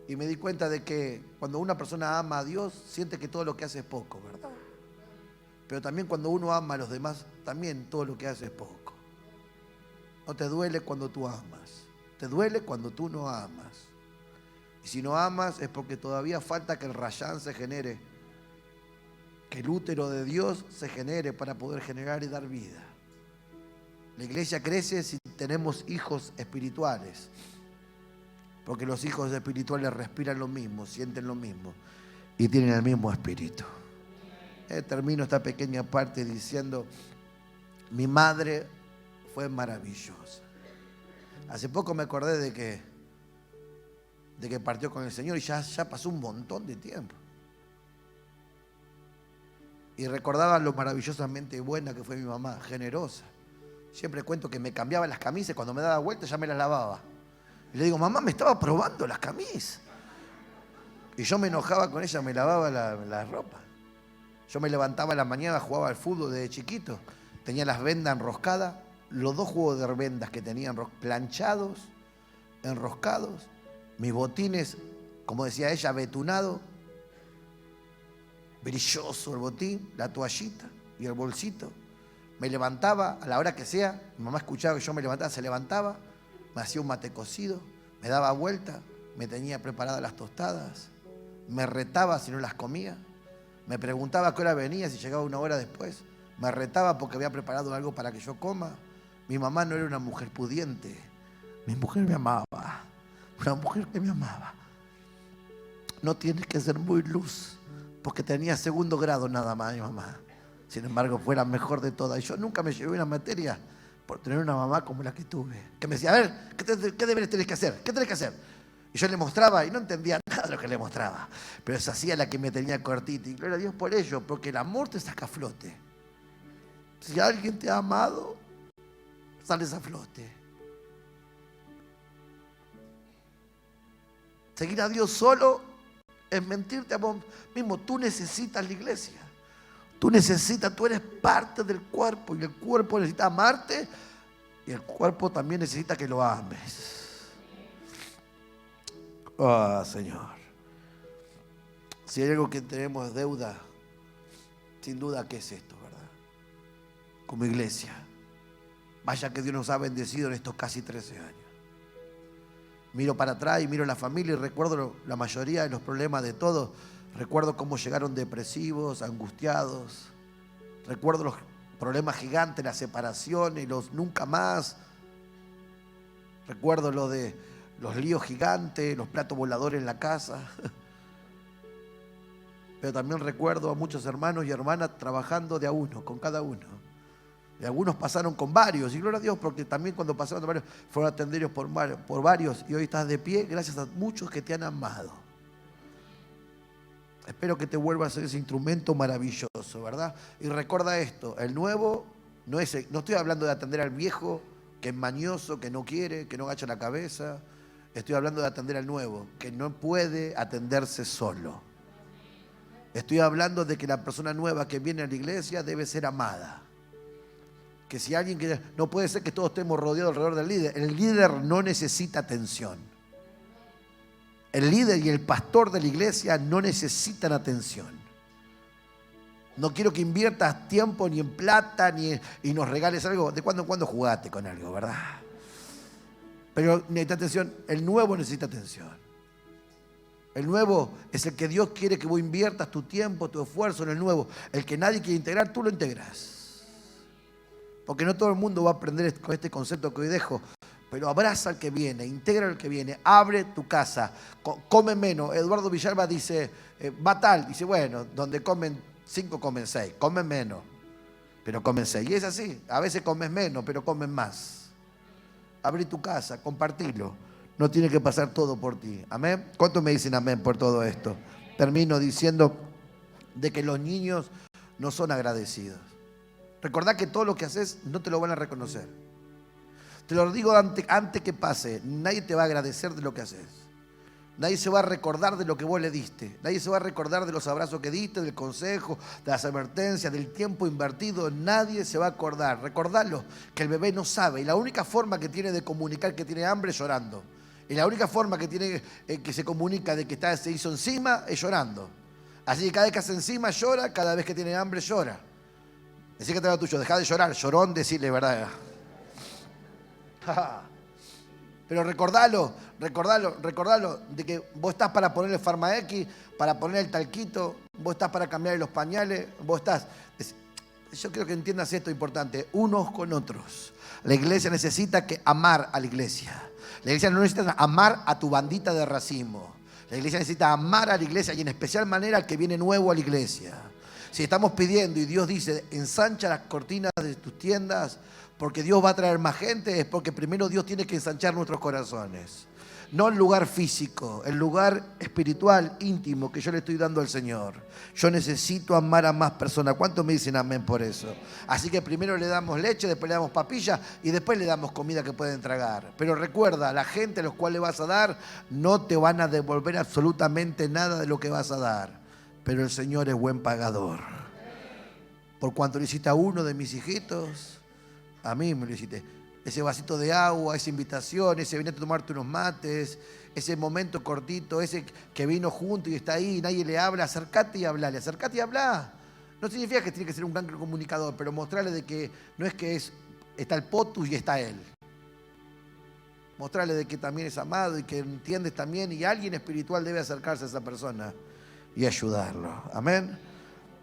Speaker 1: Y me di cuenta de que cuando una persona ama a Dios, siente que todo lo que hace es poco, ¿verdad? Pero también cuando uno ama a los demás, también todo lo que hace es poco. No te duele cuando tú amas. Te duele cuando tú no amas. Y si no amas es porque todavía falta que el rayán se genere. Que el útero de Dios se genere para poder generar y dar vida. La iglesia crece si tenemos hijos espirituales. Porque los hijos espirituales respiran lo mismo, sienten lo mismo y tienen el mismo espíritu. Termino esta pequeña parte diciendo, mi madre fue maravillosa. Hace poco me acordé de que partió con el Señor y ya pasó un montón de tiempo. Y recordaba lo maravillosamente buena que fue mi mamá, generosa. Siempre cuento que me cambiaba las camisas, cuando me daba vuelta ya me las lavaba. Y le digo, mamá, me estaba probando las camisas. Y yo me enojaba con ella, me lavaba la ropa. Yo me levantaba a la mañana, jugaba al fútbol desde chiquito. Tenía las vendas enroscadas, los 2 juegos de vendas que tenía planchados, enroscados. Mis botines, como decía ella, betunado. Brilloso el botín, la toallita y el bolsito. Me levantaba a la hora que sea, mi mamá escuchaba que yo me levantaba, se levantaba, me hacía un mate cocido, me daba vuelta, me tenía preparadas las tostadas, me retaba si no las comía, me preguntaba a qué hora venía, si llegaba 1 hora después, me retaba porque había preparado algo para que yo coma, Mi mamá no era una mujer pudiente. Mi mujer me amaba. Una mujer que me amaba. No tienes que ser muy luz, porque tenía segundo grado nada más mi mamá. Sin embargo, fue la mejor de todas. Y yo nunca me llevé una materia por tener una mamá como la que tuve. Que me decía, a ver, ¿qué deberes tenés que hacer? ¿Qué tenés que hacer? Y yo le mostraba y no entendía nada de lo que le mostraba. Pero se hacía la que me tenía cortita. Y gloria a Dios por ello, porque el amor te saca a flote. Si alguien te ha amado, sales a flote. Seguir a Dios solo es mentirte a vos mismo. Tú necesitas la iglesia. Tú eres parte del cuerpo. Y el cuerpo necesita amarte. Y el cuerpo también necesita que lo ames. Ah, Señor. Si hay algo que tenemos deuda, sin duda, ¿qué es esto, verdad? Como iglesia. Vaya que Dios nos ha bendecido en estos casi 13 años. Miro para atrás y miro la familia y recuerdo la mayoría de los problemas de todos. Recuerdo cómo llegaron depresivos, angustiados. Recuerdo los problemas gigantes, la separación y los nunca más. Recuerdo lo de los líos gigantes, los platos voladores en la casa. Pero también recuerdo a muchos hermanos y hermanas trabajando de a uno, con cada uno. Y algunos pasaron con varios, y gloria a Dios, porque también cuando pasaron con varios, fueron atendidos por varios, y hoy estás de pie gracias a muchos que te han amado. Espero que te vuelvas a ser ese instrumento maravilloso, ¿verdad? Y recuerda esto, el nuevo, no estoy hablando de atender al viejo, que es mañoso, que no quiere, que no agacha la cabeza. Estoy hablando de atender al nuevo, que no puede atenderse solo. Estoy hablando de que la persona nueva que viene a la iglesia debe ser amada. Que si alguien quiere, no puede ser que todos estemos rodeados alrededor del líder. El líder no necesita atención. El líder y el pastor de la iglesia no necesitan atención. No quiero que inviertas tiempo ni en plata y nos regales algo. De cuando en cuando jugaste con algo, ¿verdad? Pero necesita atención. El nuevo necesita atención. El nuevo es el que Dios quiere que vos inviertas tu tiempo, tu esfuerzo en el nuevo. El que nadie quiere integrar, tú lo integras. Porque no todo el mundo va a aprender con este concepto que hoy dejo. Pero abraza al que viene, integra al que viene, abre tu casa, come menos. Eduardo Villalba dice, va tal. Dice, bueno, donde comen 5, comen 6. Comen menos, pero comen 6. Y es así. A veces comes menos, pero comen más. Abrí tu casa, compartilo. No tiene que pasar todo por ti. ¿Amén? ¿Cuántos me dicen amén por todo esto? Termino diciendo de que los niños no son agradecidos. Recordá que todo lo que haces no te lo van a reconocer. Te lo digo antes que pase. Nadie te va a agradecer de lo que haces. Nadie se va a recordar de lo que vos le diste. Nadie se va a recordar de los abrazos que diste, del consejo, de las advertencias, del tiempo invertido. Nadie se va a acordar. Recordalo, que el bebé no sabe. Y la única forma que tiene de comunicar que tiene hambre es llorando. Y la única forma que tiene que se comunica de que se hizo encima es llorando. Así que cada vez que hace encima llora, cada vez que tiene hambre llora. Decí que te va tuyo, dejá de llorar, llorón, decirle verdad. Pero recordalo, de que vos estás para ponerle Farmax, para poner el talquito, vos estás para cambiarle los pañales, vos estás. Yo quiero que entiendas esto importante, unos con otros. La iglesia necesita amar a la iglesia. La iglesia no necesita amar a tu bandita de racimo. La iglesia necesita amar a la iglesia y en especial manera al que viene nuevo a la iglesia. Si estamos pidiendo y Dios dice, ensancha las cortinas de tus tiendas, porque Dios va a traer más gente, es porque primero Dios tiene que ensanchar nuestros corazones. No el lugar físico, el lugar espiritual, íntimo que yo le estoy dando al Señor. Yo necesito amar a más personas. ¿Cuántos me dicen amén por eso? Así que primero le damos leche, después le damos papilla y después le damos comida que pueden tragar. Pero recuerda, la gente a los cuales vas a dar no te van a devolver absolutamente nada de lo que vas a dar. Pero el Señor es buen pagador. Por cuanto le hiciste a uno de mis hijitos, a mí me lo hiciste. Ese vasito de agua, esa invitación, ese venir a tomarte unos mates, ese momento cortito, ese que vino junto y está ahí y nadie le habla, acércate y hablale, acércate y habla. No significa que tiene que ser un gran comunicador, pero mostrarle de que no es que está el potus y está él. Mostrarle de que también es amado y que entiendes también y alguien espiritual debe acercarse a esa persona y ayudarlo. Amén.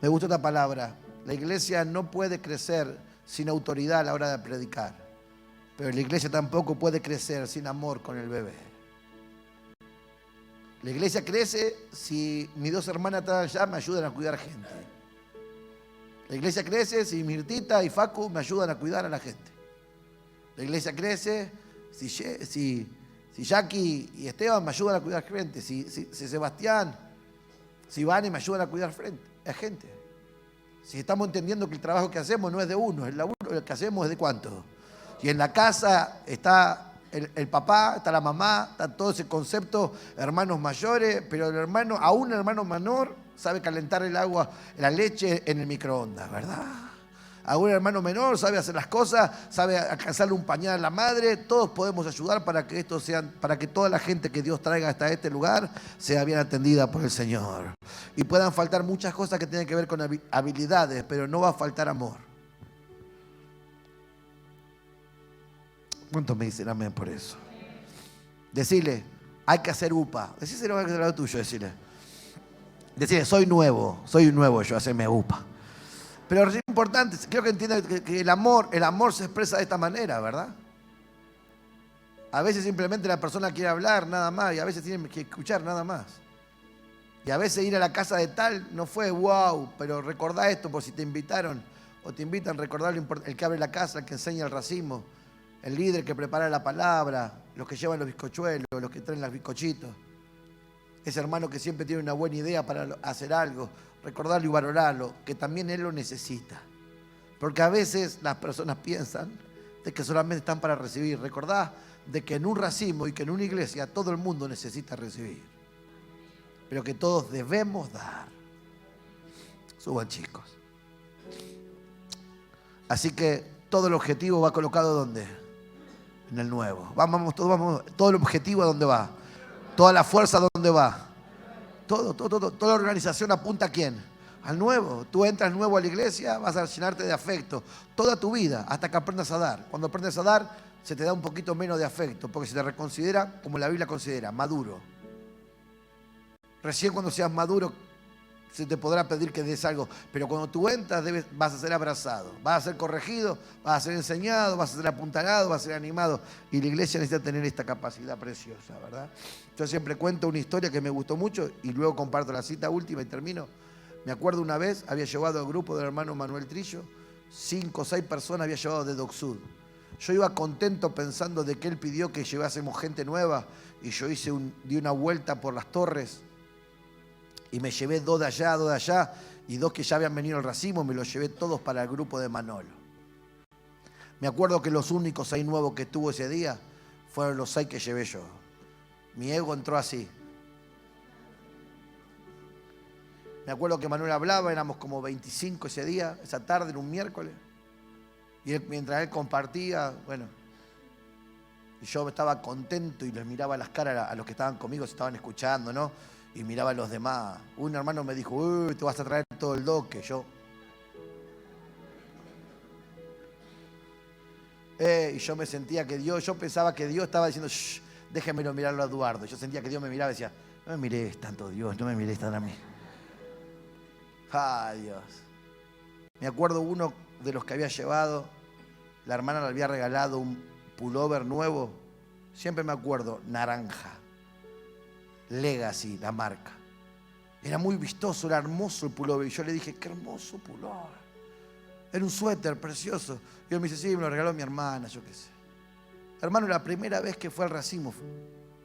Speaker 1: Me gusta esta palabra. La iglesia no puede crecer sin autoridad a la hora de predicar. Pero la iglesia tampoco puede crecer sin amor con el bebé. La iglesia crece si mis 2 hermanas están allá me ayudan a cuidar gente. La iglesia crece si Mirtita y Facu me ayudan a cuidar a la gente. La iglesia crece si Jackie y Esteban me ayudan a cuidar gente. Si Sebastián, si Vane me ayudan a cuidar gente. Si estamos entendiendo que el trabajo que hacemos no es de uno, el laburo que hacemos es de cuántos. Y en la casa está el papá, está la mamá, está todo ese concepto, hermanos mayores, pero aún el hermano menor sabe calentar el agua, la leche en el microondas, ¿verdad? Aún el hermano menor sabe hacer las cosas, sabe alcanzarle un pañal a la madre. Todos podemos ayudar para que para que toda la gente que Dios traiga hasta este lugar sea bien atendida por el Señor. Y puedan faltar muchas cosas que tienen que ver con habilidades, pero no va a faltar amor. ¿Cuántos me dicen amén por eso? Decirle, hay que hacer UPA. Decíselo a lo tuyo, decirle. Decirle, soy nuevo yo, hacerme UPA. Pero es importante, creo que entiendan que el amor se expresa de esta manera, ¿verdad? A veces simplemente la persona quiere hablar nada más y a veces tiene que escuchar nada más. Y a veces ir a la casa de tal no fue wow, pero recordá esto por si te invitaron o te invitan, recordar el que abre la casa, el que enseña el racimo, el líder que prepara la palabra, los que llevan los bizcochuelos, los que traen los bizcochitos. Ese hermano que siempre tiene una buena idea para hacer algo, recordarlo y valorarlo, que también él lo necesita. Porque a veces las personas piensan de que solamente están para recibir. Recordá de que en un racimo y que en una iglesia todo el mundo necesita recibir. Pero que todos debemos dar. Suban, chicos. Así que todo el objetivo va colocado ¿dónde? En el nuevo. Vamos, todo el objetivo ¿a dónde va? Toda la fuerza ¿a dónde va? Toda la organización apunta ¿a quién? Al nuevo. Tú entras nuevo a la iglesia, vas a llenarte de afecto toda tu vida hasta que aprendas a dar. Cuando aprendes a dar, se te da un poquito menos de afecto porque se te reconsidera como la Biblia considera, maduro. Recién cuando seas maduro se te podrá pedir que des algo, pero cuando tú entras vas a ser abrazado, vas a ser corregido, vas a ser enseñado, vas a ser apuntalado, vas a ser animado. Y la iglesia necesita tener esta capacidad preciosa, ¿verdad? Yo siempre cuento una historia que me gustó mucho y luego comparto la cita última y termino. Me acuerdo una vez, había llevado al grupo del hermano Manuel Trillo, 5 o 6 personas había llevado de Docsud. Yo iba contento pensando de que él pidió que llevásemos gente nueva y yo di una vuelta por las torres y me llevé 2 de allá y 2 que ya habían venido al racimo, me los llevé todos para el grupo de Manolo. Me acuerdo que los únicos 6 nuevos que tuvo ese día fueron los 6 que llevé yo. Mi ego entró así. Me acuerdo que Manuel hablaba, éramos como 25 ese día, esa tarde, era un miércoles. Y mientras él compartía, bueno, y yo estaba contento y les miraba las caras a los que estaban conmigo, se estaban escuchando, ¿no? Y miraba a los demás. Un hermano me dijo, uy, te vas a traer todo el doque. Y yo me sentía que yo pensaba que Dios estaba diciendo, shh, déjenmelo mirarlo a Eduardo. Yo sentía que Dios me miraba y decía, no me mires tanto Dios, no me mires tanto a mí. Ay, Dios. Me acuerdo uno de los que había llevado, la hermana le había regalado un pullover nuevo, siempre me acuerdo, naranja. Legacy, la marca. Era muy vistoso, era hermoso el pullover. Y yo le dije, qué hermoso pullover. Era un suéter precioso. Y él me dice, sí, me lo regaló mi hermana, yo qué sé. Hermano, la primera vez que fue al racimo,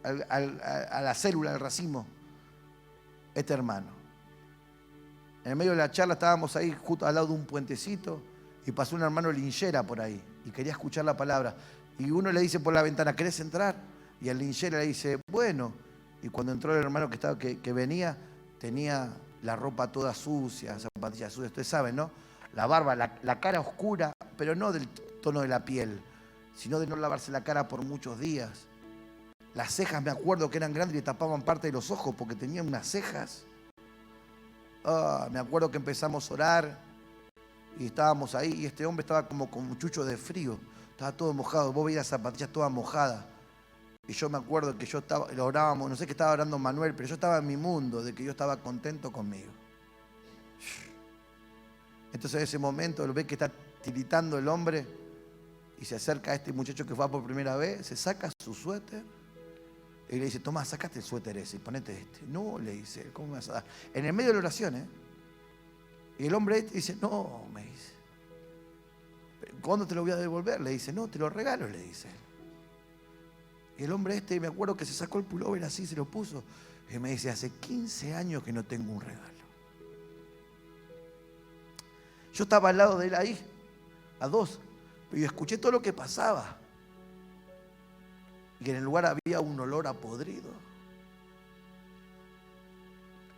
Speaker 1: a la célula del racimo, este hermano. En el medio de la charla estábamos ahí justo al lado de un puentecito y pasó un hermano linchera por ahí y quería escuchar la palabra. Y uno le dice por la ventana, ¿querés entrar? Y el linchera le dice, bueno. Y cuando entró el hermano que venía, tenía la ropa toda sucia, zapatillas sucias, ustedes saben, ¿no? La barba, la cara oscura, pero no del tono de la piel, sino de no lavarse la cara por muchos días. Las cejas, me acuerdo que eran grandes y le tapaban parte de los ojos porque tenía unas cejas. Me acuerdo que empezamos a orar y estábamos ahí y este hombre estaba como con muchucho de frío, estaba todo mojado, vos veías las zapatillas todas mojadas. Y yo me acuerdo que yo estaba, lo orábamos, no sé qué estaba orando Manuel, pero yo estaba en mi mundo, de que yo estaba contento conmigo. Entonces en ese momento lo ve que está tiritando el hombre Y se acerca a este muchacho que va por primera vez, se saca su suéter y le dice, Tomás, sacate el suéter ese y ponete este. No, le dice, ¿cómo me vas a dar? En el medio de la oración, ¿eh? Y el hombre este dice, no, me dice. ¿Cuándo te lo voy a devolver? Le dice, no, te lo regalo, le dice. Y el hombre este, me acuerdo que se sacó el pullover así, se lo puso. Y me dice, hace 15 años que no tengo un regalo. Yo estaba al lado de él ahí, a 2, pero yo escuché todo lo que pasaba. Y en el lugar había un olor a podrido.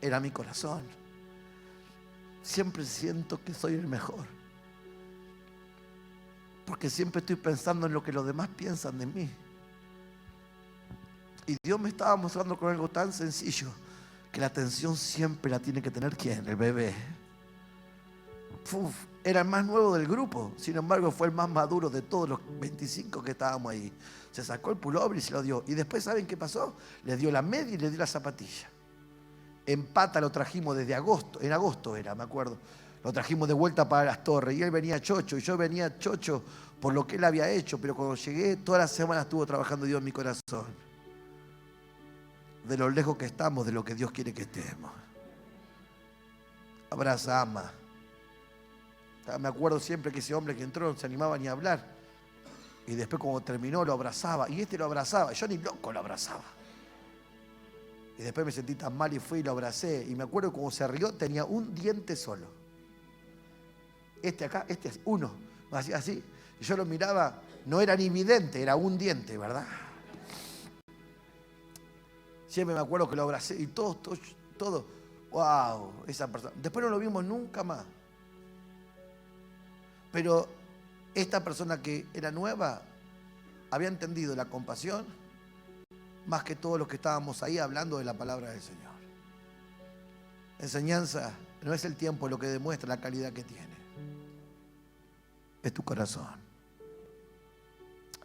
Speaker 1: Era mi corazón. Siempre siento que soy el mejor. Porque siempre estoy pensando en lo que los demás piensan de mí. Y Dios me estaba mostrando con algo tan sencillo, que la atención siempre la tiene que tener ¿quién? El bebé. Era el más nuevo del grupo, sin embargo fue el más maduro de todos los 25 que estábamos ahí. Se sacó el pullover y se lo dio. Y después, ¿saben qué pasó? Le dio la media y le dio la zapatilla. En pata lo trajimos desde agosto, en agosto era, me acuerdo. Lo trajimos de vuelta para Las Torres y él venía chocho y yo venía chocho por lo que él había hecho, pero cuando llegué toda la semana estuvo trabajando Dios en mi corazón. De lo lejos que estamos, de lo que Dios quiere que estemos. Abraza, ama. Me acuerdo siempre que ese hombre que entró no se animaba ni a hablar. Y después cuando terminó lo abrazaba. Y este lo abrazaba. Yo ni loco lo abrazaba. Y después me sentí tan mal y fui y lo abracé. Y me acuerdo cuando se rió tenía un diente solo. Este acá, este es uno. Me hacía así. Y yo lo miraba. No era ni mi diente, era un diente, ¿verdad? Siempre me acuerdo que lo abracé y todo. Wow, esa persona. Después no lo vimos nunca más. Pero esta persona que era nueva había entendido la compasión más que todos los que estábamos ahí hablando de la palabra del Señor. Enseñanza no es el tiempo lo que demuestra la calidad que tiene. Es tu corazón.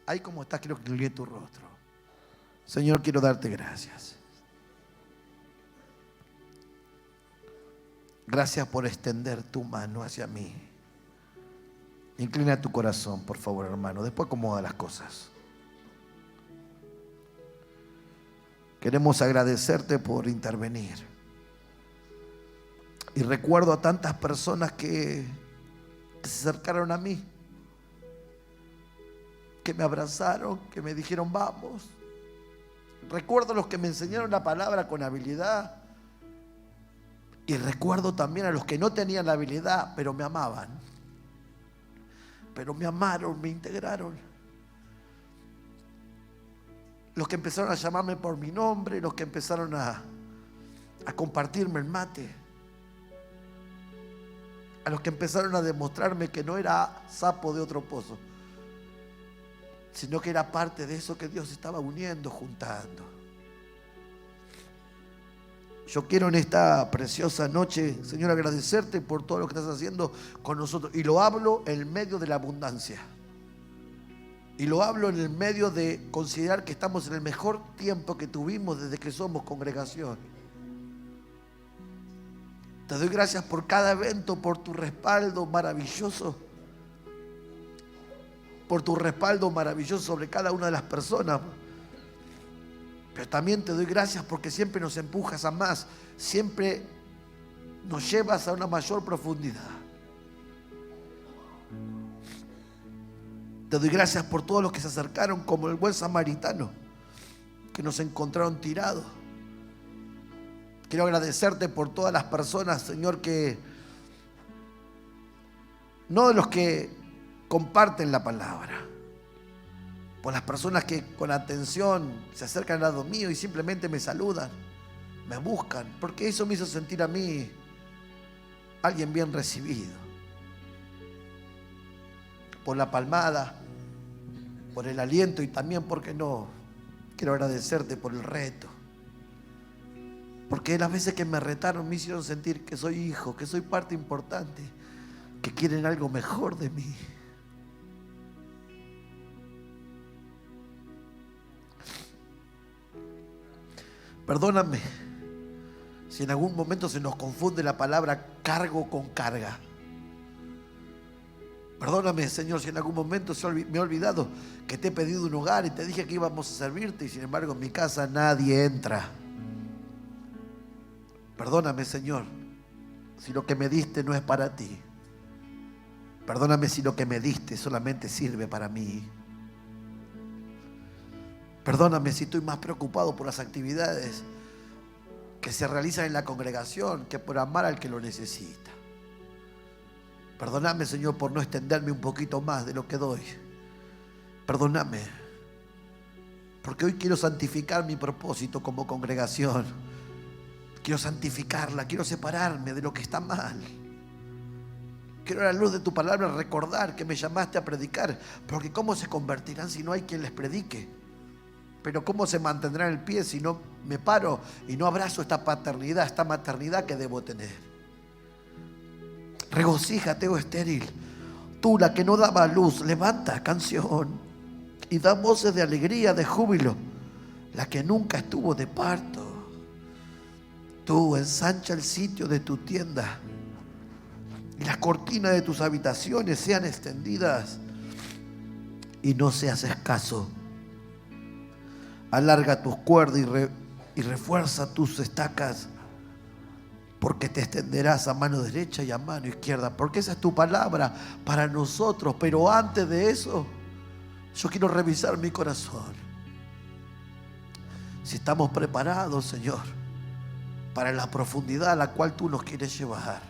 Speaker 1: Ahí como estás, quiero que incline tu rostro. Señor, quiero darte gracias. Gracias por extender tu mano hacia mí. Inclina tu corazón, por favor, hermano. Después acomoda las cosas. Queremos agradecerte por intervenir. Y recuerdo a tantas personas que se acercaron a mí, que me abrazaron, que me dijeron vamos. Recuerdo a los que me enseñaron la palabra con habilidad. Y recuerdo también a los que no tenían la habilidad, pero me amaban. Pero me amaron, me integraron. Los que empezaron a llamarme por mi nombre, los que empezaron a compartirme el mate. A los que empezaron a demostrarme que no era sapo de otro pozo, sino que era parte de eso que Dios estaba uniendo, juntando. Yo quiero en esta preciosa noche, Señor, agradecerte por todo lo que estás haciendo con nosotros. Y lo hablo en medio de la abundancia. Y lo hablo en el medio de considerar que estamos en el mejor tiempo que tuvimos desde que somos congregación. Te doy gracias por cada evento, por tu respaldo maravilloso. Por tu respaldo maravilloso sobre cada una de las personas. Pero también te doy gracias porque siempre nos empujas a más. Siempre nos llevas a una mayor profundidad. Te doy gracias por todos los que se acercaron como el buen samaritano, que nos encontraron tirados. Quiero agradecerte por todas las personas, Señor, que no de los que comparten la palabra, por las personas que con atención se acercan al lado mío y simplemente me saludan, me buscan, porque eso me hizo sentir a mí alguien bien recibido. Por la palmada, por el aliento y también, ¿por qué no? Quiero agradecerte por el reto. Porque las veces que me retaron me hicieron sentir que soy hijo, que soy parte importante, que quieren algo mejor de mí. Perdóname si en algún momento se nos confunde la palabra cargo con carga.
Speaker 2: Perdóname, Señor, si en algún momento me he olvidado que te he pedido un hogar y te dije que íbamos a servirte y sin embargo en mi casa nadie entra. Perdóname, Señor, si lo que me diste no es para ti. Perdóname si lo que me diste solamente sirve para mí. Perdóname si estoy más preocupado por las actividades que se realizan en la congregación que por amar al que lo necesita. Perdóname, Señor, por no extenderme un poquito más de lo que doy. Perdóname, porque hoy quiero santificar mi propósito como congregación. Quiero santificarla, quiero separarme de lo que está mal. Quiero a la luz de tu palabra recordar que me llamaste a predicar, porque ¿cómo se convertirán si no hay quien les predique? Pero ¿cómo se mantendrán en pie si no me paro y no abrazo esta paternidad, esta maternidad que debo tener? Regocíjate, oh estéril, tú la que no daba luz, levanta canción y da voces de alegría, de júbilo, la que nunca estuvo de parto. Tú ensancha el sitio de tu tienda y las cortinas de tus habitaciones sean extendidas y no seas escaso. Alarga tus cuerdas y refuerza tus estacas, porque te extenderás a mano derecha y a mano izquierda, porque esa es tu palabra para nosotros. Pero antes de eso, yo quiero revisar mi corazón. Si estamos preparados, Señor, para la profundidad a la cual tú nos quieres llevar.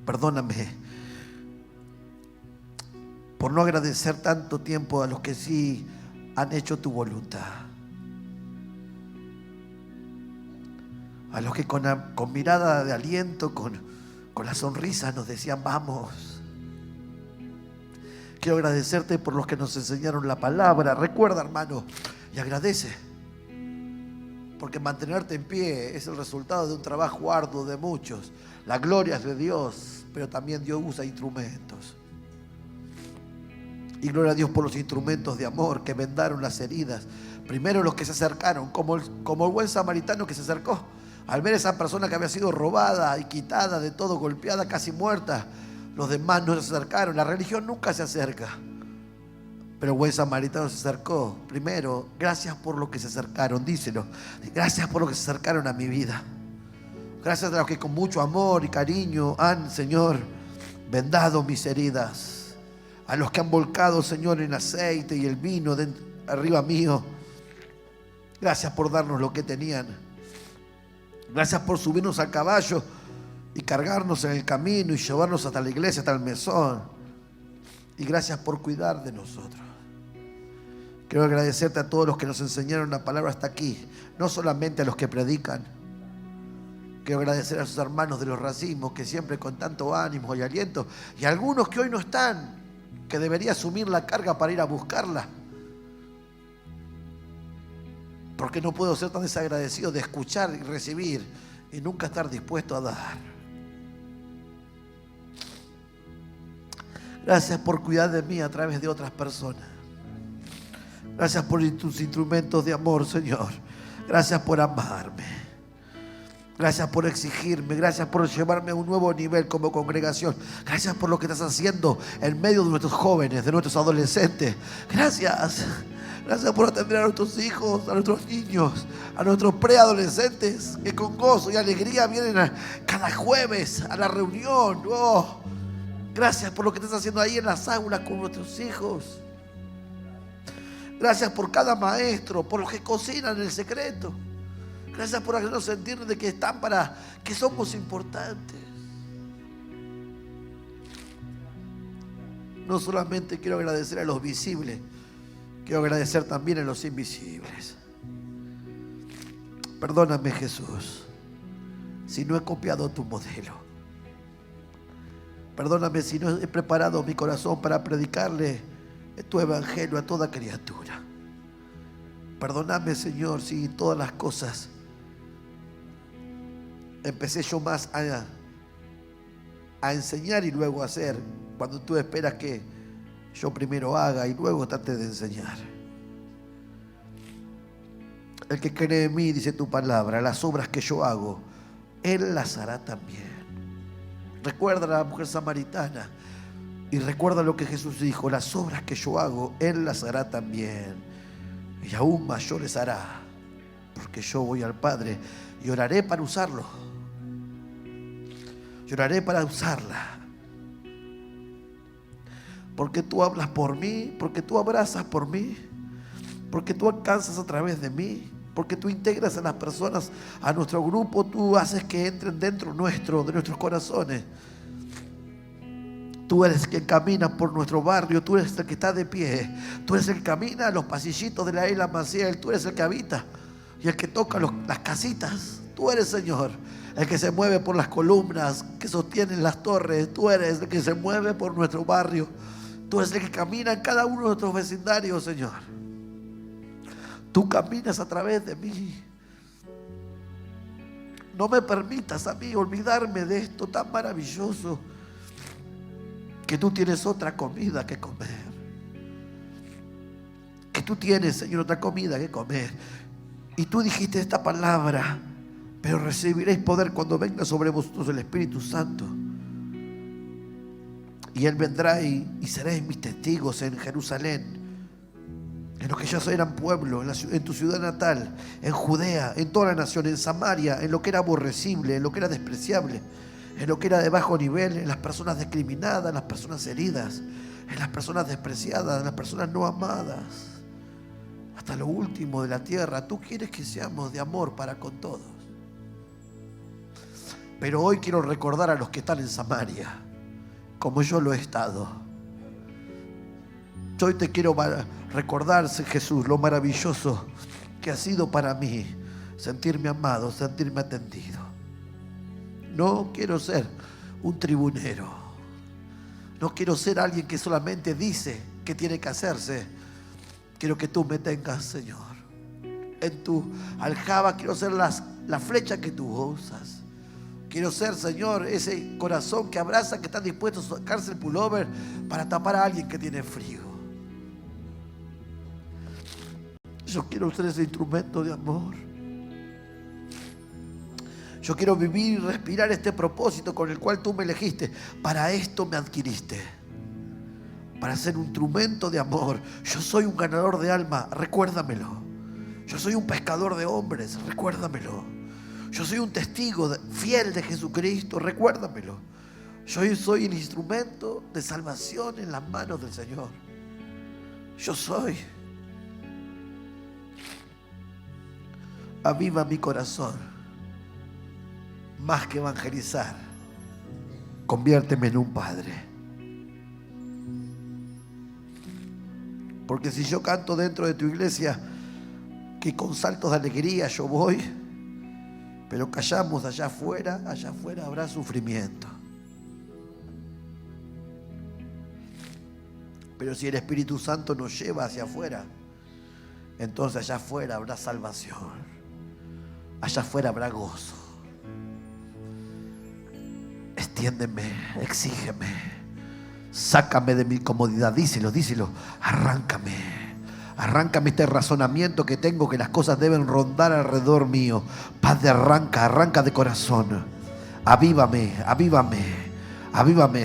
Speaker 2: Perdóname por no agradecer tanto tiempo a los que sí han hecho tu voluntad. A los que con mirada de aliento, con la sonrisa nos decían vamos. Quiero agradecerte por los que nos enseñaron la palabra. Recuerda, hermano, y agradece. Porque mantenerte en pie es el resultado de un trabajo arduo de muchos. La gloria es de Dios, pero también Dios usa instrumentos. Y gloria a Dios por los instrumentos de amor que vendaron las heridas. Primero los que se acercaron, como el buen samaritano que se acercó. Al ver a esa persona que había sido robada y quitada de todo, golpeada, casi muerta, los demás no se acercaron. La religión nunca se acerca. Pero el buen samaritano se acercó. Primero, gracias por lo que se acercaron, díselo. Gracias por lo que se acercaron a mi vida. Gracias a los que con mucho amor y cariño han, Señor, vendado mis heridas. A los que han volcado, Señor, el aceite y el vino arriba mío. Gracias por darnos lo que tenían. Gracias por subirnos al caballo y cargarnos en el camino y llevarnos hasta la iglesia, hasta el mesón. Y gracias por cuidar de nosotros. Quiero agradecerte a todos los que nos enseñaron la palabra hasta aquí. No solamente a los que predican. Quiero agradecer a sus hermanos de los racimos que siempre con tanto ánimo y aliento. Y a algunos que hoy no están, que debería asumir la carga para ir a buscarla. Porque no puedo ser tan desagradecido de escuchar y recibir y nunca estar dispuesto a dar. Gracias por cuidar de mí a través de otras personas. Gracias por tus instrumentos de amor, Señor. Gracias por amarme. Gracias por exigirme. Gracias por llevarme a un nuevo nivel como congregación. Gracias por lo que estás haciendo en medio de nuestros jóvenes, de nuestros adolescentes. Gracias. Gracias por atender a nuestros hijos, a nuestros niños, a nuestros preadolescentes que con gozo y alegría vienen cada jueves a la reunión. Oh, gracias por lo que estás haciendo ahí en las aulas con nuestros hijos. Gracias por cada maestro, por los que cocinan en el secreto. Gracias por hacernos sentir de que están que somos importantes. No solamente quiero agradecer a los visibles, quiero agradecer también a los invisibles. Perdóname, Jesús, si no he copiado tu modelo. Perdóname si no he preparado mi corazón para predicarle tu evangelio a toda criatura. Perdóname, Señor, si todas las cosas empecé yo más a enseñar y luego a hacer, cuando tú esperas que yo primero haga y luego trate de enseñar. El que cree en mí, dice tu palabra, las obras que yo hago, Él las hará también. Recuerda a la mujer samaritana y recuerda lo que Jesús dijo: las obras que yo hago, Él las hará también, y aún mayores hará, porque yo voy al Padre y oraré para usarlo. Lloraré para usarla, porque tú hablas por mí, porque tú abrazas por mí, porque tú alcanzas a través de mí, porque tú integras a las personas a nuestro grupo, tú haces que entren dentro nuestro, de nuestros corazones. Tú eres el que camina por nuestro barrio, tú eres el que está de pie, tú eres el que camina a los pasillitos de la isla Maciel, tú eres el que habita y el que toca las casitas. Tú eres, Señor, el que se mueve por las columnas que sostienen las torres. Tú eres el que se mueve por nuestro barrio. Tú eres el que camina en cada uno de nuestros vecindarios, Señor. Tú caminas a través de mí. No me permitas a mí olvidarme de esto tan maravilloso, que tú tienes otra comida que comer. Que tú tienes, Señor, otra comida que comer. Y tú dijiste esta palabra: pero recibiréis poder cuando venga sobre vosotros el Espíritu Santo. Y Él vendrá y seréis mis testigos en Jerusalén, en los que ya eran pueblo, en tu ciudad natal, en Judea, en toda la nación, en Samaria, en lo que era aborrecible, en lo que era despreciable, en lo que era de bajo nivel, en las personas discriminadas, en las personas heridas, en las personas despreciadas, en las personas no amadas, hasta lo último de la tierra. Tú quieres que seamos de amor para con todos. Pero hoy quiero recordar a los que están en Samaria, como yo lo he estado. Yo hoy te quiero recordar, Jesús, lo maravilloso que ha sido para mí sentirme amado, sentirme atendido. No quiero ser un tribunero. No quiero ser alguien que solamente dice que tiene que hacerse. Quiero que tú me tengas, Señor, en tu aljaba. Quiero ser la flecha que tú usas. Quiero ser, Señor, ese corazón que abraza, que está dispuesto a sacarse el pullover para tapar a alguien que tiene frío. Yo quiero ser ese instrumento de amor. Yo quiero vivir y respirar este propósito con el cual tú me elegiste. Para esto me adquiriste, para ser un instrumento de amor. Yo soy un ganador de alma, recuérdamelo. Yo soy un pescador de hombres, recuérdamelo. Yo soy un testigo fiel de Jesucristo, recuérdamelo. Yo soy el instrumento de salvación en las manos del Señor. Yo soy. Aviva mi corazón. Más que evangelizar, conviérteme en un padre. Porque si yo canto dentro de tu iglesia que con saltos de alegría yo voy, pero callamos allá afuera habrá sufrimiento. Pero si el Espíritu Santo nos lleva hacia afuera, entonces allá afuera habrá salvación, allá afuera habrá gozo. Extiéndeme, exígeme, sácame de mi comodidad, díselo, arráncame este razonamiento que tengo, que las cosas deben rondar alrededor mío. Padre, arranca de corazón. Avívame,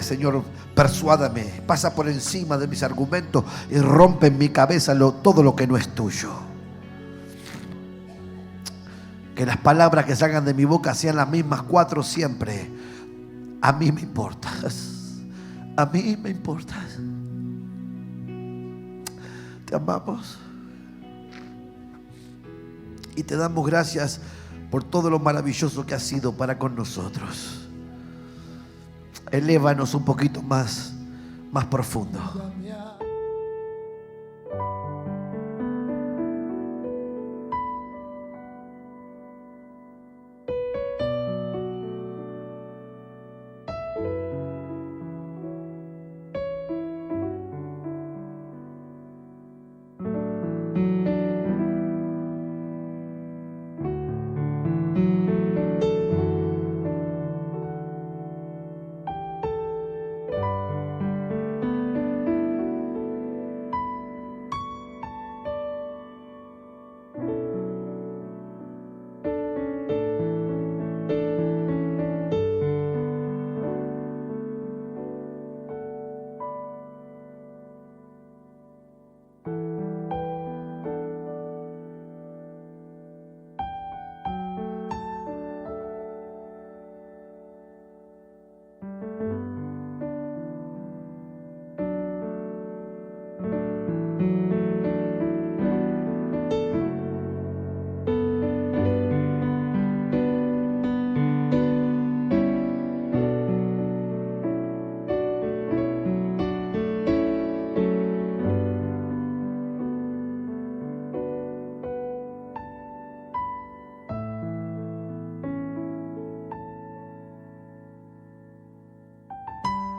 Speaker 2: Señor, persuádame, pasa por encima de mis argumentos y rompe en mi cabeza todo lo que no es tuyo. Que las palabras que salgan de mi boca sean las mismas 4 siempre. A mí me importas, a mí me importas. Te amamos y te damos gracias por todo lo maravilloso que has sido para con nosotros. Elévanos un poquito más profundo.